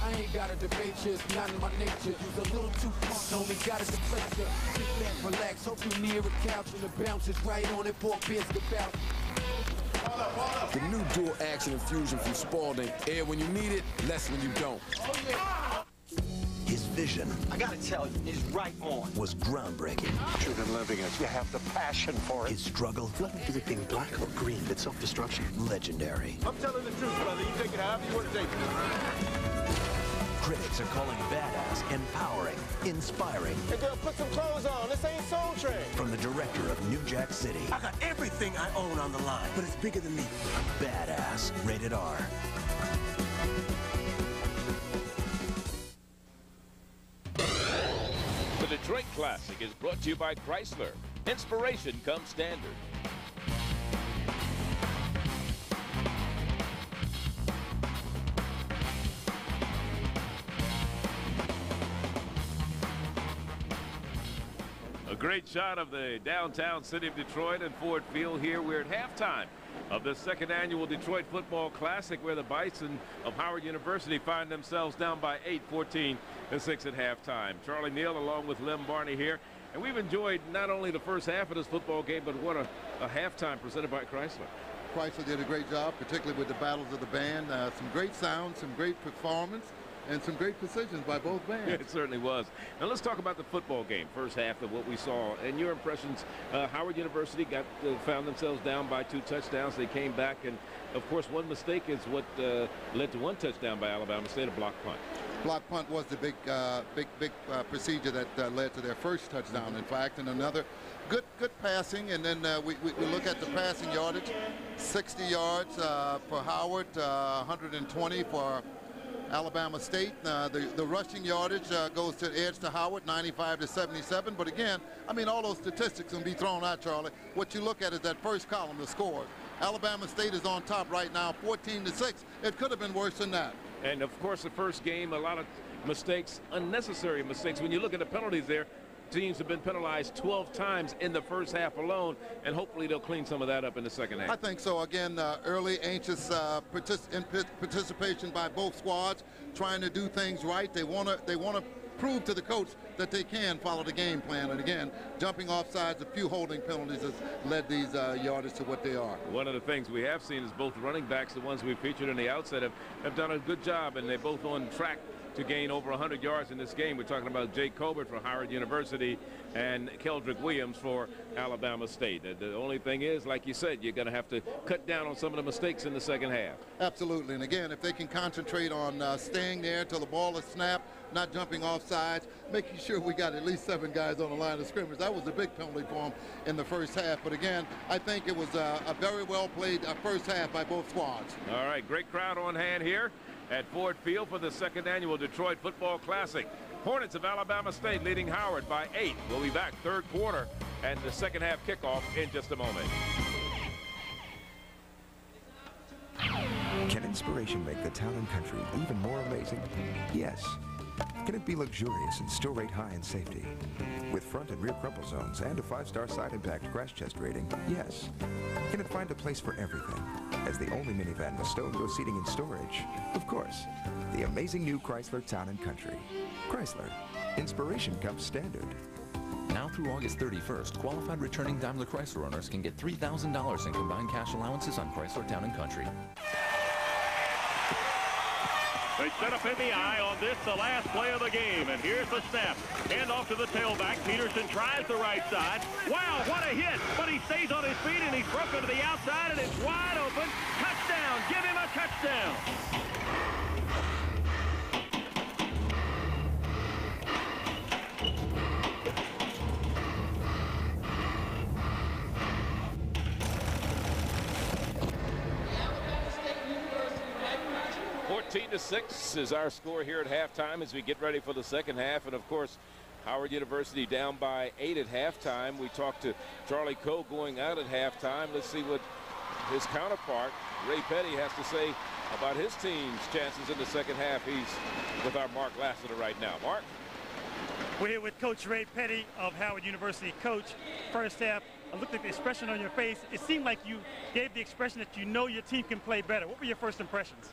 I ain't got a debate, just not in my nature. You's a little too far, homie, got a deflator. Sit back, relax, hope you near a couch and the bounce is right on it, pork biscuit bout. The new dual action infusion from Spalding. Air when you need it, less when you don't. His vision, I gotta tell you, is right on. Was groundbreaking. True than living it. You have the passion for it. His struggle, nothing to it being black or green, but self-destruction. Legendary. I'm telling the truth, brother. You take it however you want to take it. Critics are calling badass, empowering, inspiring. Hey, girl, put some clothes on. This ain't Soul Train. From the director of New Jack City. I got everything I own on the line, but it's bigger than me. Badass, rated R. The Detroit Classic is brought to you by Chrysler. Inspiration comes standard. A great shot of the downtown city of Detroit and Ford Field here. We're at halftime of the second annual Detroit Football Classic, where the Bison of Howard University find themselves down by 8, 14-6 at halftime. Charlie Neal along with Lem Barney here. And we've enjoyed not only the first half of this football game, but what a halftime presented by Chrysler. Chrysler did a great job, particularly with the battles of the band. Some great sound, some great performance, and some great precisions by both bands. It certainly was. Now let's talk about the football game, first half of what we saw. And your impressions, Howard University found themselves down by 2 touchdowns. They came back, and of course one mistake is what led to 1 touchdown by Alabama State, a block punt. Block punt was the big procedure that led to their first touchdown, in fact, and another good passing. And then we look at the passing yardage, 60 yards for Howard, 120 for Alabama State. The rushing yardage goes to the edge to Howard, 95 to 77. But again, I mean, all those statistics can be thrown out, Charlie. What you look at is that first column, the scores. Alabama State is on top right now, 14-6. It could have been worse than that. And of course, the first game, a lot of mistakes, unnecessary mistakes. When you look at the penalties there, teams have been penalized 12 times in the first half alone, and hopefully they'll clean some of that up in the second half. I think so. Again, early anxious participation by both squads, trying to do things right. They want to prove to the coach that they can follow the game plan. And again, jumping off sides, a few holding penalties has led these yardage to what they are. One of the things we have seen is both running backs, the ones we featured in the outset, have done a good job, and they're both on track to gain over 100 yards in this game. We're talking about Jake Colbert for Howard University and Keldrick Williams for Alabama State. The only thing is, like you said, you're going to have to cut down on some of the mistakes in the second half. Absolutely. And again, if they can concentrate on staying there until the ball is snapped, not jumping off sides, making sure we got at least 7 guys on the line of scrimmage. That was a big penalty for them in the first half. But again, I think it was a very well played first half by both squads. All right, great crowd on hand here at Ford Field for the second annual Detroit Football Classic. Hornets of Alabama State leading Howard by 8. We'll be back third quarter and the second half kickoff in just a moment. Can inspiration make the town and country even more amazing? Yes. Can it be luxurious and still rate high in safety? With front and rear crumple zones and a 5-star side impact crash test rating? Yes. Can it find a place for everything? As the only minivan with stove-go seating and storage? Of course. The amazing new Chrysler Town & Country. Chrysler. Inspiration comes standard. Now through August 31st, qualified returning Daimler Chrysler owners can get $3,000 in combined cash allowances on Chrysler Town & Country. They set up in the eye on this, the last play of the game. And here's the snap. Hand off to the tailback. Peterson tries the right side. Wow, what a hit. But he stays on his feet, and he's broken to the outside, and it's wide open. Touchdown. Give him a touchdown. 14-6 is our score here at halftime as we get ready for the second half. And of course, Howard University down by 8 at halftime. We talked to Charlie Coe going out at halftime. Let's see what his counterpart, Ray Petty, has to say about his team's chances in the second half. He's with our Mark Lassiter right now. Mark? We're here with Coach Ray Petty of Howard University. Coach, first half, I looked at the expression on your face. It seemed like you gave the expression that you know your team can play better. What were your first impressions?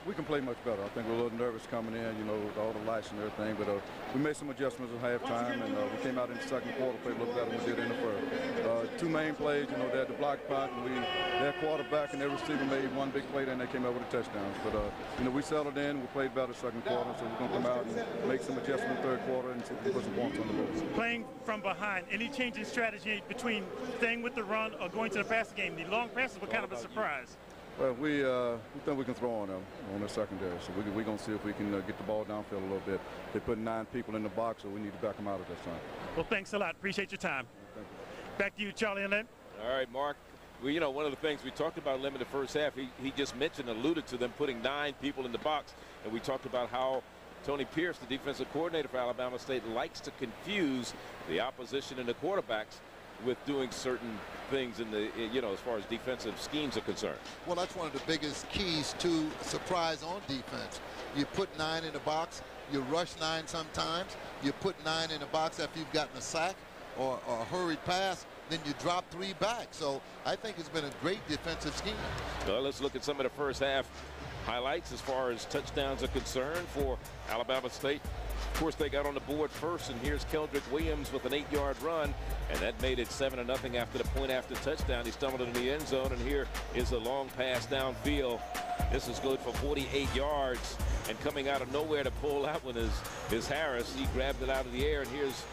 We can play much better. I think we're a little nervous coming in, you know, with all the lights and everything. But we made some adjustments at halftime, and we came out in the second quarter, played a little better than we did in the first. 2 main plays, you know, they had the block punt, and their quarterback and their receiver made 1 big play, and they came out with a touchdown. But, you know, we settled in, we played better second quarter, so we're going to come out and make some adjustments third quarter and see if we put some points on the board. Playing from behind, any change in strategy between staying with the run or going to the passing game? The long passes were kind of a surprise. Well, we think we can throw on them on the secondary, so we're going to see if we can get the ball downfield a little bit. They put 9 people in the box, so we need to back them out at that time. Well, thanks a lot. Appreciate your time. Thank you. Back to you, Charlie and Lynn. All right, Mark. Well, you know, one of the things we talked about limited first half, he just alluded to them putting 9 people in the box, and we talked about how Tony Pierce, the defensive coordinator for Alabama State, likes to confuse the opposition and the quarterbacks with doing certain things in the, you know, as far as defensive schemes are concerned. Well, that's one of the biggest keys to surprise on defense. You put 9 in the box, you rush 9 sometimes, you put 9 in the box after you've gotten a sack or a hurried pass, then you drop 3 back. So I think it's been a great defensive scheme. Well, let's look at some of the first half highlights as far as touchdowns are concerned for Alabama State. Of course, they got on the board first, and here's Keldrick Williams with an 8-yard run, and that made it 7-0 after the point after touchdown. He stumbled into the end zone, and here is a long pass downfield. This is good for 48 yards, and coming out of nowhere to pull that one is Harris. He grabbed it out of the air, and here's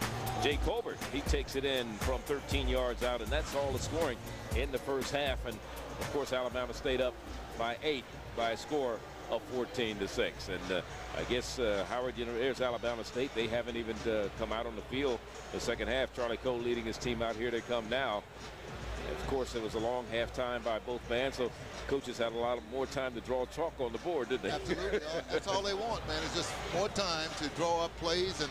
Jay Colbert. He takes it in from 13 yards out, and that's all the scoring in the first half. And of course, Alabama State up by 8 by a score of 14-6. And I guess Howard, you know, there's Alabama State. They haven't even come out on the field the second half. Charlie Coe leading his team out. Here they come now. And of course, it was a long halftime by both bands, so coaches had a lot more time to draw chalk on the board, didn't they? Absolutely. That's all they want, man, is just more time to draw up plays and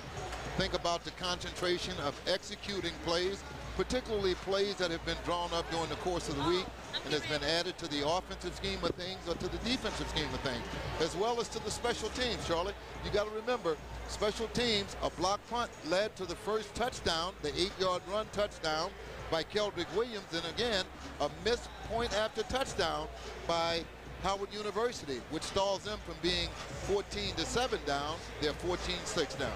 think about the concentration of executing plays particularly plays that have been drawn up during the course of the week and has been added to the offensive scheme of things or to the defensive scheme of things, as well as to the special teams, Charlie. You got to remember, special teams, a block punt led to the first touchdown, the 8-yard run touchdown by Keldrick Williams, and again, a missed point after touchdown by Howard University, which stalls them from being 14-7 down. They're 14-6 down.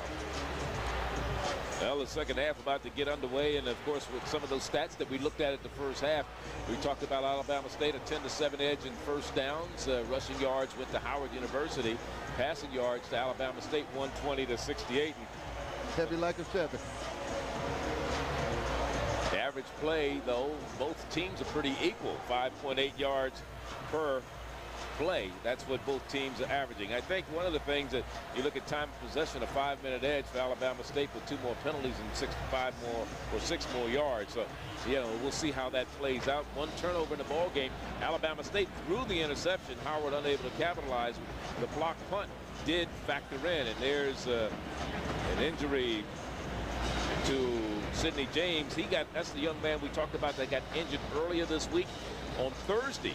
Well, the second half about to get underway, and of course with some of those stats that we looked at the first half, we talked about Alabama State, a 10-7 edge in first downs. Rushing yards went to Howard University. Passing yards to Alabama State, 120-68. Heavy like a feather. The average play, though, both teams are pretty equal, 5.8 yards per play. That's what both teams are averaging. I think one of the things that you look at time of possession, a 5-minute edge for Alabama State with 2 more penalties and 6 more yards. So, you know, we'll see how that plays out. 1 turnover in the ball game. Alabama State threw the interception. Howard unable to capitalize. The block punt did factor in, and there's an injury to Sidney James. That's the young man we talked about that got injured earlier this week on Thursday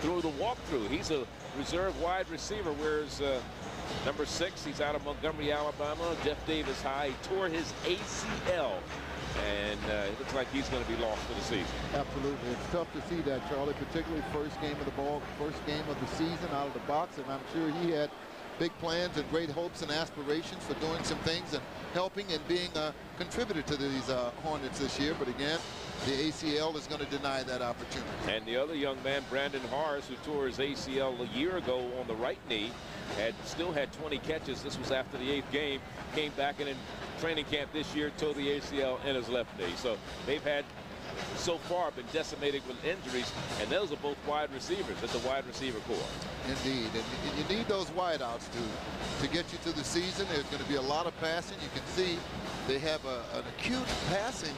through the walkthrough. He's a reserve wide receiver, whereas number 6, he's out of Montgomery, Alabama, Jeff Davis High. He tore his ACL, and it looks like he's going to be lost for the season. Absolutely. It's tough to see that, Charlie, particularly first game of the season out of the box, and I'm sure he had big plans and great hopes and aspirations for doing some things and helping and being a contributor to these Hornets this year. But again, the ACL is going to deny that opportunity. And the other young man, Brandon Harris, who tore his ACL a year ago on the right knee, still had 20 catches. This was after the 8th game. Came back in training camp this year, tore the ACL in his left knee. So they've had so far been decimated with injuries, and those are both wide receivers at the wide receiver core. Indeed, and you need those wideouts to get you through the season. There's going to be a lot of passing. You can see they have an acute passing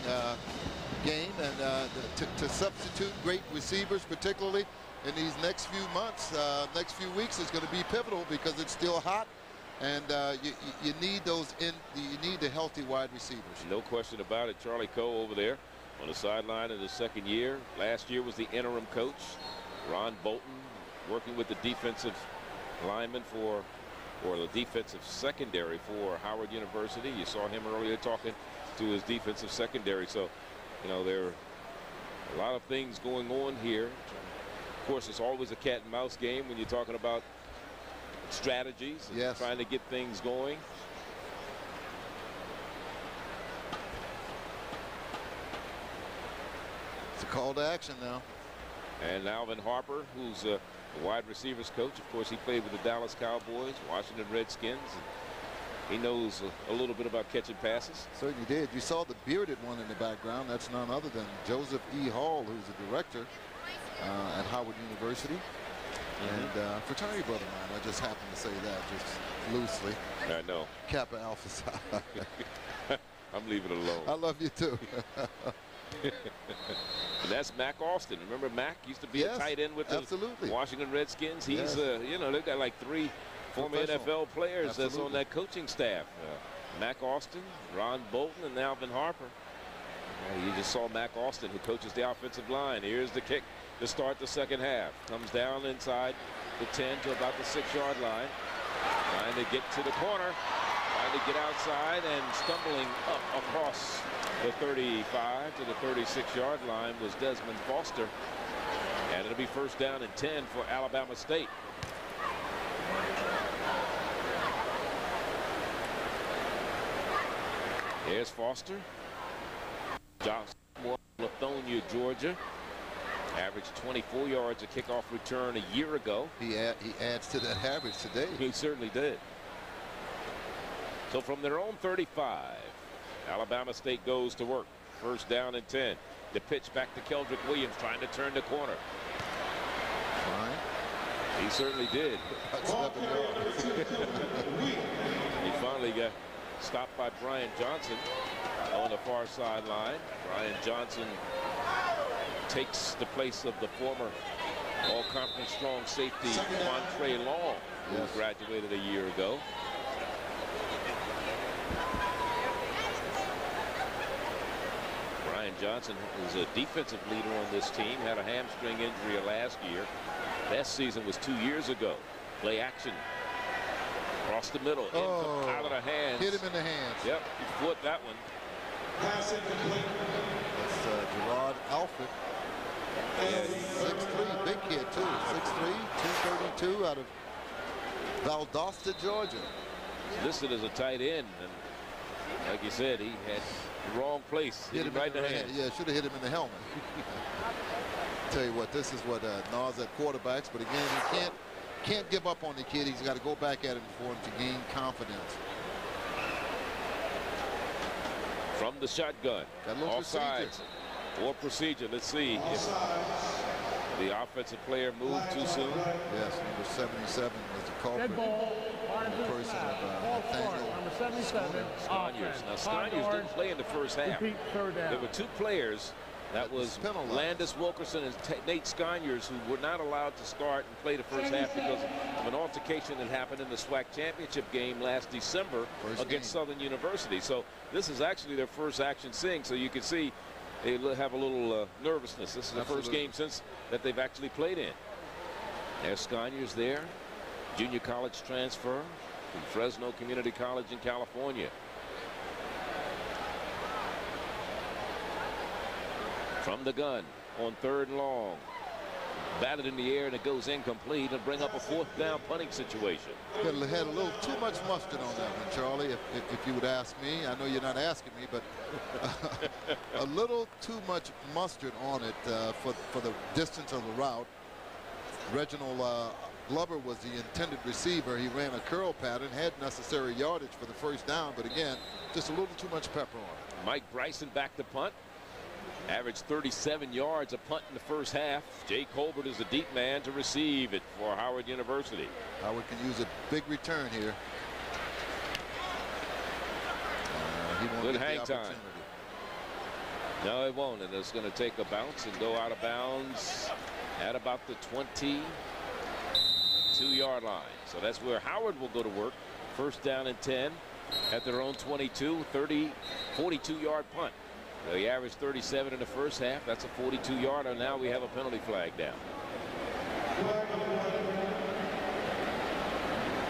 game, and to substitute great receivers, particularly in these next few months, next few weeks, is going to be pivotal because it's still hot, and you need you need the healthy wide receivers. No question about it. Charlie Coe over there on the sideline in his second year. Last year was the interim coach. Ron Bolton working with the defensive lineman or the defensive secondary for Howard University. You saw him earlier talking to his defensive secondary. So, you know, there are a lot of things going on here. Of course, it's always a cat and mouse game when you're talking about strategies and trying to get things going. It's a call to action now. And Alvin Harper, who's a wide receivers coach. Of course, he played with the Dallas Cowboys, Washington Redskins. He knows a little bit about catching passes. Certainly did. You saw the bearded one in the background. That's none other than Joseph E. Hall, who's the director at Howard University. And fraternity brother of mine. I just happened to say that just loosely. I know. Kappa Alpha Psi. I'm leaving it alone. I love you too. And that's Mac Austin. Remember Mac used to be a tight end with the Washington Redskins. He's you know, they've got like 3 former NFL players that's on that coaching staff. Mac Austin, Ron Bolton, and Alvin Harper. You just saw Mac Austin, who coaches the offensive line. Here's the kick to start the second half. Comes down inside the 10 to about the 6-yard line. Trying to get to the corner. Trying to get outside, and stumbling up across the 35 to the 36-yard line was Desmond Foster. And it'll be first down and 10 for Alabama State. There's Foster. Johnson, Lithonia, Georgia. Averaged 24 yards a kickoff return a year ago. He adds to that average today. He certainly did. So from their own 35, Alabama State goes to work. First down and 10. The pitch back to Keldrick Williams, trying to turn the corner. He certainly did. He finally got stopped by Brian Johnson on the far sideline. Brian Johnson takes the place of the former all-conference strong safety Montre Long, who graduated a year ago. Brian Johnson is a defensive leader on this team. Had a hamstring injury last year. Best season was 2 years ago. Play action. Across the middle. Out of the hands. Hit him in the hands. Yep, he flipped that one. That's Gerard Alfred. 6'3", big kid too. 6'3", 232 out of Valdosta, Georgia. Listed as a tight end, and like you said, he had the wrong place. Hit him right in the hand. Yeah, should have hit him in the helmet. Tell you what, this is what gnaws at quarterbacks. But again, he can't give up on the kid. He's got to go back at him for him to gain confidence. From the shotgun. Offsides or procedure. Let's see if the offensive player moved too soon. Yes, number 77 was the culprit. The person of number 77. Scaniers. Now Scaniers didn't play in the first half. There were two players. That was Landis Wilkerson and Nate Scaniers, who were not allowed to start and play the first half because of an altercation that happened in the SWAC championship game last December against Southern University. So this is actually their first action seeing. So you can see they have a little nervousness. This is the first game since that they've actually played in. There's Scaniers there, junior college transfer from Fresno Community College in California. From the gun on 3rd and long. Batted in the air and it goes incomplete and bring up a 4th down punting situation. Had a little too much mustard on that one, Charlie, if you would ask me. I know you're not asking me, but a little too much mustard on it for the distance of the route. Reginald Glover was the intended receiver. He ran a curl pattern, had necessary yardage for the 1st down, but again, just a little too much pepper on it. Mike Bryson back to punt. Averaged 37 yards a punt in the first half. Jay Colbert is the deep man to receive it for Howard University. Howard can use a big return here. He won't Good get hang the time. opportunity. No, it won't, and it's going to take a bounce and go out of bounds at about the 22-yard line. So that's where Howard will go to work. 1st down and 10 at their own 22, 42-yard punt. So he averaged 37 in the first half. That's a 42-yarder. Now we have a penalty flag down.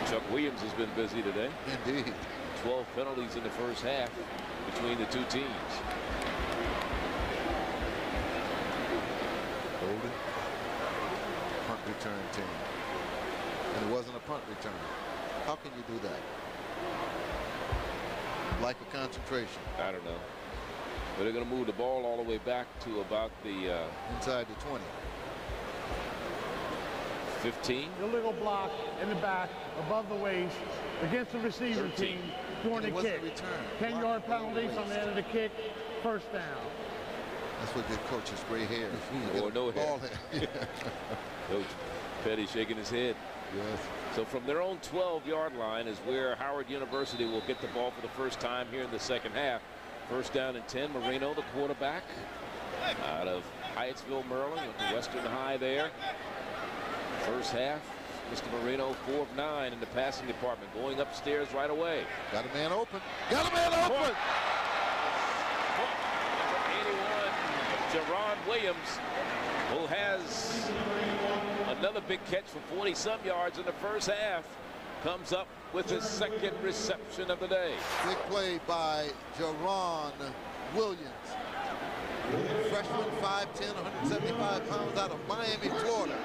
Chuck Williams has been busy today. Indeed. 12 penalties in the first half between the two teams. Holding. Punt return team. And it wasn't a punt return. How can you do that? Lack of concentration. I don't know. But they're going to move the ball all the way back to about the inside the 20. 15. Illegal block in the back, above the waist, against the receiver 13. team during the kick. 10-yard penalties on the end of the kick, 1st down. That's what gives coaches gray hair. Or no hair. Coach Petty shaking his head. Yes. So from their own 12-yard line is where Howard University will get the ball for the first time here in the second half. 1st down and 10. Marino, the quarterback, out of Hyattsville, Maryland, with the Western High there. First half, Mr. Marino 4 of 9 in the passing department, going upstairs right away. Got a man open. Got a man open. Number 81, Jerron Williams, who has another big catch for 40-some yards in the first half, comes up with his 2nd reception of the day. Big play by Jerron Williams. Freshman, 5'10", 175 pounds, out of Miami, Florida.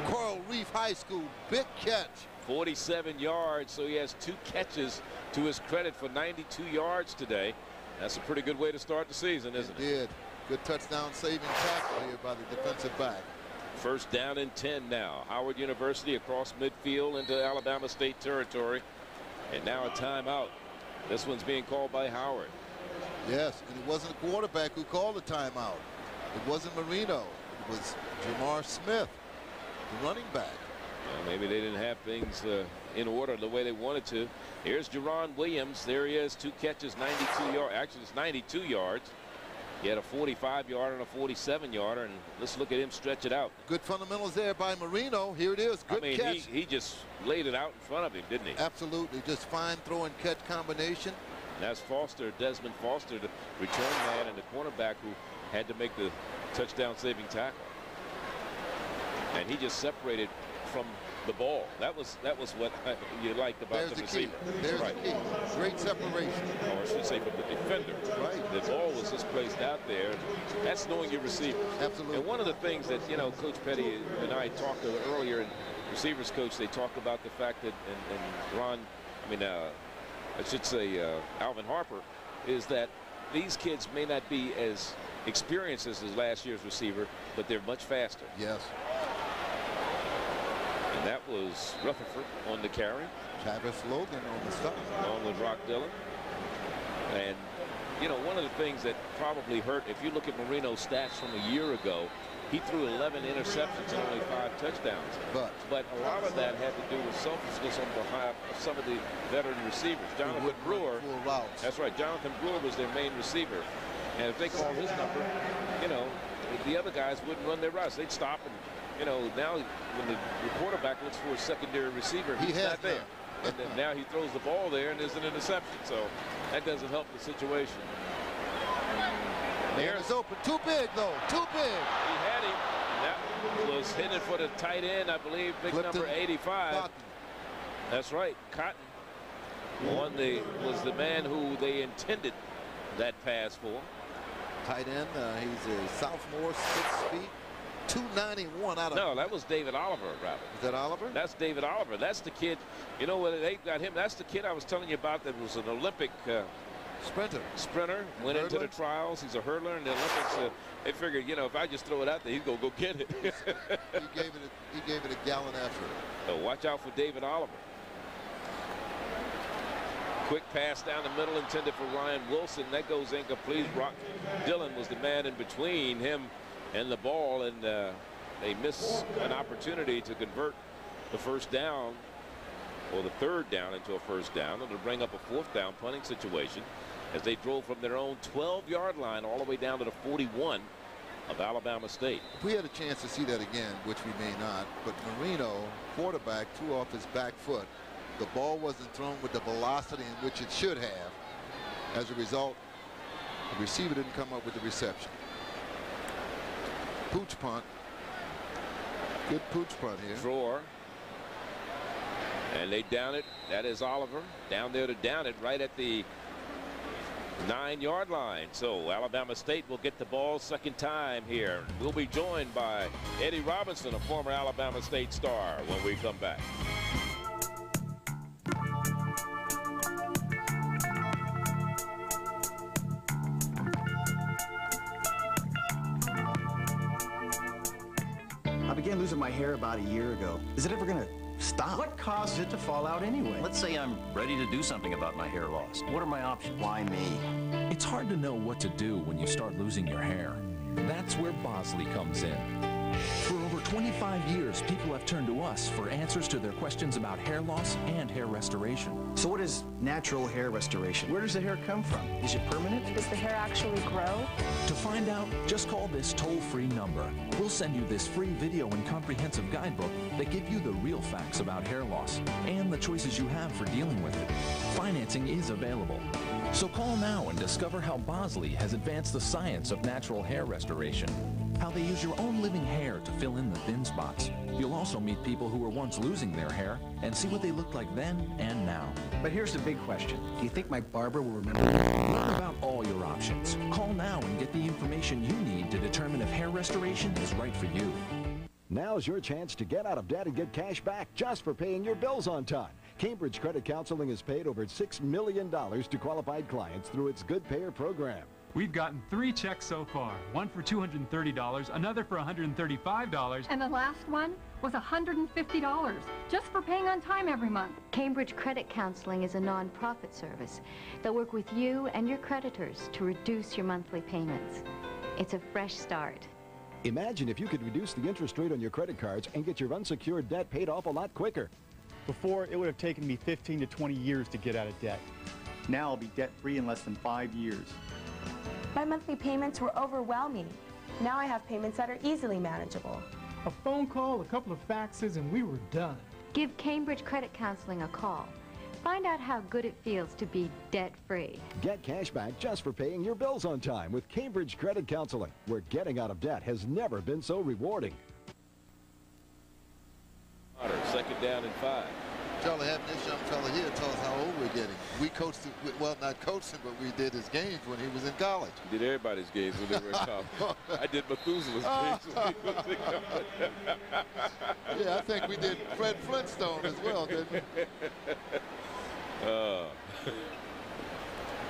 Coral Reef High School, big catch. 47 yards, so he has 2 catches to his credit for 92 yards today. That's a pretty good way to start the season, isn't it? It did. Good touchdown saving tackle here by the defensive back. 1st down and 10 now. Howard University across midfield into Alabama State territory. And now a timeout. This one's being called by Howard. Yes, and it wasn't the quarterback who called the timeout. It wasn't Marino. It was Jamar Smith, the running back. Well, maybe they didn't have things in order the way they wanted to. Here's Jerron Williams. There he is, 2 catches, 92 yards. Actually, it's 92 yards. He had a 45-yarder and a 47-yarder, and let's look at him stretch it out. Good fundamentals there by Marino. Here it is. Good catch. He just laid it out in front of him, didn't he? Absolutely. Just fine throw and catch combination. And that's Foster, Desmond Foster, the return man and the cornerback who had to make the touchdown-saving tackle. And he just separated from the ball. That was what you liked about the receiver. There's the key. Great separation. Or I should say from the defender. Right. The ball was just placed out there. That's knowing your receiver. Absolutely. And one of the things that, you know, Coach Petty and I talked earlier, and receivers coach, they talked about the fact that, and Ron, I should say Alvin Harper, is that these kids may not be as experienced as his last year's receiver, but they're much faster. Yes. And that was Rutherford on the carry. Travis Logan on the stop. Along with Rock Dillon. And, you know, one of the things that probably hurt, if you look at Marino's stats from a year ago, he threw 11 interceptions and only 5 touchdowns. But a lot of that had to do with selfishness on behalf of some of the veteran receivers. Jonathan Brewer. That's right. Jonathan Brewer was their main receiver. And if they called his number, you know, the other guys wouldn't run their routes. They'd stop and, you know, now when the quarterback looks for a secondary receiver, he's not there. And then now he throws the ball there and there's an interception. So that doesn't help the situation. Man is open. Too big, though. Too big. He had him. That was headed for the tight end, I believe, big number 85. Cotton. That's right. Cotton was the man who they intended that pass for. Tight end. He's a sophomore, 6 feet. 291 out of. No, that was David Oliver, rather. Is that Oliver? That's David Oliver. That's the kid. You know what? They got him. That's the kid I was telling you about that was an Olympic sprinter. Went into the trials. He's a hurdler in the Olympics. They figured, you know, if I just throw it out there, he's gonna go get it. he gave it a gallant effort. So watch out for David Oliver. Quick pass down the middle intended for Ryan Wilson. That goes incomplete. Rock Dillon was the man in between him and the ball, and they miss an opportunity to convert the first down or the third down into a first down, and to bring up a 4th down punting situation as they drove from their own 12-yard line all the way down to the 41 of Alabama State. If we had a chance to see that again, which we may not, but Marino, quarterback, threw off his back foot. The ball wasn't thrown with the velocity in which it should have. As a result, the receiver didn't come up with the reception. Pooch punt. Good pooch punt here. Drawer. And they down it. That is Oliver down there to down it right at the 9-yard line. So Alabama State will get the ball second time here. We'll be joined by Eddie Robinson, a former Alabama State star, when we come back. I began losing my hair about a year ago. Is it ever gonna stop? What caused it to fall out anyway? Let's say I'm ready to do something about my hair loss. What are my options? Why me? It's hard to know what to do when you start losing your hair. That's where Bosley comes in. For over 25 years, people have turned to us for answers to their questions about hair loss and hair restoration. So what is natural hair restoration? Where does the hair come from? Is it permanent? Does the hair actually grow? To find out, just call this toll-free number. We'll send you this free video and comprehensive guidebook that give you the real facts about hair loss and the choices you have for dealing with it. Financing is available. So call now and discover how Bosley has advanced the science of natural hair restoration. How they use your own living hair to fill in the thin spots. You'll also meet people who were once losing their hair and see what they looked like then and now. But here's the big question. Do you think my barber will remember? Learn about all your options. Call now and get the information you need to determine if hair restoration is right for you. Now's your chance to get out of debt and get cash back just for paying your bills on time. Cambridge Credit Counseling has paid over $6 million to qualified clients through its Good Payer program. We've gotten 3 checks so far, one for $230, another for $135. And the last one was $150, just for paying on time every month. Cambridge Credit Counseling is a non-profit service that work with you and your creditors to reduce your monthly payments. It's a fresh start. Imagine if you could reduce the interest rate on your credit cards and get your unsecured debt paid off a lot quicker. Before, it would have taken me 15 to 20 years to get out of debt. Now I'll be debt-free in less than 5 years. My monthly payments were overwhelming. Now I have payments that are easily manageable. A phone call, a couple of faxes, and we were done. Give Cambridge Credit Counseling a call. Find out how good it feels to be debt-free. Get cash back just for paying your bills on time with Cambridge Credit Counseling, where getting out of debt has never been so rewarding. Second down and 5. Charlie, having this young fella here tell us how old we're getting. We coached, well, not coached him, but we did his games when he was in college. We did everybody's games when they were in college. I did Methuselah's games when he was in college. Yeah, I think we did Fred Flintstone as well, didn't we?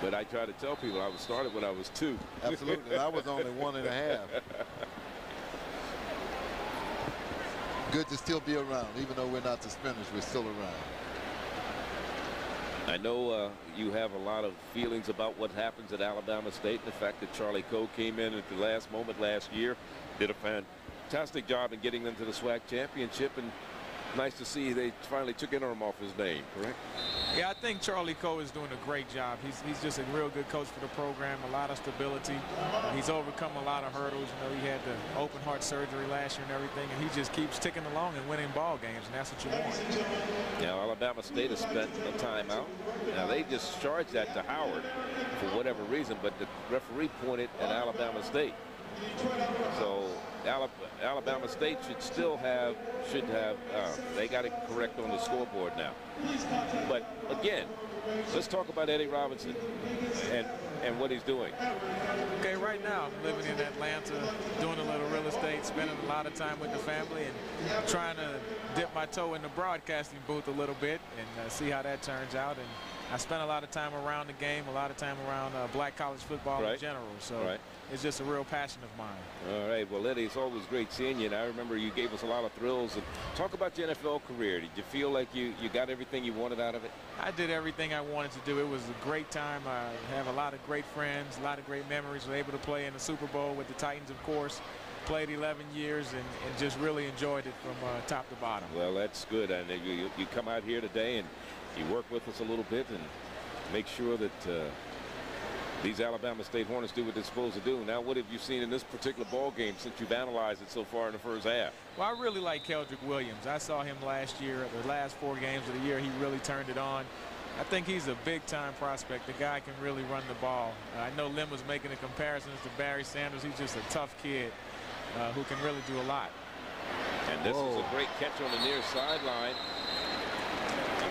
But I try to tell people I was started when I was 2. Absolutely. I was only 1.5. Good to still be around. Even though we're not the spinners, we're still around. I know you have a lot of feelings about what happens at Alabama State. The fact that Charlie Coe came in at the last moment last year, did a fantastic job in getting them to the SWAC championship, and nice to see they finally took interim off his name, correct? Yeah, I think Charlie Coe is doing a great job. He's just a real good coach for the program, a lot of stability. He's overcome a lot of hurdles. You know, he had the open heart surgery last year and everything, and he just keeps ticking along and winning ball games, and that's what you want. Now, Alabama State has spent a timeout. Now, they just charged that to Howard for whatever reason, but the referee pointed at Alabama State. So Alabama State should have they got it correct on the scoreboard now. But again, let's talk about Eddie Robinson and what he's doing. Okay, right now I'm living in Atlanta, doing a little real estate, spending a lot of time with the family, and trying to dip my toe in the broadcasting booth a little bit and see how that turns out. And I spent a lot of time around the game, a lot of time around black college football in general. So it's just a real passion of mine. All right. Well, Eddie, it's always great seeing you. And I remember you gave us a lot of thrills. And talk about your NFL career. Did you feel like you got everything you wanted out of it? I did everything I wanted to do. It was a great time. I have a lot of great friends, a lot of great memories. Was able to play in the Super Bowl with the Titans, of course. Played 11 years and just really enjoyed it from top to bottom. Well, that's good. And you come out here today and you work with us a little bit and make sure that these Alabama State Hornets do what they're supposed to do. Now, what have you seen in this particular ball game since you've analyzed it so far in the first half? Well, I really like Keldrick Williams. I saw him last year, the last 4 games of the year. He really turned it on. I think he's a big-time prospect. The guy can really run the ball. I know Lim was making the comparisons to Barry Sanders. He's just a tough kid who can really do a lot. And this is a great catch on the near sideline.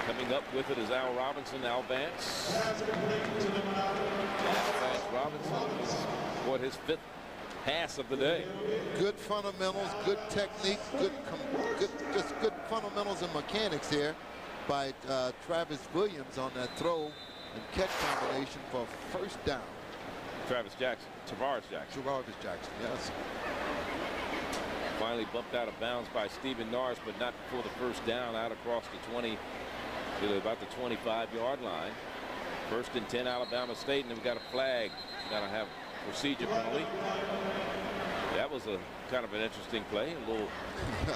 Coming up with it is Al Robinson. Al Vance. Vance Robinson. What his 5th pass of the day. Good fundamentals, good technique, just good fundamentals and mechanics here by Travis Williams on that throw and catch combination for first down. Tavares Jackson, yes. Finally bumped out of bounds by Stephen Norris, but not before the first down, out across the 20 to about the 25-yard line. 1st and 10 Alabama State, and then we got a flag. Got to have procedure penalty. That was a kind of an interesting play. A little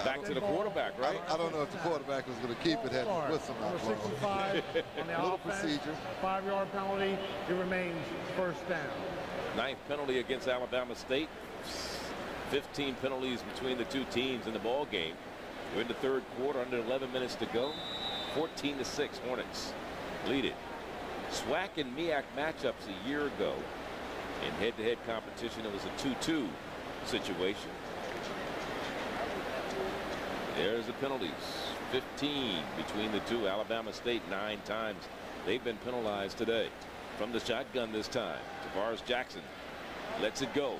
back to the quarterback, right? I don't know if the quarterback was going to keep it, had the whistle not blown. 65 on the little offense, procedure. 5-yard penalty. It remains first down. 9th penalty against Alabama State. 15 penalties between the two teams in the ball game. We're in the 3rd quarter, under 11 minutes to go. 14-6 Hornets lead it. SWAC and MEAC matchups a year ago. In head-to-head competition, it was a 2-2 situation. There's the penalties. 15 between the two. Alabama State 9 times they've been penalized today. From the shotgun this time, Tavares Jackson lets it go.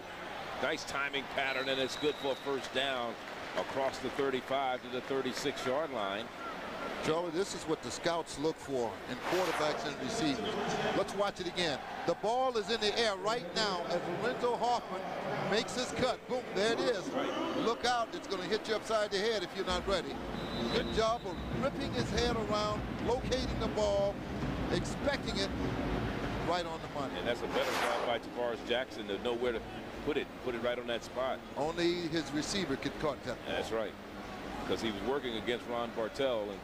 Nice timing pattern, and it's good for a first down across the 35 to the 36-yard line. Charlie, this is what the scouts look for in quarterbacks and receivers. Let's watch it again. The ball is in the air right now as Lorenzo Hoffman makes his cut. Boom, there it is. Look out, it's going to hit you upside the head if you're not ready. Good job of ripping his head around, locating the ball, expecting it right on the money. And that's a better job by Tavares Jackson to know where to put it right on that spot. Only his receiver could caught that. That's right. Because he was working against Ron Bartell, and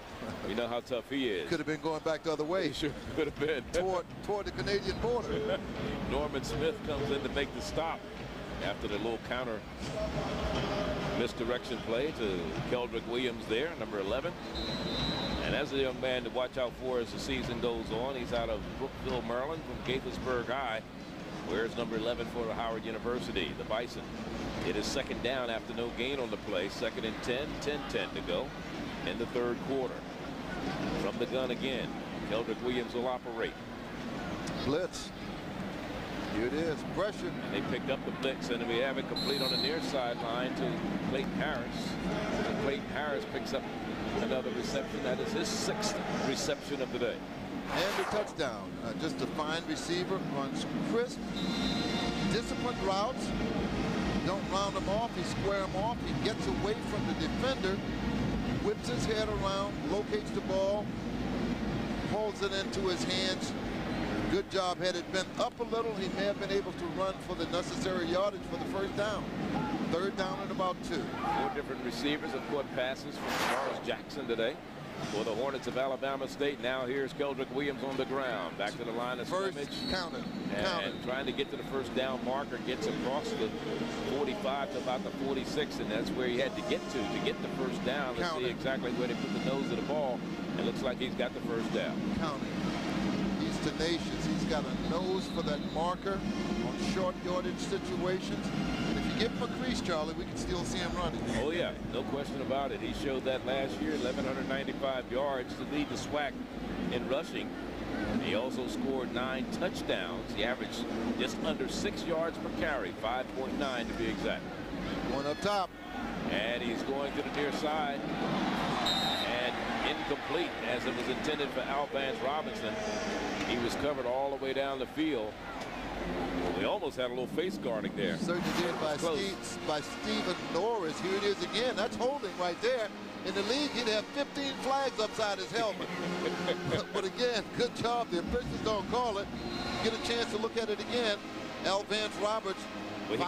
we know how tough he is. Could have been going back the other way. Sure could have been. Toward the Canadian border. Norman Smith comes in to make the stop after the little counter misdirection play to Keldrick Williams there, number 11. And as a young man to watch out for as the season goes on, he's out of Brookville, Maryland, from Gaithersburg High. Wears number 11 for Howard University, the Bison. It is second down after no gain on the play. Second and 10, 10-10 to go in the third quarter. From the gun again, Keldrick Williams will operate. Blitz. Here it is, pressure. And they picked up the blitz, and we have it complete on the near sideline to Clayton Harris. And Clayton Harris picks up another reception. That is his 6th reception of the day. And a touchdown. Just a fine receiver, runs crisp, disciplined routes. Don't round him off, he square him off. He gets away from the defender, whips his head around, locates the ball, pulls it into his hands. Good job. Had it been up a little, he may have been able to run for the necessary yardage for the first down. Third down and about 2. 4 different receivers have caught passes from Charles Jackson today for the Hornets of Alabama State. Now here's Keldrick Williams on the ground. Back to the line of scrimmage. Counted. And trying to get to the first down marker. Gets across the 45 to about the 46, and that's where he had to get the first down. Let's see exactly where they put the nose of the ball. It looks like he's got the first down. Counted. He's tenacious. He's got a nose for that marker on short yardage situations. And if you give him a crease, Charlie, we can still see him running. Oh, yeah. No question about it. He showed that last year, 1,195 yards to lead the SWAC in rushing. He also scored 9 touchdowns. He averaged just under 6 yards per carry, 5.9 to be exact. Going up top. And he's going to the near side. And incomplete, as it was intended for Alvance Robinson. He was covered all the way down the field. They almost had a little face guarding there. Certainly did by Stephen Norris. Here it is again. That's holding right there. In the league, he'd have 15 flags upside his helmet. But again, good job. The officials don't call it. Get a chance to look at it again. Alvance Roberts. Well,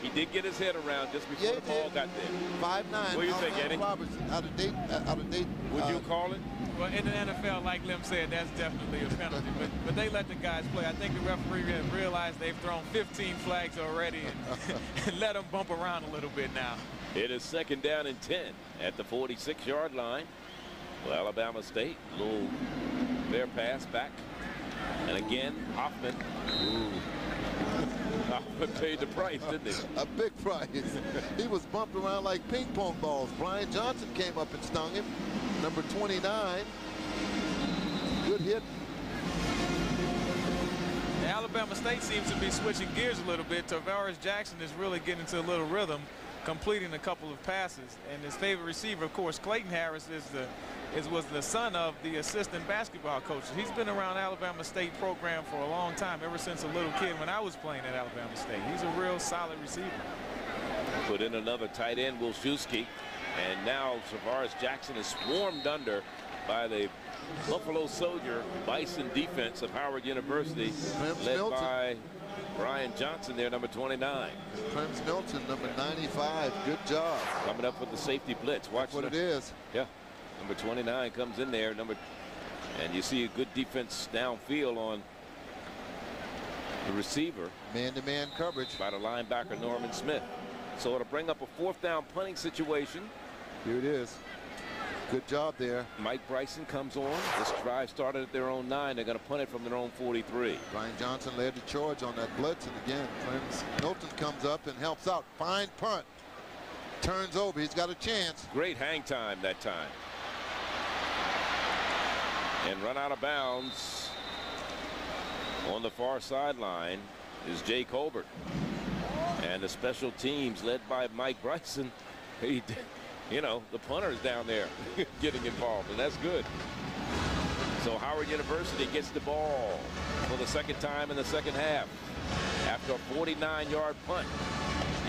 he did get his head around just before the ball got there. 5'9". What do you think, Eddie? Roberts, out of date. Would you call it? Well, in the NFL, like Lim said, that's definitely a penalty. But they let the guys play. I think the referee has realized they've thrown 15 flags already and let them bump around a little bit now. It is second down and 10 at the 46-yard line. Well, Alabama State, a little fair pass back. And again, Hoffman. Hoffman paid the price, didn't he? A big price. He was bumped around like ping pong balls. Brian Johnson came up and stung him. Number 29. Good hit. Alabama State seems to be switching gears a little bit. Tavares Jackson is really getting into a little rhythm, completing a couple of passes. And his favorite receiver, of course, Clayton Harris, was the son of the assistant basketball coach. He's been around Alabama State program for a long time, ever since a little kid when I was playing at Alabama State. He's a real solid receiver. Put in another tight end, Wilczewski. And now Tavares Jackson is swarmed under by the Buffalo Soldier Bison defense of Howard University, led by Brian Johnson there, number 29. Prims Milton, number 95. Good job. Coming up with the safety blitz. Watch what it is. Yeah. Number 29 comes in there. And you see a good defense downfield on the receiver. Man-to-man coverage by the linebacker Norman Smith. So it'll bring up a 4th down punting situation. Here it is. Good job there. Mike Bryson comes on. This drive started at their own 9. They're going to punt it from their own 43. Brian Johnson led the charge on that blitz. And again, Milton comes up and helps out. Fine punt. Turns over. He's got a chance. Great hang time that time. And run out of bounds on the far sideline is Jay Colbert. And the special teams led by Mike Bryson. You know, the punter's down there getting involved, and that's good. So Howard University gets the ball for the second time in the second half after a 49-yard punt.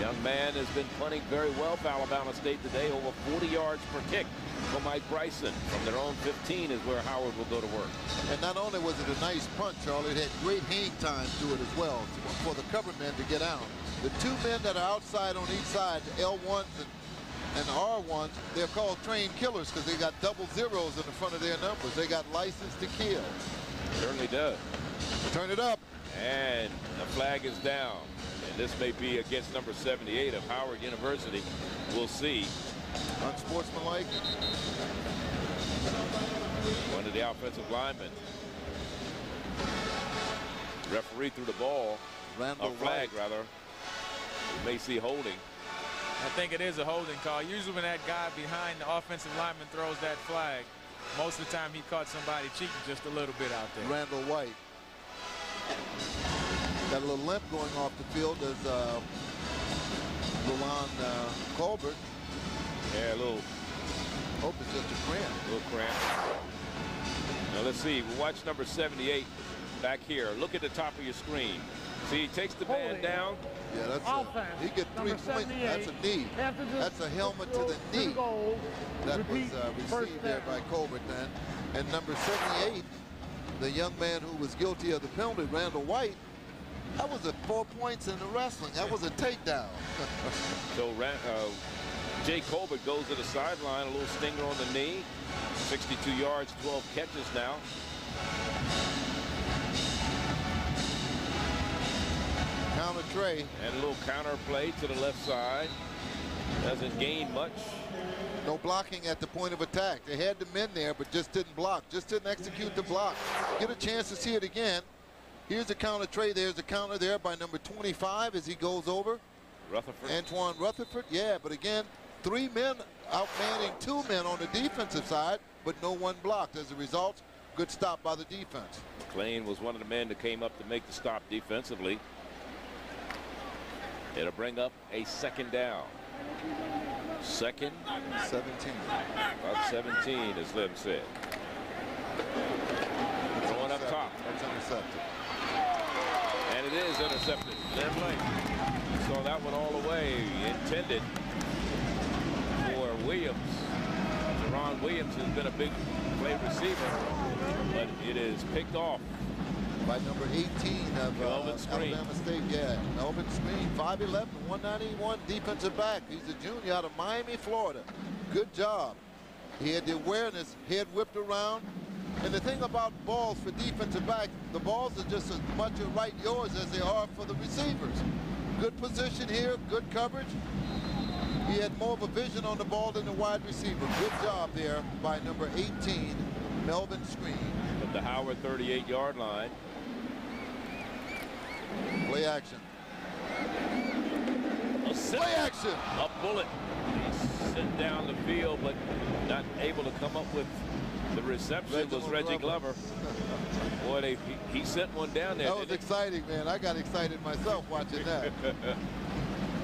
Young man has been punting very well for Alabama State today, over 40 yards per kick for Mike Bryson. From their own 15 is where Howard will go to work. And not only was it a nice punt, Charlie, it had great hang time to it as well for the cover men to get out. The 2 men that are outside on each side, the L1s and R1s, they're called trained killers because they got double zeros in the front of their numbers. They got license to kill. Certainly does. Turn it up. And the flag is down. And this may be against number 78 of Howard University. We'll see. Unsportsmanlike. One of the offensive linemen. Referee threw the ball. A flag, rather. We may see holding. I think it is a holding call. Usually when that guy behind the offensive lineman throws that flag, most of the time he caught somebody cheating just a little bit out there. Randall White. Got a little limp going off the field as Lalon Colbert. Yeah, a little. Hope it's just a cramp. A little cramp. Now let's see. We'll watch number 78 back here. Look at the top of your screen. See, he takes the man down. Yeah, that's he gets 3 points. That's a knee. That's a helmet to the knee. That was received there by Colbert then. And number 78, the young man who was guilty of the penalty, Randall White, that was 4 points in the wrestling. That was a takedown. So Jay Colbert goes to the sideline, a little stinger on the knee. 62 yards, 12 catches now. Counter tray. And a little counter play to the left side. Doesn't gain much. No blocking at the point of attack. They had the men there, but just didn't block. Just didn't execute the block. Get a chance to see it again. Here's the counter tray. There's a counter there by number 25 as he goes over. Rutherford. Antoine Rutherford. Yeah, but again, 3 men outmanning 2 men on the defensive side, but no one blocked. As a result, good stop by the defense. McLean was one of the men that came up to make the stop defensively. It'll bring up a second down. Second. 17. About 17, as Lim said. Throwing up top. That's intercepted. And it is intercepted. Lim Lane. Saw that one all the way. Intended for Williams. Jerron Williams has been a big play receiver, but it is picked off by number 18 of Alabama State. Yeah, Melvin Screen, 5'11", 191 defensive back. He's a junior out of Miami, Florida. Good job. He had the awareness, head whipped around. And the thing about balls for defensive back, the balls are just as much right yours as they are for the receivers. Good position here, good coverage. He had more of a vision on the ball than the wide receiver. Good job there by number 18, Melvin Screen. At the Howard 38-yard line. Play action. Play action. A bullet. He's sent down the field, but not able to come up with the reception. Was Reggie Glover. Boy, he sent one down there. That was exciting, man. I got excited myself watching that.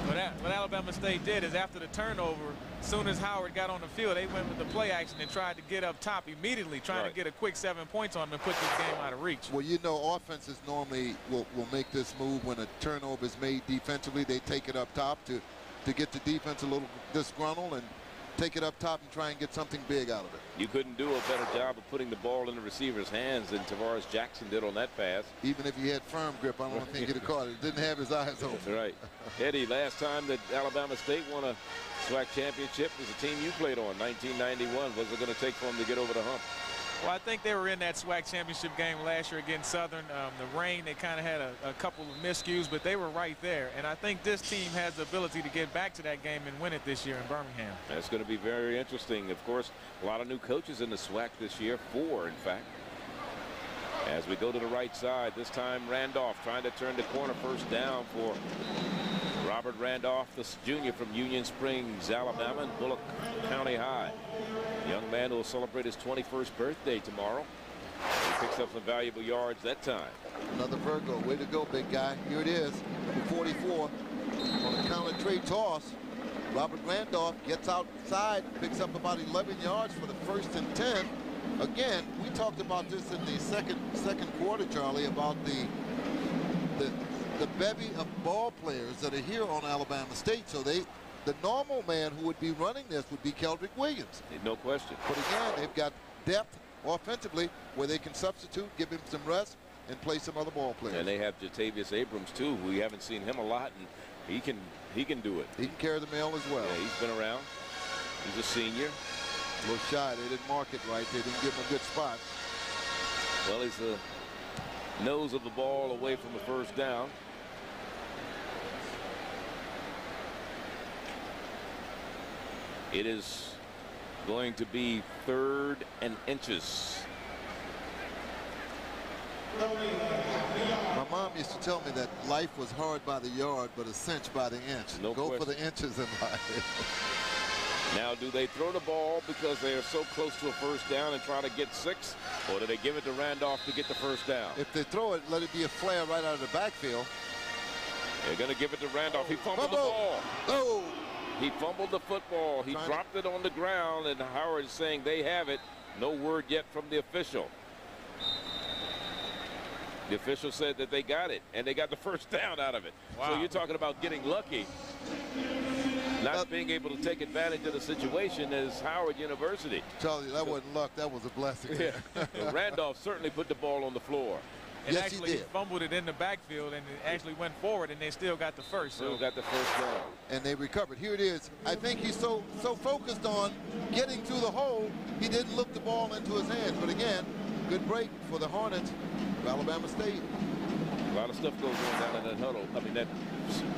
What Alabama State did is after the turnover, as soon as Howard got on the field, they went with the play action and tried to get up top immediately, trying to get a quick 7 points on them and put this game out of reach. Well, you know, offenses normally will make this move when a turnover is made defensively. They take it up top to get the defense a little disgruntled and take it up top and try and get something big out of it. You couldn't do a better job of putting the ball in the receiver's hands than Tavares Jackson did on that pass. Even if he had firm grip, I don't think he'd have caught it. Didn't have his eyes open. Right. Eddie, last time that Alabama State won a SWAC championship was the team you played on, 1991. What's it going to take for them to get over the hump? Well, I think they were in that SWAC championship game last year against Southern. The rain, they kind of had a couple of miscues, but they were right there. And I think this team has the ability to get back to that game and win it this year in Birmingham. That's going to be very interesting. Of course, a lot of new coaches in the SWAC this year, 4 in fact. As we go to the right side, this time Randolph trying to turn the corner, first down for Robert Randolph, the junior from Union Springs, Alabama, and Bullock County High. Young man who will celebrate his 21st birthday tomorrow. He picks up some valuable yards that time. Another Virgo. Way to go, big guy. Here it is. Number 44 on the counter trade toss. Robert Randolph gets outside, picks up about 11 yards for the 1st and 10. Again, we talked about this in the second quarter, Charlie, about the bevy of ball players that are here on Alabama State. So the normal man who would be running this would be Keldrick Williams. No question. But again, they've got depth offensively where they can substitute, give him some rest, and play some other ball players. And they have Jatavius Abrams too. We haven't seen him a lot, and he can do it. He can carry the mail as well. Yeah, he's been around. He's a senior. A little shy. They didn't mark it right. They didn't give him a good spot. Well, he's the nose of the ball away from the first down. It is going to be 3rd and inches. My mom used to tell me that life was hard by the yard, but a cinch by the inch. No Go question. for the inches in life. Now, do they throw the ball because they are so close to a first down and try to get 6, or do they give it to Randolph to get the first down? If they throw it, let it be a flare right out of the backfield. They're going to give it to Randolph. He fumbled the ball. Oh! He fumbled the football. He dropped it on the ground, and Howard is saying they have it. No word yet from the official. The official said that they got it, and they got the first down out of it. Wow. So you're talking about getting lucky. Not being able to take advantage of the situation as Howard University. Charlie, that wasn't luck. That was a blessing. Yeah. Randolph certainly put the ball on the floor. And actually he fumbled it in the backfield, and it actually went forward, and they still got the first. Still got the first down. And they recovered. Here it is. I think he's so focused on getting through the hole, he didn't look the ball into his hands. But again, good break for the Hornets of Alabama State. A lot of stuff goes on down in that huddle. I mean, that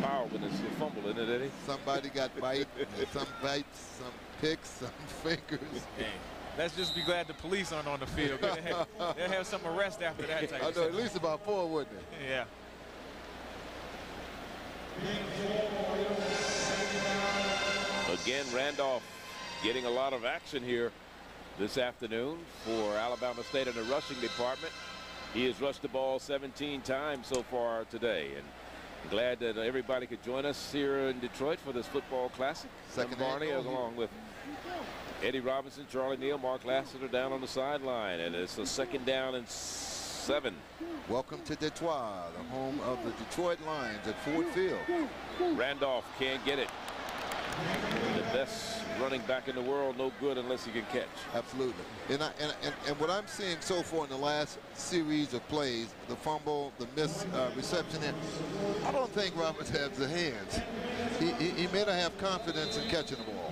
power when it's a fumble, isn't it, Eddie? Somebody got bite, some bites, some picks, some fingers. Hey, let's just be glad the police aren't on the field. They'll have some arrest after that type I of know, stuff. at least about 4, wouldn't it? Yeah. Again, Randolph getting a lot of action here this afternoon for Alabama State in the rushing department. He has rushed the ball 17 times so far today, and I'm glad that everybody could join us here in Detroit for this football classic. Second Barney, along with Eddie Robinson, Charlie Neal, Mark Lassiter down on the sideline, and it's a 2nd down and 7. Welcome to Detroit, the home of the Detroit Lions at Ford Field. Randolph can't get it. The best running back in the world, no good unless he can catch. Absolutely. And what I'm seeing so far in the last series of plays, the fumble, the missed reception, I don't think Roberts has the hands. He may not have confidence in catching the ball.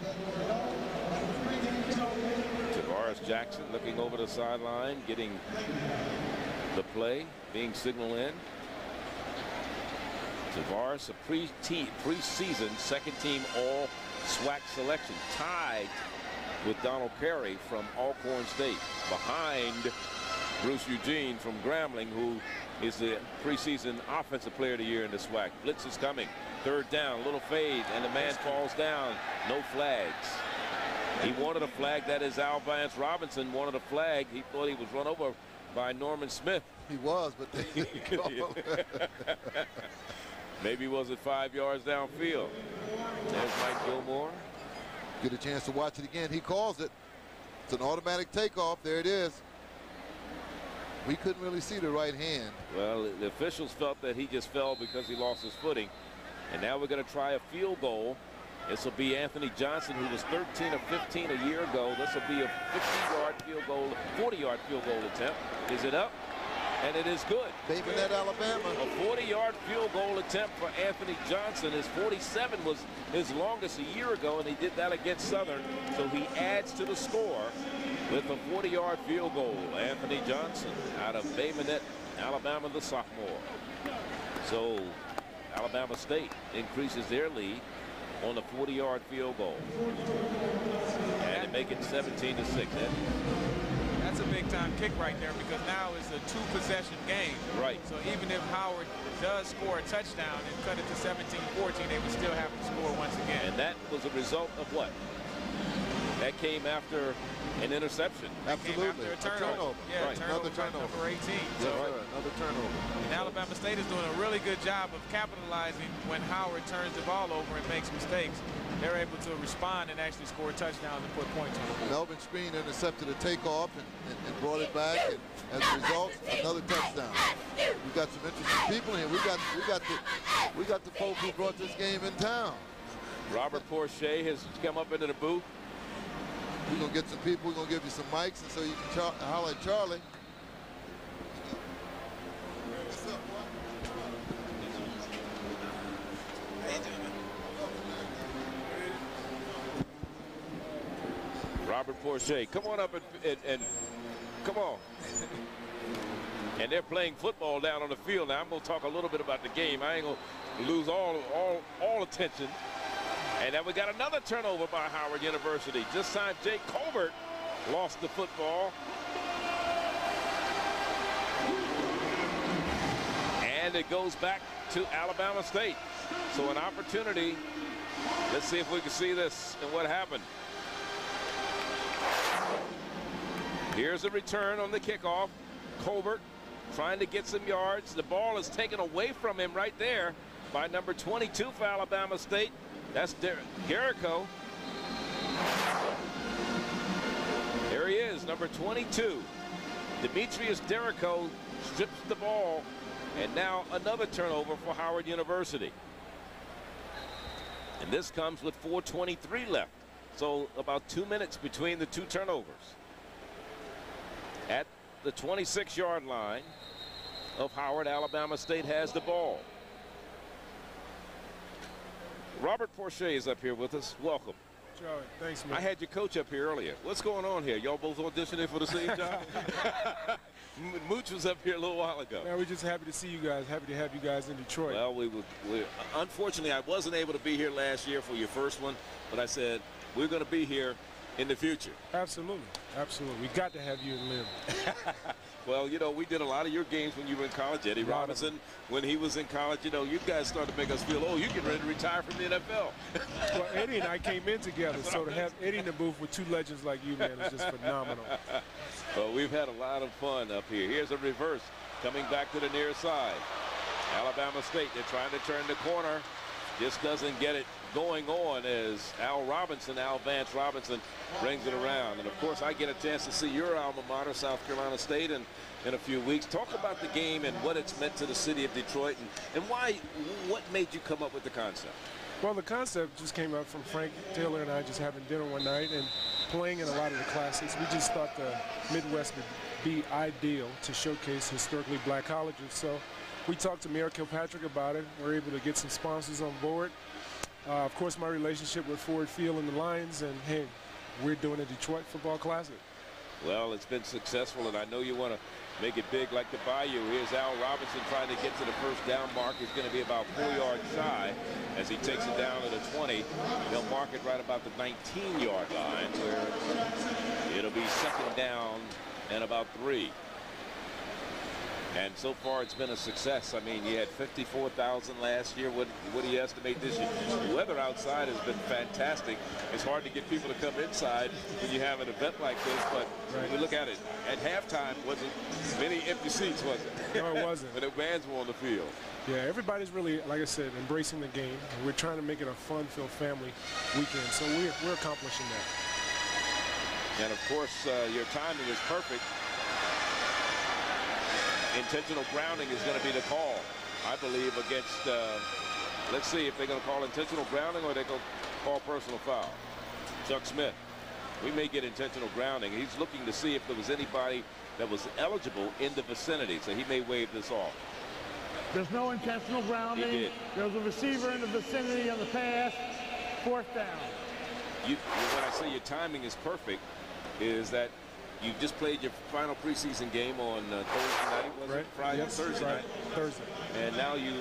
Tavares Jackson looking over the sideline, getting the play, being signaled in. Tavares, a preseason 2nd team all SWAC selection, tied with Donald Perry from Alcorn State, behind Bruce Eugene from Grambling, who is the preseason offensive player of the year in the SWAC. Blitz is coming. 3rd down, little fade, and the man falls down. No flags. He wanted a flag. That is Al Vance Robinson wanted a flag. He thought he was run over by Norman Smith. He was, but they Maybe was it 5 yards downfield. There's Mike Gilmore. Get a chance to watch it again. He calls it. It's an automatic takeoff. There it is. We couldn't really see the right hand. Well, the officials felt that he just fell because he lost his footing. And now we're going to try a field goal. This will be Anthony Johnson, who was 13 of 15 a year ago. This will be a 50-yard field goal, 40-yard field goal attempt. Is it up? And it is good. Babynet, Alabama. A 40-yard field goal attempt for Anthony Johnson. His 47 was his longest a year ago, and he did that against Southern. So he adds to the score with a 40-yard field goal. Anthony Johnson out of Babynet, Alabama, the sophomore. So Alabama State increases their lead on a 40-yard field goal. And they make it 17-6. That's a big-time kick right there, because now it's a 2-possession game. Right. So even if Howard does score a touchdown and cut it to 17-14, they would still have to score once again. And that was a result of what? That came after an interception. Absolutely. Came after a turnover. Yeah, right. turnover by number 18. So, another turnover. And Alabama State is doing a really good job of capitalizing when Howard turns the ball over and makes mistakes. They're able to respond and actually score touchdowns and put points on the board. Melvin Screen intercepted a takeoff and brought it back, and as a result, another touchdown. We've got some interesting people here. We got the folks who brought this game in town. Robert Porche has come up into the booth. We're gonna get some people. We're gonna give you some mics, and so you can holler at Charlie. Robert Porche, come on up and come on. And they're playing football down on the field now. I'm going to talk a little bit about the game. I ain't going to lose all attention. And then we got another turnover by Howard University. This time, Jake Colbert lost the football. And it goes back to Alabama State. So an opportunity. Let's see if we can see this and what happened. Here's a return on the kickoff. Colbert trying to get some yards. The ball is taken away from him right there by number 22 for Alabama State. That's Garrico. There he is, number 22. Demetrius Derrico strips the ball, and now another turnover for Howard University. And this comes with 4:23 left. So about 2 minutes between the two turnovers. At the 26-yard line of Howard, Alabama State has the ball. Robert Porcher is up here with us. Welcome. Joey, thanks, man. I had your coach up here earlier. What's going on here? Y'all both auditioning for the same job? Mooch was up here a little while ago. Man, we're just happy to see you guys. Happy to have you guys in Detroit. Well, unfortunately, I wasn't able to be here last year for your first one, but I said we're going to be here in the future. Absolutely. Absolutely. We got to have you and Lim. Well, you know, we did a lot of your games when you were in college. Eddie Robinson, when he was in college, you know, you guys started to make us feel, oh, you get ready to retire from the NFL. Well, Eddie and I came in together, so to have Eddie in the booth with two legends like you, man, is just phenomenal. Well, we've had a lot of fun up here. Here's a reverse coming back to the near side. Alabama State, they're trying to turn the corner. Just doesn't get it going on as Al Vance Robinson brings it around. And of course, I get a chance to see your alma mater, South Carolina State, in a few weeks. Talk about the game and what it's meant to the city of Detroit, and what made you come up with the concept? Well, the concept just came up from Frank Taylor and I just having dinner one night and playing in a lot of the classics. We just thought the Midwest would be ideal to showcase historically black colleges. So we talked to Mayor Kilpatrick about it. We're able to get some sponsors on board. Of course, my relationship with Ford Field and the Lions, and hey, we're doing a Detroit Football Classic. Well, it's been successful, and I know you want to make it big like the Bayou. Here's Al Robinson trying to get to the first down mark. He's going to be about 4 yards shy as he takes it down to the 20. He'll mark it right about the 19-yard line, where it'll be second down and about 3. And so far, it's been a success. I mean, you had 54,000 last year. What do you estimate this year? The weather outside has been fantastic. It's hard to get people to come inside when you have an event like this, but when you look at it, at halftime, wasn't many empty seats, was it? No, it wasn't. But the fans were on the field. Yeah, everybody's really, like I said, embracing the game. And we're trying to make it a fun-filled family weekend, so we're accomplishing that. And, of course, your timing is perfect. Intentional grounding is going to be the call, I believe, against, let's see if they're going to call intentional grounding or they're going to call personal foul. Chuck Smith, we may get intentional grounding. He's looking to see if there was anybody that was eligible in the vicinity, so he may waive this off. There's no intentional grounding. He did. There's a receiver in the vicinity of the pass. 4th down. When I say your timing is perfect, is that you just played your final preseason game on Thursday night, was it? Friday? Yes, Thursday night. Thursday. And now you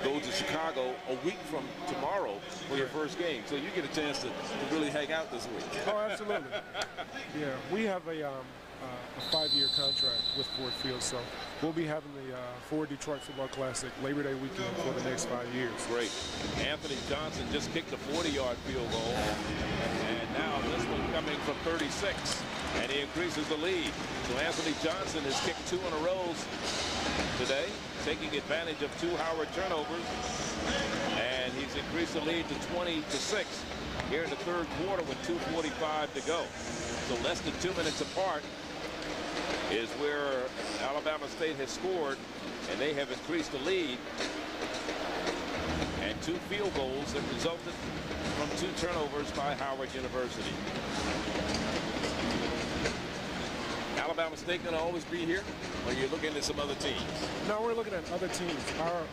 go to Chicago a week from tomorrow for your first game. So you get a chance to really hang out this week. Oh, absolutely. Yeah, we have a 5-year contract with Ford Field, so we'll be having the Ford Detroit Football Classic Labor Day weekend for the next 5 years. Great. Anthony Johnson just kicked a 40-yard field goal, and now this one coming from 36, and he increases the lead. So Anthony Johnson has kicked 2 in a row today, taking advantage of 2 Howard turnovers, and he's increased the lead to 20-6 here in the 3rd quarter with 2:45 to go. So less than 2 minutes apart is where Alabama State has scored, and they have increased the lead. And 2 field goals that resulted from 2 turnovers by Howard University. Alabama State going to always be here, or you're looking at some other teams? No, we're looking at other teams.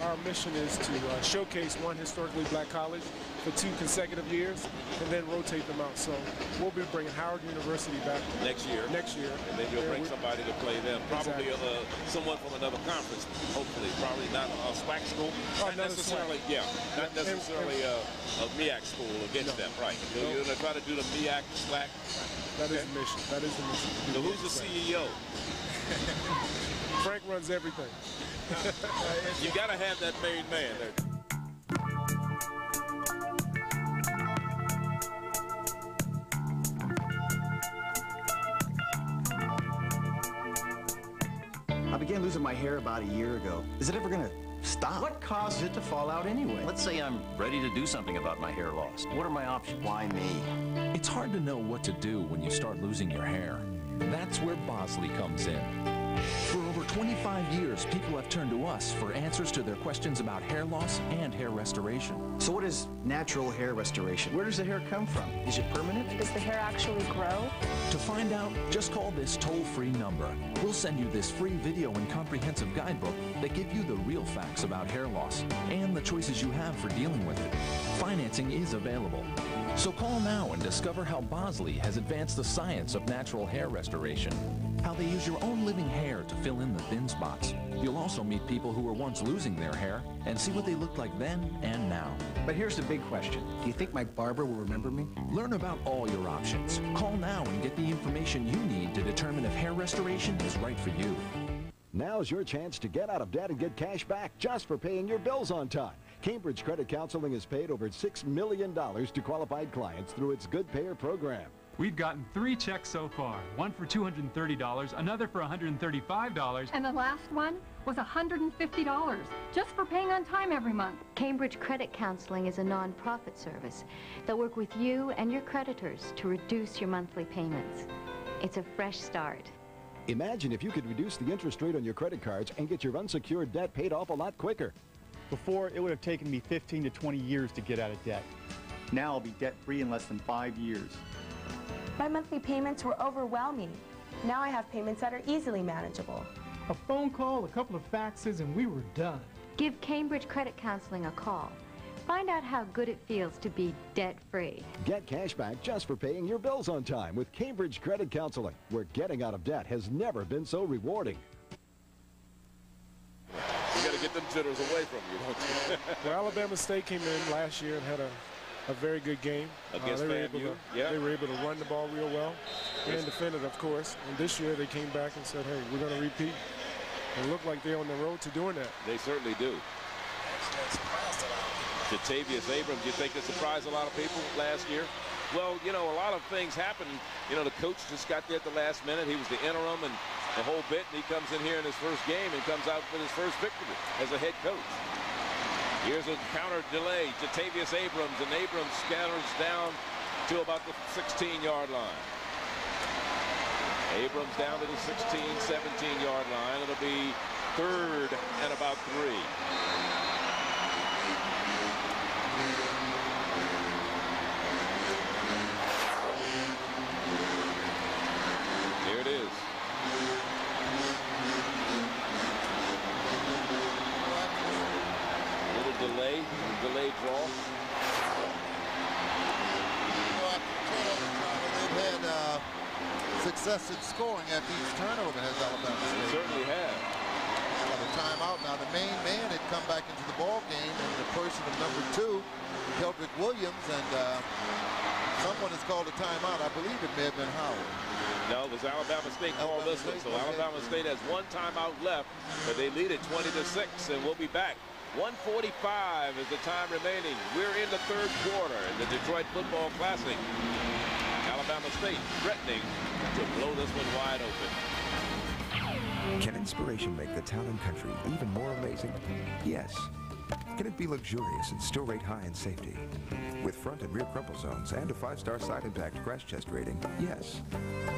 Our mission is to showcase one historically black college for 2 consecutive years and then rotate them out. So we'll be bringing Howard University back next year. And then you'll bring somebody to play them. Probably someone from another conference, hopefully. Probably not a SWAC school? Not necessarily, yeah. Not necessarily a MEAC school against them, right? You're going to try to do the MEAC, SWAC? That is the mission. That is the mission. So who's the CEO? Frank runs everything. You got to have that main man there. I began losing my hair about a year ago. Is it ever gonna stop? What causes it to fall out anyway? Let's say I'm ready to do something about my hair loss. What are my options? Why me? It's hard to know what to do when you start losing your hair. That's where Bosley comes in. For over 25 years, people have turned to us for answers to their questions about hair loss and hair restoration. So what is natural hair restoration? Where does the hair come from? Is it permanent? Does the hair actually grow? To find out, just call this toll-free number. We'll send you this free video and comprehensive guidebook that give you the real facts about hair loss and the choices you have for dealing with it. Financing is available. So call now and discover how Bosley has advanced the science of natural hair restoration, how they use your own living hair to fill in the thin spots. You'll also meet people who were once losing their hair and see what they looked like then and now. But here's the big question. Do you think my barber will remember me? Learn about all your options. Call now and get the information you need to determine if hair restoration is right for you. Now's your chance to get out of debt and get cash back just for paying your bills on time. Cambridge Credit Counseling has paid over $6 million to qualified clients through its Good Payer program. We've gotten 3 checks so far, one for $230, another for $135. And the last one was $150, just for paying on time every month. Cambridge Credit Counseling is a non-profit service that work with you and your creditors to reduce your monthly payments. It's a fresh start. Imagine if you could reduce the interest rate on your credit cards and get your unsecured debt paid off a lot quicker. Before, it would have taken me 15 to 20 years to get out of debt. Now I'll be debt-free in less than 5 years. My monthly payments were overwhelming. Now I have payments that are easily manageable. A phone call, a couple of faxes, and we were done. Give Cambridge Credit Counseling a call. Find out how good it feels to be debt-free. Get cash back just for paying your bills on time with Cambridge Credit Counseling, where getting out of debt has never been so rewarding. You got to get them jitters away from you, don't you? Well, Alabama State came in last year and had a very good game. Against FAMU, They were able to run the ball real well and defend it, of course. And this year they came back and said, hey, we're going to repeat. It looked like they're on the road to doing that. They certainly do. Detriot Abrams, you think it surprised a lot of people last year? Well, you know, a lot of things happened. You know, the coach just got there at the last minute. He was the interim and the whole bit, and he comes in here in his first game and comes out with his first victory as a head coach. Here's a counter delay. Detriot Abrams, and Abrams scatters down to about the 16-yard line. Abrams down to the 16, 17-yard line. It'll be 3rd and about 3. Here it is. Delayed draw. They've had success in scoring after each turnover, has Alabama State. They certainly have. By the timeout now, the main man had come back into the ball game in the person of number 2, Keldrick Williams, and someone has called a timeout. I believe it may have been Howard. No, it was Alabama State called this one. So Alabama State has 1 timeout left, but they lead it 20-6, and we'll be back. 1:45 is the time remaining. We're in the 3rd quarter in the Detroit Football Classic. Alabama State threatening to blow this one wide open. Can inspiration make the town and country even more amazing? Yes. Can it be luxurious and still rate high in safety? With front and rear crumple zones and a 5-star side impact crash test rating? Yes.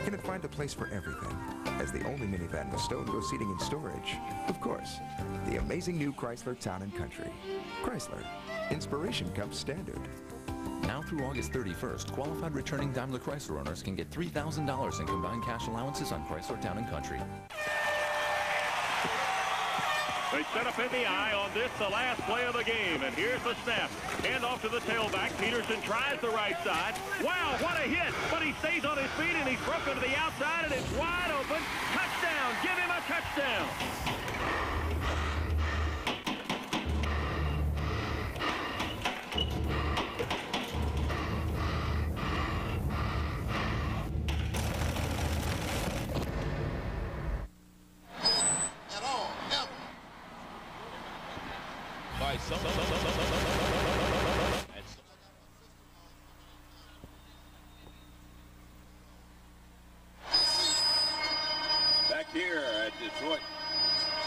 Can it find a place for everything? As the only minivan with stone-go seating and storage? Of course. The amazing new Chrysler Town and Country. Chrysler. Inspiration comes standard. Now through August 31st, qualified returning Daimler Chrysler owners can get $3,000 in combined cash allowances on Chrysler Town and Country. They set up in the eye on this, the last play of the game. And here's the snap. Hand off to the tailback. Peterson tries the right side. Wow, what a hit. But he stays on his feet, and he's broken to the outside, and it's wide open. Touchdown. Give him a touchdown. Bisons. Back here at Detroit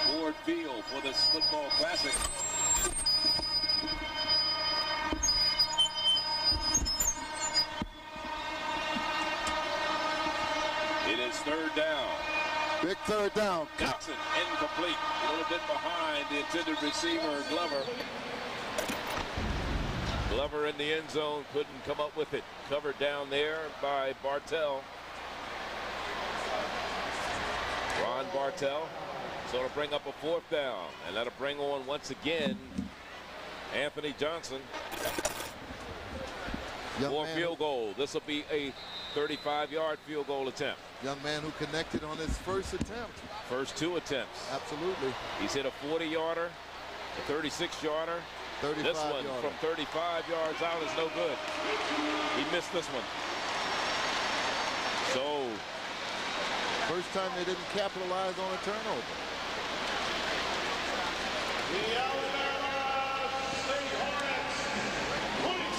Ford Field for this football classic. It is third down. Big third down. Johnson incomplete. A little bit behind the intended receiver, Glover. Glover in the end zone, couldn't come up with it. Covered down there by Bartell. Ron Bartell. So it'll bring up a fourth down, and that'll bring on once again Anthony Johnson. For field goal. This will be a 35-yard field goal attempt. Young man who connected on his first attempt. First two attempts. Absolutely. He's hit a 40-yarder, a 36-yarder. 35 this one yarder. from 35 yards out is no good. He missed this one. So first time they didn't capitalize on a turnover.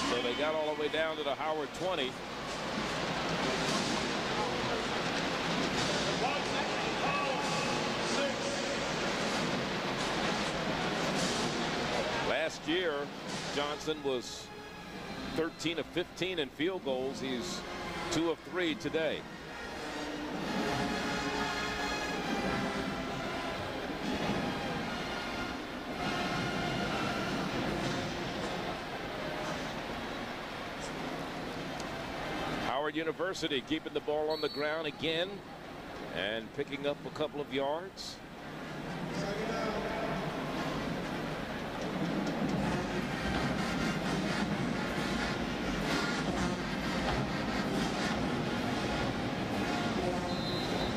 So they got all the way down to the Howard 20. Last year, Johnson was 13 of 15 in field goals. He's 2 of 3 today. Howard University keeping the ball on the ground again and picking up a couple of yards.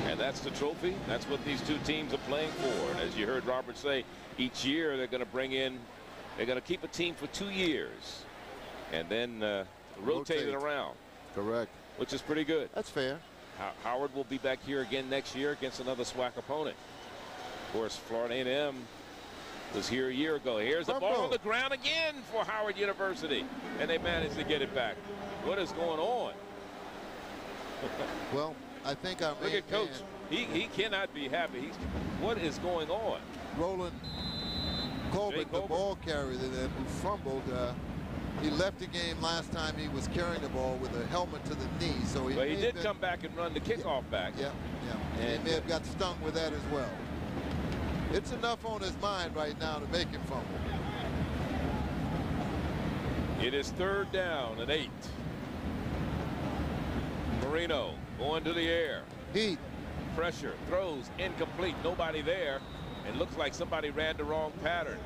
And that's the trophy. That's what these two teams are playing for. And as you heard Robert say, each year they're going to bring in, they're going to keep a team for 2 years and then rotate it around. Correct. Which is pretty good. That's fair. Howard will be back here again next year against another SWAC opponent. Of course, Florida A&M was here a year ago. Here's the ball on the ground again for Howard University, and they managed to get it back. What is going on? Well, I think our look at Coach. He cannot be happy. What is going on? Roland Colbert, the ball carrier who fumbled. He left the game last time he was carrying the ball with a helmet to the knee. So he did come back and run the kickoff back. Yeah. And he may have got stung with that as well. It's enough on his mind right now to make him fumble. It is third down and 8. Marino going to the air. Heat. Pressure. Throws incomplete. Nobody there. It looks like somebody ran the wrong pattern.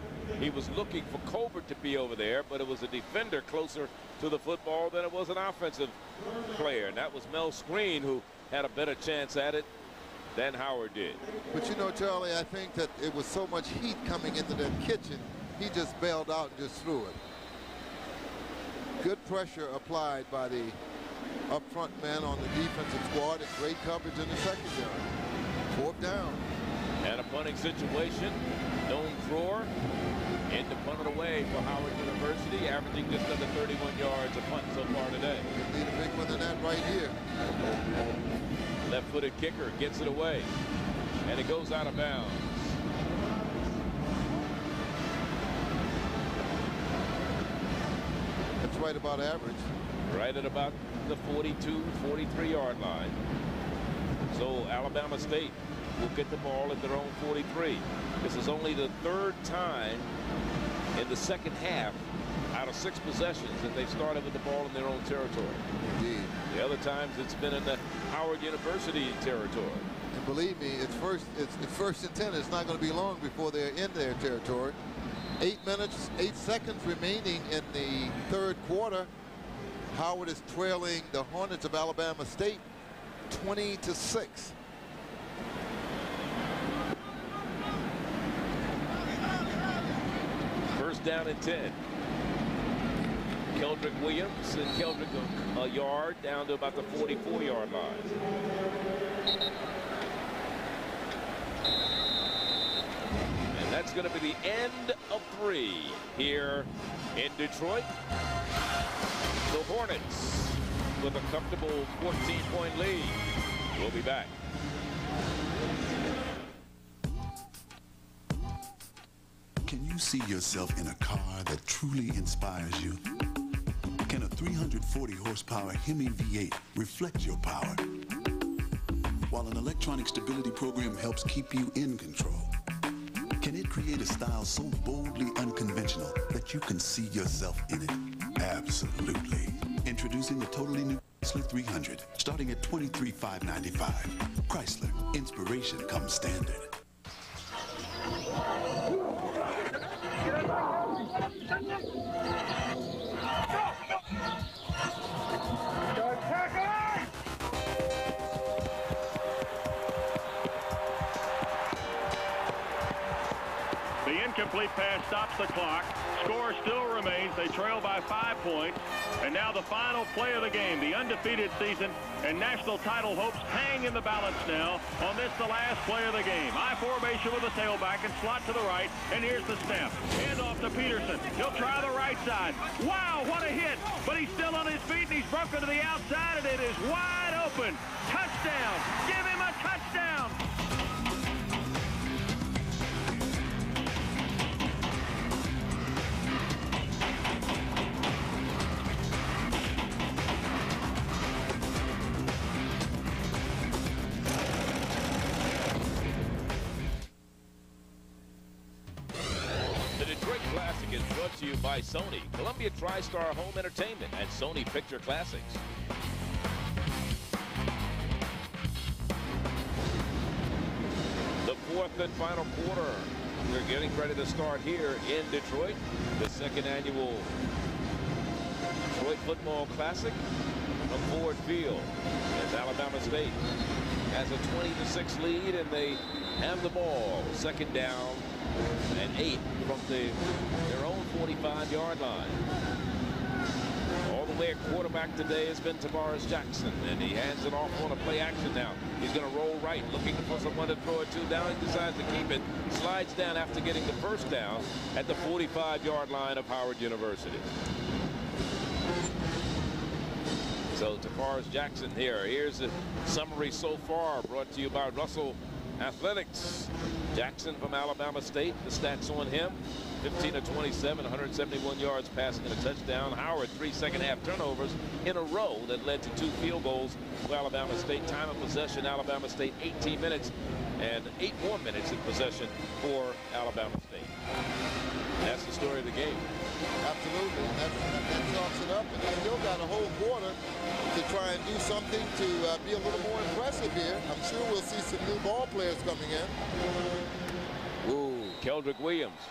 He was looking for Colbert to be over there, but it was a defender closer to the football than it was an offensive player. And that was Mel Screen, who had a better chance at it than Howard did. But you know, Charlie, I think that it was so much heat coming into that kitchen, he just bailed out and just threw it. Good pressure applied by the up front men on the defensive squad and great coverage in the secondary. Fourth down. And a punting situation. Dome drawer. And the punt it away for Howard University, averaging just under 31 yards a punt so far today. Could need a big one than that right here. Left-footed kicker gets it away. And it goes out of bounds. That's right about average. Right at about the 42, 43-yard line. So Alabama State will get the ball at their own 43. This is only the third time in the second half out of 6 possessions that they've started with the ball in their own territory. Indeed. The other times it's been in the Howard University territory. And believe me, it's first and 10. It's not going to be long before they're in their territory. 8 minutes, 8 seconds remaining in the third quarter. Howard is trailing the Hornets of Alabama State 20-6. First down and 10. Keldrick Williams and Keldrick a yard down to about the 44-yard line. And that's going to be the end of 3. 3 here in Detroit. The Hornets with a comfortable 14-point lead. We'll be back. Can you see yourself in a car that truly inspires you? Can a 340 horsepower Hemi V8 reflect your power? While an electronic stability program helps keep you in control, can it create a style so boldly unconventional that you can see yourself in it? Absolutely. Introducing the totally new Chrysler 300, starting at $23,595. Chrysler, inspiration comes standard. The incomplete pass stops the clock. Score still remains. They trail by 5 points. And now the final play of the game. The undefeated season and national title hopes hang in the balance now on this, the last play of the game. I formation with a tailback and slot to the right. And here's the snap. Hand off to Peterson. He'll try the right side. Wow, what a hit. But he's still on his feet, and he's broken to the outside, and it is wide open. Touchdown. Give him a touchdown. To you by Sony, Columbia TriStar Home Entertainment, and Sony Picture Classics. The fourth and final quarter. We're getting ready to start here in Detroit. The second annual Detroit Football Classic from Ford Field, as Alabama State has a 20-6 lead, and they have the ball. Second down and 8 from their own 45-yard line. All the way at quarterback today has been Tavares Jackson, and he hands it off on a play action now. He's going to roll right, looking for someone to throw it to. Down, he decides to keep it. Slides down after getting the first down at the 45-yard line of Howard University. So Tavares Jackson here. Here's the summary so far, brought to you by Russell Athletics. Jackson from Alabama State, the stats on him: 15 of 27, 171 yards passing and a touchdown. Howard, 3 second-half turnovers in a row that led to 2 field goals for Alabama State. Time of possession, Alabama State 18 minutes, and 8 more minutes in possession for Alabama State. That's the story of the game. Absolutely. That chalks it up, and they still got a whole quarter to try and do something to be a little more impressive here. I'm sure we'll see some new ball players coming in. Ooh, Keldrick Williams.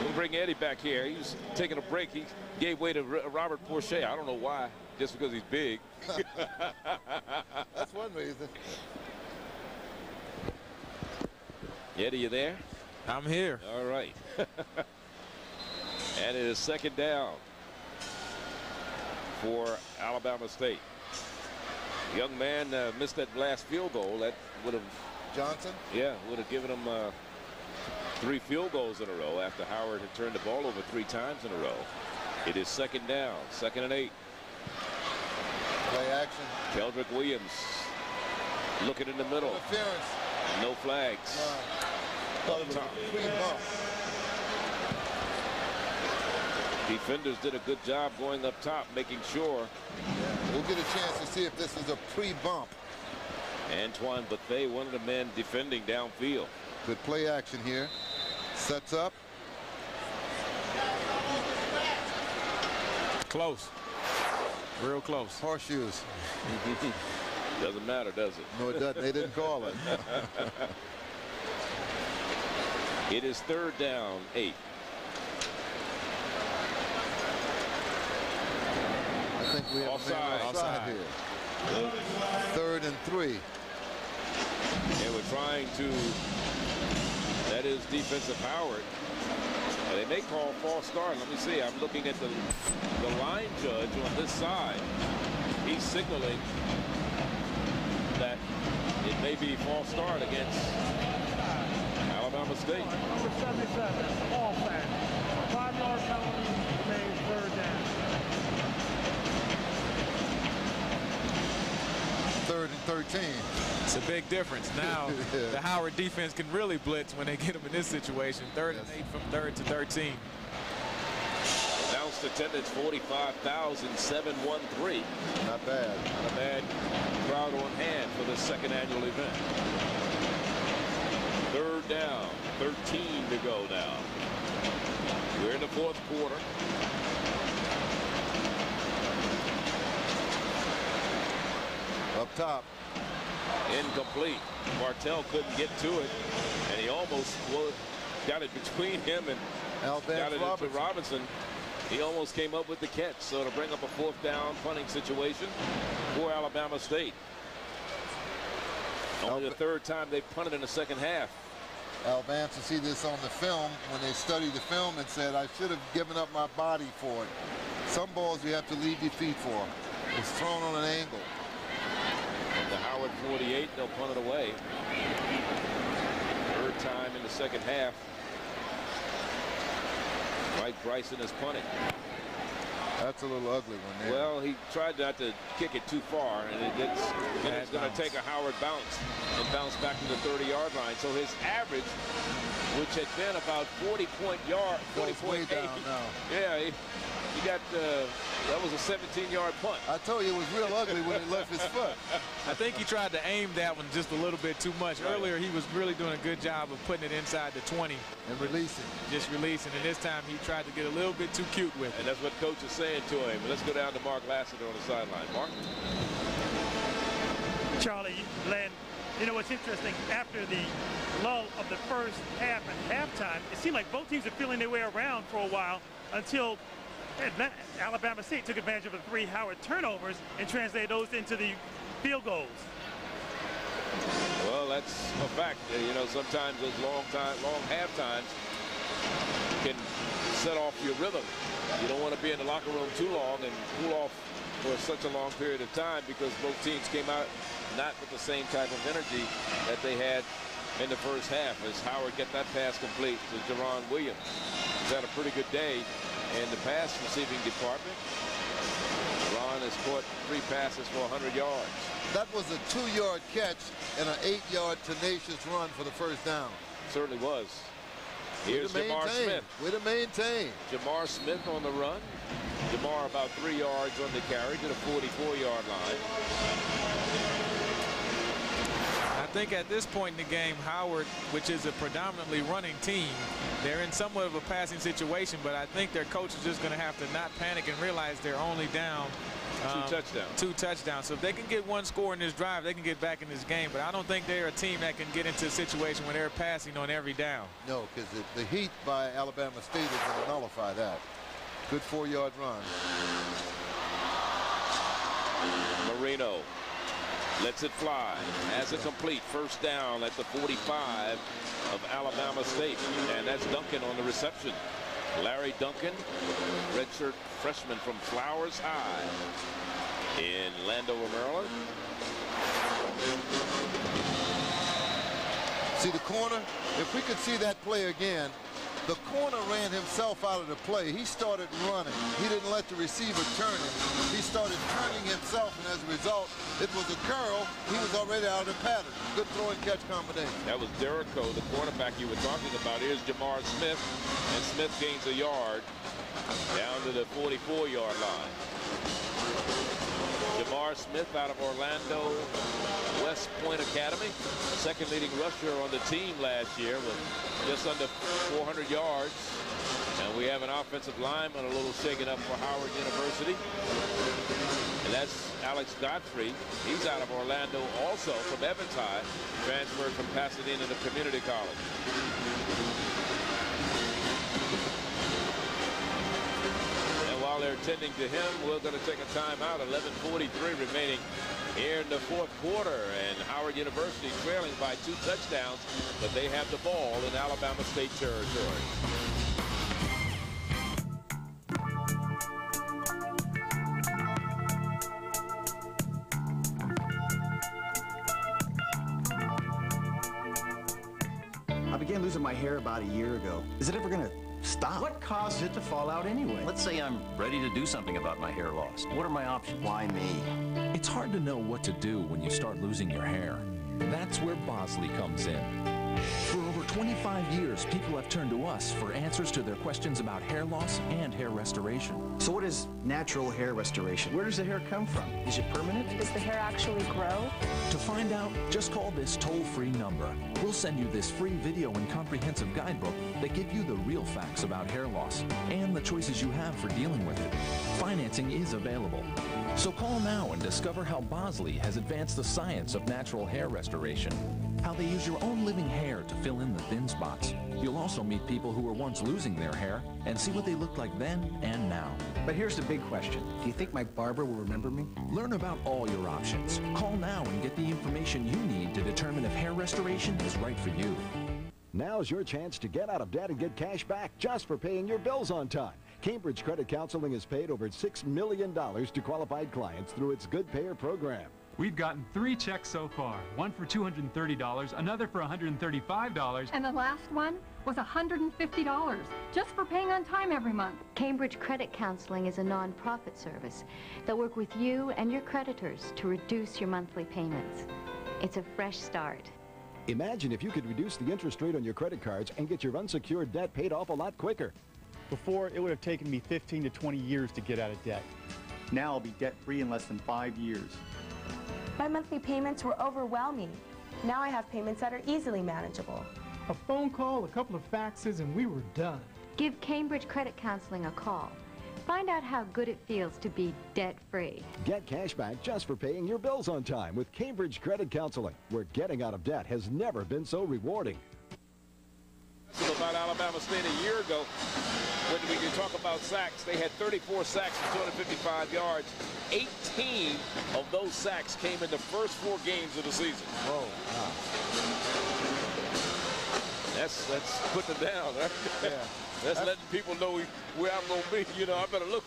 We'll bring Eddie back here. He was taking a break. He gave way to Robert Porcher. I don't know why, just because he's big. That's one reason. Eddie, you there? I'm here. All right. And it is second down for Alabama State. The young man missed that last field goal. That would have... Johnson? Yeah, would have given him 3 field goals in a row after Howard had turned the ball over 3 times in a row. It is second down, 2nd and 8. Play action. Keldrick Williams looking in the middle. Interference. No flags. Defenders did a good job going up top, making sure. We'll get a chance to see if this is a pre-bump. Antoine Bethea, one of the men defending downfield. Good play action here. Sets up. Close. Real close. Horseshoes. Doesn't matter, does it? No, it doesn't. They didn't call it. It is 3rd down, 8. I think we have offside here. 3rd and 3. And we're trying to, that is defensive Howard. And they may call false start. Let me see. I'm looking at the line judge on this side. He's signaling that it may be false start against Alabama Alabama State. Number 77, all fans. 5-yard penalty remains third down. 3rd and 13. It's a big difference. Now the Howard defense can really blitz when they get them in this situation. 3rd and 8 from 3rd to 13. Announced attendance 45,713. Not bad. Not a bad crowd on hand for the second annual event. 3rd down, 13 to go now. We're in the 4th quarter. Up top. Incomplete. Martell couldn't get to it, and he almost got it between him and got it into Robinson. He almost came up with the catch, so to bring up a 4th down punting situation for Alabama State. Only the 3rd time they've punted in the second half. Alabama to see this on the film when they studied the film and said, I should have given up my body for it. Some balls you have to leave your feet for. It's thrown on an angle. The Howard 48, they'll punt it away. 3rd time in the second half. Mike Bryson is punting. That's a little ugly one there. Well, he tried not to kick it too far, and it's going to take a Howard bounce and bounce back to the 30-yard line. So his average, which had been about 40-point yard, 40.8. Yeah, he got that was a 17-yard punt. I told you it was real ugly when he left his foot. I think he tried to aim that one just a little bit too much. Right. Earlier, he was really doing a good job of putting it inside the 20. And releasing. Just releasing. And this time, he tried to get a little bit too cute with it. And that's what coach is saying to him. Let's go down to Mark Lassiter on the sideline. Mark? Charlie, Len, you know what's interesting? After the lull of the first half and halftime, it seemed like both teams are feeling their way around for a while until Alabama State took advantage of the 3 Howard turnovers and translated those into the field goals. Well, that's a fact. You know, sometimes those long half times can set off your rhythm. You don't want to be in the locker room too long and cool off for such a long period of time, because both teams came out not with the same type of energy that they had in the first half. As Howard get that pass complete to Jerron Williams. He's had a pretty good day in the pass receiving department. Ron has caught 3 passes for 100 yards. That was a 2-yard catch and an 8-yard tenacious run for the first down. Certainly was. Here's Jamar Smith. Way to maintain. Jamar Smith on the run. Jamar about 3 yards on the carry to the 44-yard line. I think at this point in the game, Howard, which is a predominantly running team, they're in somewhat of a passing situation, but I think their coach is just going to have to not panic and realize they're only down 2 touchdowns. So if they can get 1 score in this drive, they can get back in this game. But I don't think they're a team that can get into a situation where they're passing on every down. No, because the heat by Alabama State is going to nullify that. Good 4-yard run. Marino lets it fly. Has it complete. First down at the 45 of Alabama State. And that's Duncan on the reception. Larry Duncan, redshirt freshman from Flowers High in Landover, Maryland. See the corner? If we could see that play again, the corner ran himself out of the play. He started running. He didn't let the receiver turn him. He started turning himself, and as a result, it was a curl. He was already out of the pattern. Good throw and catch combination. That was Derico, the quarterback you were talking about. Here's Jamar Smith, and Smith gains a yard down to the 44-yard line. Jamar Smith out of Orlando West Point Academy, second leading rusher on the team last year with just under 400 yards. And we have an offensive lineman a little shaken up for Howard University. And that's Alex Godfrey. He's out of Orlando also from Evans High, transferred from Pasadena to Community College. And while they're tending to him, we're going to take a timeout. 11:43 remaining here in the 4th quarter, and Howard University trailing by 2 touchdowns, but they have the ball in Alabama State territory. I began losing my hair hair about a year ago. Is it ever gonna stop? What caused it to fall out anyway? Let's say I'm ready to do something about my hair loss. What are my options? Why me? It's hard to know what to do when you start losing your hair. That's where Bosley comes in. For over 25 years, people have turned to us for answers to their questions about hair loss and hair restoration. So what is natural hair restoration? Where does the hair come from? Is it permanent? Does the hair actually grow? To find out, just call this toll-free number. We'll send you this free video and comprehensive guidebook that give you the real facts about hair loss and the choices you have for dealing with it. Financing is available. So call now and discover how Bosley has advanced the science of natural hair restoration, how they use your own living hair to fill in the thin spots. You'll also meet people who were once losing their hair and see what they looked like then and now. But here's the big question. Do you think my barber will remember me? Learn about all your options. Call now and get the information you need to determine if hair restoration is right for you. Now's your chance to get out of debt and get cash back just for paying your bills on time. Cambridge Credit Counseling has paid over $6 million to qualified clients through its Good Payer program. We've gotten 3 checks so far. One for $230, another for $135. And the last one was $150, just for paying on time every month. Cambridge Credit Counseling is a non-profit service that work with you and your creditors to reduce your monthly payments. It's a fresh start. Imagine if you could reduce the interest rate on your credit cards and get your unsecured debt paid off a lot quicker. Before, it would have taken me 15 to 20 years to get out of debt. Now I'll be debt-free in less than 5 years. My monthly payments were overwhelming. Now I have payments that are easily manageable. A phone call, a couple of faxes, and we were done. Give Cambridge Credit Counseling a call. Find out how good it feels to be debt-free. Get cash back just for paying your bills on time with Cambridge Credit Counseling, where getting out of debt has never been so rewarding. About Alabama State a year ago, when we can talk about sacks, they had 34 sacks for 255 yards. 18 of those sacks came in the first 4 games of the season. Oh, wow. That's putting them down, right? Yeah. That's letting people know where I'm going to be. You know, I better look.